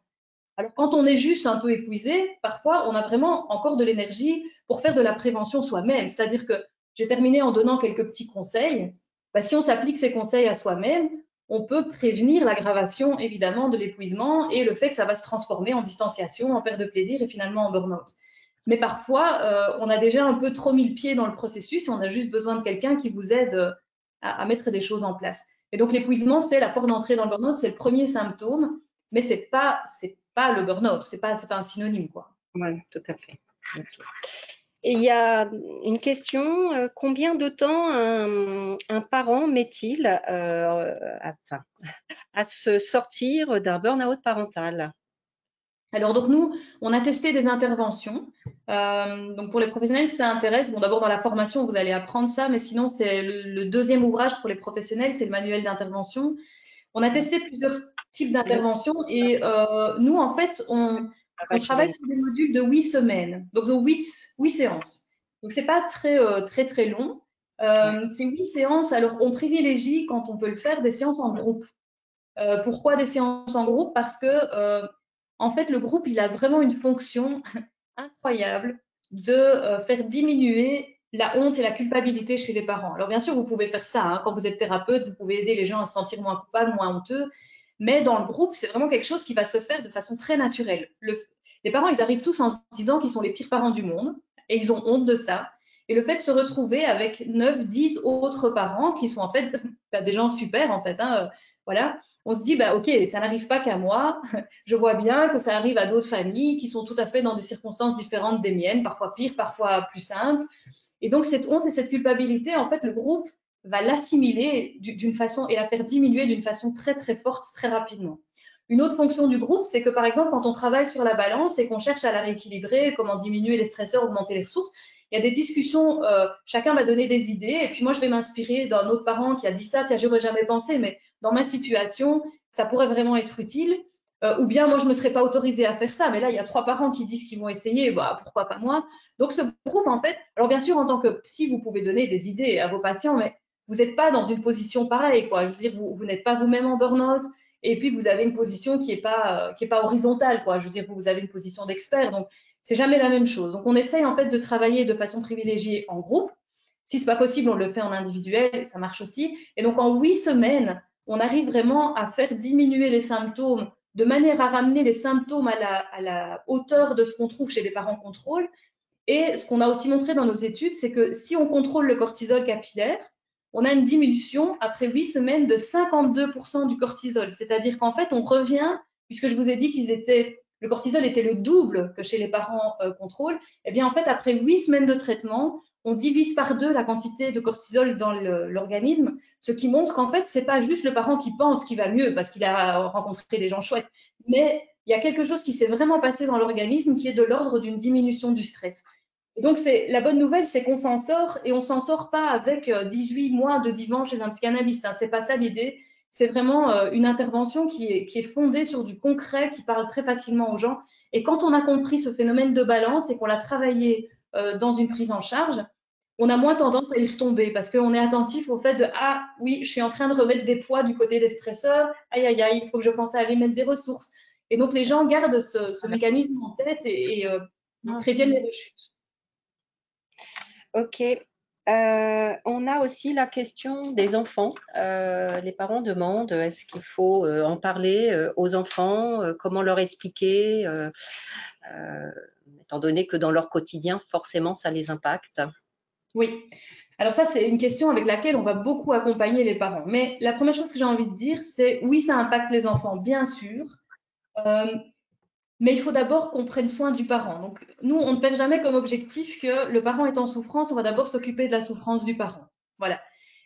Alors, quand on est juste un peu épuisé, parfois, on a vraiment encore de l'énergie pour faire de la prévention soi-même. C'est-à-dire que j'ai terminé en donnant quelques petits conseils. Si on s'applique ces conseils à soi-même, on peut prévenir l'aggravation, évidemment, de l'épuisement et le fait que ça va se transformer en distanciation, en perte de plaisir et finalement en burn-out. Mais parfois, on a déjà un peu trop mis le pied dans le processus et on a juste besoin de quelqu'un qui vous aide à mettre des choses en place. Et donc, l'épuisement, c'est la porte d'entrée dans le burn-out, c'est le premier symptôme, mais c'est pas le burn-out, c'est pas un synonyme, quoi. Oui, tout à fait. Okay. Et il y a une question, combien de temps un parent met-il à se sortir d'un burn-out parental? Alors donc nous, on a testé des interventions. Donc pour les professionnels qui ça intéresse, bon d'abord dans la formation vous allez apprendre ça, mais sinon c'est le deuxième ouvrage pour les professionnels, c'est le manuel d'intervention. On a testé plusieurs types d'interventions et nous en fait on travaille sur des modules de 8 semaines, donc de 8 séances. Donc c'est pas très long. C'est 8 séances. Alors on privilégie quand on peut le faire des séances en groupe. Pourquoi des séances en groupe? Parce que en fait, le groupe, il a vraiment une fonction incroyable de faire diminuer la honte et la culpabilité chez les parents. Alors, bien sûr, vous pouvez faire ça. Hein. Quand vous êtes thérapeute, vous pouvez aider les gens à se sentir moins coupables, moins honteux. Mais dans le groupe, c'est vraiment quelque chose qui va se faire de façon très naturelle. Les parents, ils arrivent tous en se disant qu'ils sont les pires parents du monde et ils ont honte de ça. Et le fait de se retrouver avec 9, 10 autres parents qui sont en fait des gens super, en fait, hein, voilà, on se dit, bah, ok, ça n'arrive pas qu'à moi. Je vois bien que ça arrive à d'autres familles qui sont tout à fait dans des circonstances différentes des miennes, parfois pires, parfois plus simples. Et donc, cette honte et cette culpabilité, en fait, le groupe va l'assimiler d'une façon et la faire diminuer d'une façon très, très forte, très rapidement. Une autre fonction du groupe, c'est que, par exemple, quand on travaille sur la balance et qu'on cherche à la rééquilibrer, comment diminuer les stresseurs, augmenter les ressources, il y a des discussions, chacun va donner des idées, et puis moi, je vais m'inspirer d'un autre parent qui a dit ça, tiens, j'aurais jamais pensé, mais dans ma situation, ça pourrait vraiment être utile. Ou bien, moi, je ne me serais pas autorisée à faire ça, mais là, il y a 3 parents qui disent qu'ils vont essayer, bah, pourquoi pas moi? Donc, ce groupe, en fait, alors bien sûr, en tant que psy, vous pouvez donner des idées à vos patients, mais vous n'êtes pas dans une position pareille, quoi. Je veux dire, vous n'êtes pas vous-même en burn-out, et puis vous avez une position qui est pas horizontale, quoi. Je veux dire, vous avez une position d'expert, donc c'est jamais la même chose. Donc, on essaye en fait de travailler de façon privilégiée en groupe. Si c'est pas possible, on le fait en individuel et ça marche aussi. Et donc, en 8 semaines, on arrive vraiment à faire diminuer les symptômes de manière à ramener les symptômes à la hauteur de ce qu'on trouve chez les parents contrôle. Et ce qu'on a aussi montré dans nos études, c'est que si on contrôle le cortisol capillaire, on a une diminution après 8 semaines de 52% du cortisol. C'est-à-dire qu'en fait, on revient, puisque je vous ai dit le cortisol était le double que chez les parents contrôle, eh bien en fait, après 8 semaines de traitement, on divise par 2 la quantité de cortisol dans l'organisme, ce qui montre qu'en fait, c'est pas juste le parent qui pense qu'il va mieux parce qu'il a rencontré des gens chouettes, mais il y a quelque chose qui s'est vraiment passé dans l'organisme qui est de l'ordre d'une diminution du stress. Et donc, la bonne nouvelle, c'est qu'on s'en sort et on s'en sort pas avec 18 mois de divan chez un psychanalyste. Hein. C'est pas ça l'idée. C'est vraiment une intervention qui est fondée sur du concret, qui parle très facilement aux gens. Et quand on a compris ce phénomène de balance et qu'on l'a travaillé dans une prise en charge, on a moins tendance à y retomber parce qu'on est attentif au fait de « Ah oui, je suis en train de remettre des poids du côté des stresseurs. Aïe, aïe, aïe, il faut que je pense à aller mettre des ressources. » Et donc, les gens gardent ce mécanisme en tête et préviennent les rechutes. Ok. On a aussi la question des enfants. Les parents demandent est-ce qu'il faut en parler aux enfants, comment leur expliquer, étant donné que dans leur quotidien, forcément, ça les impacte. Oui. Alors ça, c'est une question avec laquelle on va beaucoup accompagner les parents. Mais la première chose que j'ai envie de dire, c'est oui, ça impacte les enfants, bien sûr. Mais il faut d'abord qu'on prenne soin du parent. Donc, nous, on ne perd jamais comme objectif que le parent est en souffrance, on va d'abord s'occuper de la souffrance du parent. Voilà.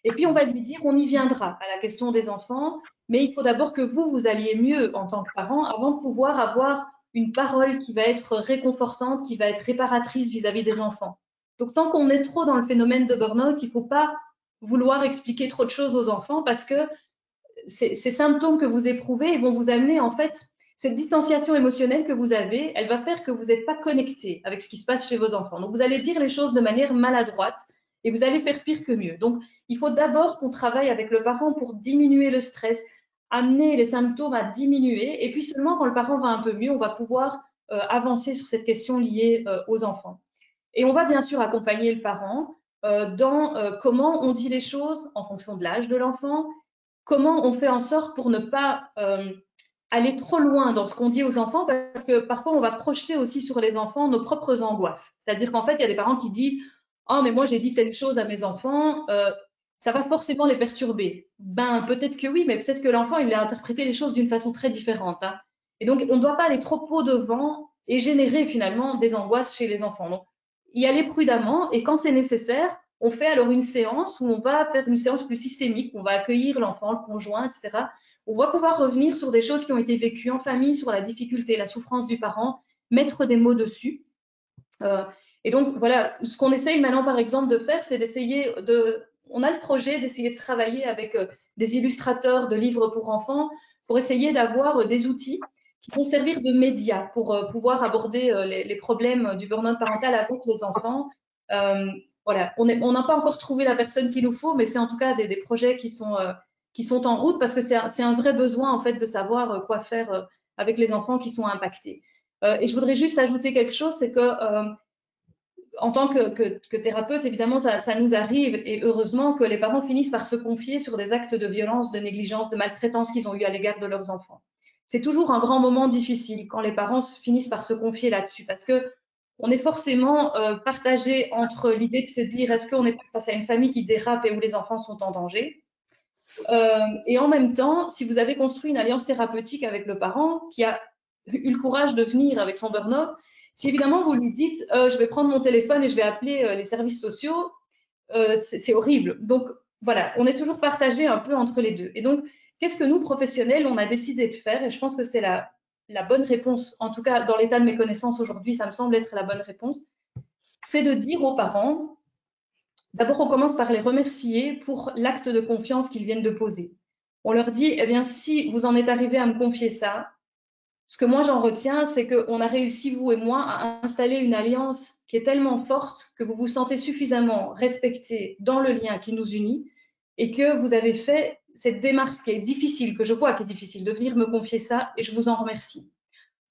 Et puis, on va lui dire, on y viendra à la question des enfants, mais il faut d'abord que vous alliez mieux en tant que parent avant de pouvoir avoir une parole qui va être réconfortante, qui va être réparatrice vis-à-vis des enfants. Donc, tant qu'on est trop dans le phénomène de burn-out, il ne faut pas vouloir expliquer trop de choses aux enfants parce que ces symptômes que vous éprouvez vont vous amener, en fait, cette distanciation émotionnelle que vous avez, elle va faire que vous n'êtes pas connecté avec ce qui se passe chez vos enfants. Donc, vous allez dire les choses de manière maladroite et vous allez faire pire que mieux. Donc, il faut d'abord qu'on travaille avec le parent pour diminuer le stress, amener les symptômes à diminuer. Et puis seulement quand le parent va un peu mieux, on va pouvoir avancer sur cette question liée aux enfants. Et on va bien sûr accompagner le parent dans comment on dit les choses en fonction de l'âge de l'enfant, comment on fait en sorte pour ne pas aller trop loin dans ce qu'on dit aux enfants, parce que parfois on va projeter aussi sur les enfants nos propres angoisses. C'est-à-dire qu'en fait, il y a des parents qui disent « Oh, mais moi j'ai dit telle chose à mes enfants, ça va forcément les perturber. » Ben, peut-être que oui, mais peut-être que l'enfant, il a interprété les choses d'une façon très différente. Hein. Et donc, on ne doit pas aller trop au-devant et générer finalement des angoisses chez les enfants. Donc, y aller prudemment et quand c'est nécessaire, on fait alors une séance où on va faire une séance plus systémique, on va accueillir l'enfant, le conjoint, etc., on va pouvoir revenir sur des choses qui ont été vécues en famille, sur la difficulté, la souffrance du parent, mettre des mots dessus. Et donc, voilà, ce qu'on essaye maintenant, par exemple, de faire, c'est d'essayer de... On a le projet d'essayer de travailler avec des illustrateurs de livres pour enfants pour essayer d'avoir des outils qui vont servir de médias pour pouvoir aborder les problèmes du burn-out parental avec les enfants. Voilà, on n'a pas encore trouvé la personne qu'il nous faut, mais c'est en tout cas des projets qui sont en route parce que c'est un vrai besoin, en fait, de savoir quoi faire avec les enfants qui sont impactés. Et je voudrais juste ajouter quelque chose, c'est que en tant que thérapeute, évidemment, ça nous arrive, et heureusement que les parents finissent par se confier sur des actes de violence, de négligence, de maltraitance qu'ils ont eu à l'égard de leurs enfants. C'est toujours un grand moment difficile quand les parents finissent par se confier là-dessus, parce que on est forcément partagé entre l'idée de se dire est-ce qu'on n'est pas face à une famille qui dérape et où les enfants sont en danger, et en même temps, si vous avez construit une alliance thérapeutique avec le parent qui a eu le courage de venir avec son burn-out, si évidemment vous lui dites je vais prendre mon téléphone et je vais appeler les services sociaux, c'est horrible. Donc voilà, on est toujours partagé un peu entre les deux. Et donc, qu'est-ce que nous, professionnels, on a décidé de faire? Et je pense que c'est la bonne réponse, en tout cas dans l'état de mes connaissances aujourd'hui, ça me semble être la bonne réponse, c'est de dire aux parents, d'abord on commence par les remercier pour l'acte de confiance qu'ils viennent de poser. On leur dit, eh bien si vous en êtes arrivé à me confier ça, ce que moi j'en retiens, c'est qu'on a réussi, vous et moi, à installer une alliance qui est tellement forte que vous vous sentez suffisamment respecté dans le lien qui nous unit et que vous avez fait cette démarche qui est difficile, que je vois qui est difficile, de venir me confier ça, et je vous en remercie.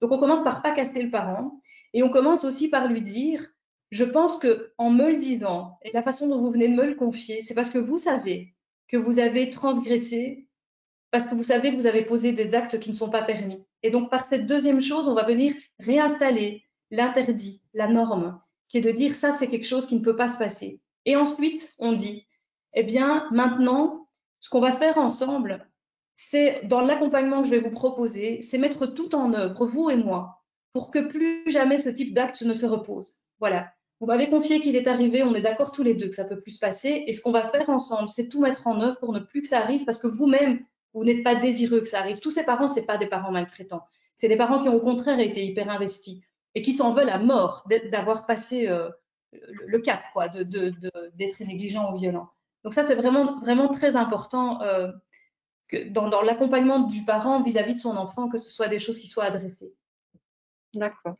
Donc on commence par pas casser le parent et on commence aussi par lui dire, je pense qu'en me le disant et la façon dont vous venez de me le confier, c'est parce que vous savez que vous avez transgressé, parce que vous savez que vous avez posé des actes qui ne sont pas permis. Et donc, par cette deuxième chose, on va venir réinstaller l'interdit, la norme, qui est de dire ça, c'est quelque chose qui ne peut pas se passer. Et ensuite, on dit, eh bien, maintenant, ce qu'on va faire ensemble, c'est, dans l'accompagnement que je vais vous proposer, c'est mettre tout en œuvre, vous et moi, pour que plus jamais ce type d'acte ne se repose. Voilà. Vous m'avez confié qu'il est arrivé, on est d'accord tous les deux que ça peut plus se passer. Et ce qu'on va faire ensemble, c'est tout mettre en œuvre pour ne plus que ça arrive, parce que vous-même, vous n'êtes pas désireux que ça arrive. Tous ces parents, ce n'est pas des parents maltraitants. C'est des parents qui ont au contraire été hyper investis et qui s'en veulent à mort d'avoir passé le cap, quoi, d'être négligent ou violent. Donc ça, c'est vraiment, vraiment très important que dans l'accompagnement du parent vis-à-vis de son enfant, que ce soit des choses qui soient adressées. D'accord.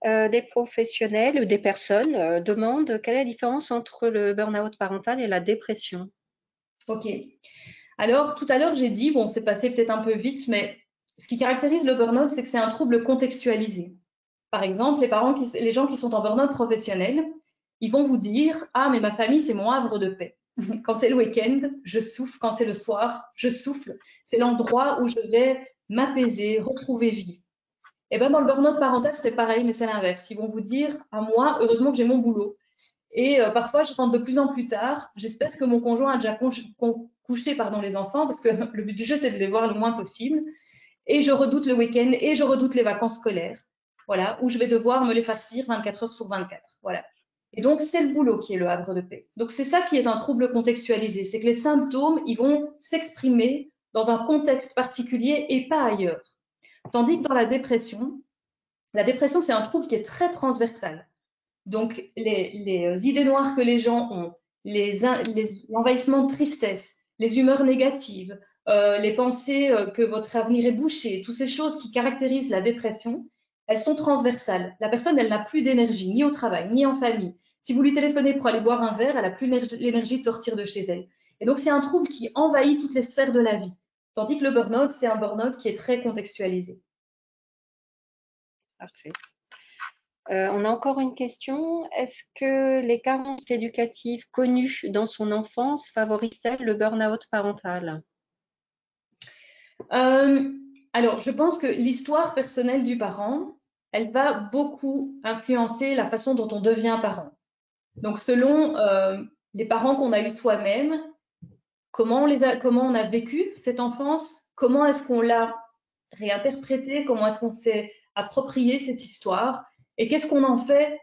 Des professionnels ou des personnes demandent quelle est la différence entre le burn-out parental et la dépression. Ok. Alors, tout à l'heure, j'ai dit, bon, c'est passé peut-être un peu vite, mais ce qui caractérise le burn-out, c'est que c'est un trouble contextualisé. Par exemple, les gens qui sont en burn-out professionnel, ils vont vous dire « Ah, mais ma famille, c'est mon havre de paix. Quand c'est le week-end, je souffle. Quand c'est le soir, je souffle. C'est l'endroit où je vais m'apaiser, retrouver vie. » Et bien, dans le burn-out parental, c'est pareil, mais c'est l'inverse. Ils vont vous dire « À moi, heureusement que j'ai mon boulot. Et parfois, je rentre de plus en plus tard. J'espère que mon conjoint a déjà couché les enfants, parce que le but du jeu, c'est de les voir le moins possible. Et je redoute le week-end et je redoute les vacances scolaires, voilà, où je vais devoir me les farcir 24 heures sur 24. Voilà. Et donc, c'est le boulot qui est le havre de paix. Donc, c'est ça qui est un trouble contextualisé. C'est que les symptômes, ils vont s'exprimer dans un contexte particulier et pas ailleurs. Tandis que dans la dépression, c'est un trouble qui est très transversal. Donc, les idées noires que les gens ont, l'envahissement de tristesse, les humeurs négatives, les pensées que votre avenir est bouché, toutes ces choses qui caractérisent la dépression, elles sont transversales. La personne, elle n'a plus d'énergie, ni au travail, ni en famille. Si vous lui téléphonez pour aller boire un verre, elle n'a plus l'énergie de sortir de chez elle. Et donc, c'est un trouble qui envahit toutes les sphères de la vie. Tandis que le burn-out, c'est un burn-out qui est très contextualisé. Parfait. On a encore une question. Est-ce que les carences éducatives connues dans son enfance favorisent-elles le burn-out parental? Alors, je pense que l'histoire personnelle du parent, elle va beaucoup influencer la façon dont on devient parent. Donc, selon les parents qu'on a eus soi-même, comment on a vécu cette enfance, comment est-ce qu'on l'a réinterprétée, comment est-ce qu'on s'est approprié cette histoire, et qu'est-ce qu'on en fait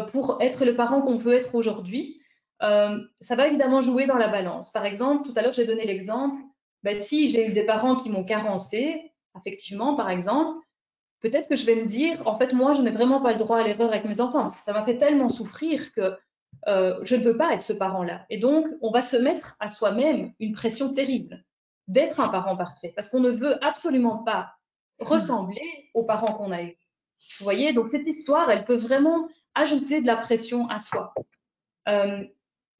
pour être le parent qu'on veut être aujourd'hui. Ça va évidemment jouer dans la balance. Par exemple, tout à l'heure, j'ai donné l'exemple, Ben, si j'ai eu des parents qui m'ont carencé, effectivement, par exemple, peut-être que je vais me dire, en fait, moi, je n'ai vraiment pas le droit à l'erreur avec mes enfants, parce que ça m'a fait tellement souffrir que je ne veux pas être ce parent-là. Et donc, on va se mettre à soi-même une pression terrible d'être un parent parfait, parce qu'on ne veut absolument pas ressembler aux parents qu'on a eus. Vous voyez, donc cette histoire, elle peut vraiment ajouter de la pression à soi.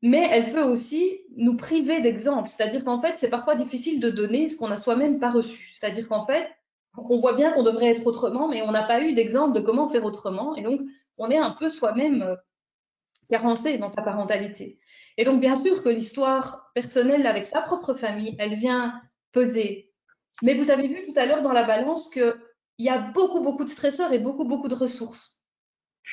Mais elle peut aussi nous priver d'exemples. C'est-à-dire qu'en fait, c'est parfois difficile de donner ce qu'on n'a soi-même pas reçu. C'est-à-dire qu'en fait, on voit bien qu'on devrait être autrement, mais on n'a pas eu d'exemple de comment faire autrement. Et donc, on est un peu soi-même carencé dans sa parentalité. Et donc, bien sûr que l'histoire personnelle avec sa propre famille, elle vient peser. Mais vous avez vu tout à l'heure dans la balance qu'il y a beaucoup, beaucoup de stresseurs et beaucoup, beaucoup de ressources.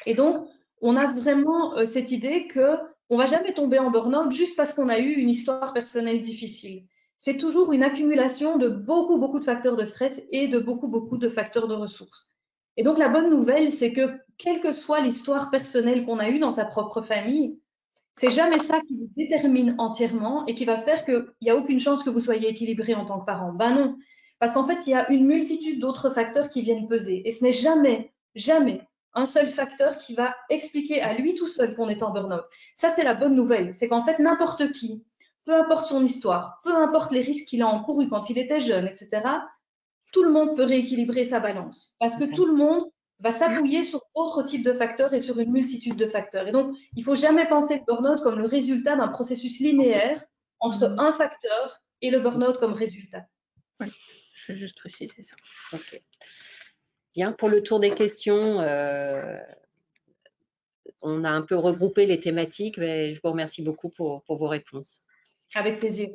Et donc, on a vraiment cette idée qu'on ne va jamais tomber en burn-out juste parce qu'on a eu une histoire personnelle difficile. C'est toujours une accumulation de beaucoup, beaucoup de facteurs de stress et de beaucoup, beaucoup de facteurs de ressources. Et donc, la bonne nouvelle, c'est que quelle que soit l'histoire personnelle qu'on a eue dans sa propre famille, c'est jamais ça qui vous détermine entièrement et qui va faire qu'il n'y a aucune chance que vous soyez équilibré en tant que parent. Ben non, parce qu'en fait, il y a une multitude d'autres facteurs qui viennent peser. Et ce n'est jamais, jamais un seul facteur qui va expliquer à lui tout seul qu'on est en burn-out. Ça, c'est la bonne nouvelle. C'est qu'en fait, n'importe qui, peu importe son histoire, peu importe les risques qu'il a encourus quand il était jeune, etc., tout le monde peut rééquilibrer sa balance. Parce que tout le monde va s'appuyer sur d'autres types de facteurs et sur une multitude de facteurs. Et donc, il ne faut jamais penser le burn-out comme le résultat d'un processus linéaire entre un facteur et le burn-out comme résultat. Oui, je vais juste préciser ça. Ok. Bien, pour le tour des questions, on a un peu regroupé les thématiques, mais je vous remercie beaucoup pour vos réponses. Avec plaisir.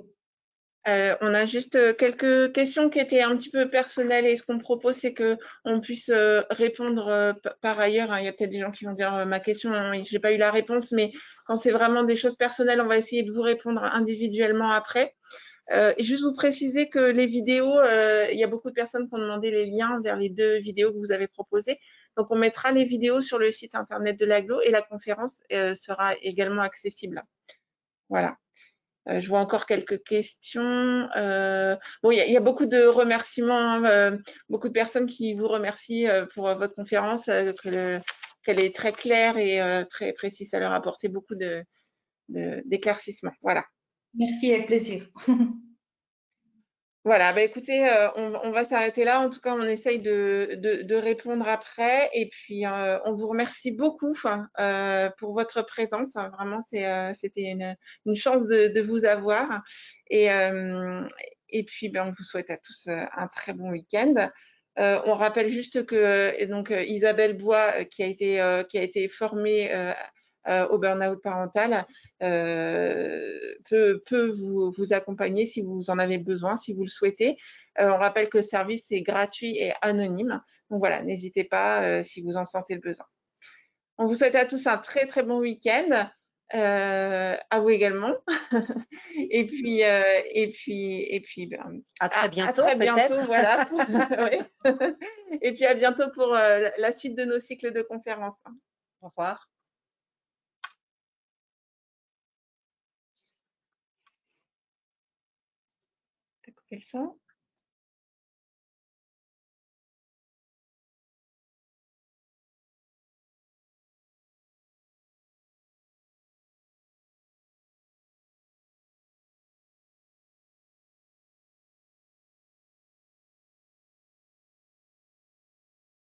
On a juste quelques questions qui étaient un petit peu personnelles et ce qu'on propose, c'est qu'on puisse répondre par ailleurs. Hein. Il y a peut-être des gens qui vont dire ma question, je n'ai pas eu la réponse, mais quand c'est vraiment des choses personnelles, on va essayer de vous répondre individuellement après. Et juste vous préciser que les vidéos, il y a beaucoup de personnes qui ont demandé les liens vers les 2 vidéos que vous avez proposées. Donc, on mettra les vidéos sur le site internet de l'AGLO et la conférence sera également accessible. Voilà. Je vois encore quelques questions. Bon, il y a beaucoup de remerciements, beaucoup de personnes qui vous remercient pour votre conférence, qu'elle est très claire et très précise. Ça leur a apporté beaucoup d'éclaircissements. Voilà. Merci, avec plaisir. Voilà, bah écoutez, on va s'arrêter là. En tout cas, on essaye de répondre après. Et puis, on vous remercie beaucoup pour votre présence. Vraiment, c'était une chance de vous avoir. Et puis, ben, on vous souhaite à tous un très bon week-end. On rappelle juste que donc, Isabelle Bois, qui a été formée au burn-out parental, peut vous accompagner si vous en avez besoin, si vous le souhaitez. On rappelle que le service est gratuit et anonyme. Donc voilà, n'hésitez pas si vous en sentez le besoin. On vous souhaite à tous un très très bon week-end. À vous également. et puis ben, à très bientôt. À très bientôt, voilà. Oui. Et puis à bientôt pour la suite de nos cycles de conférences. Au revoir. T'as coupé le son ?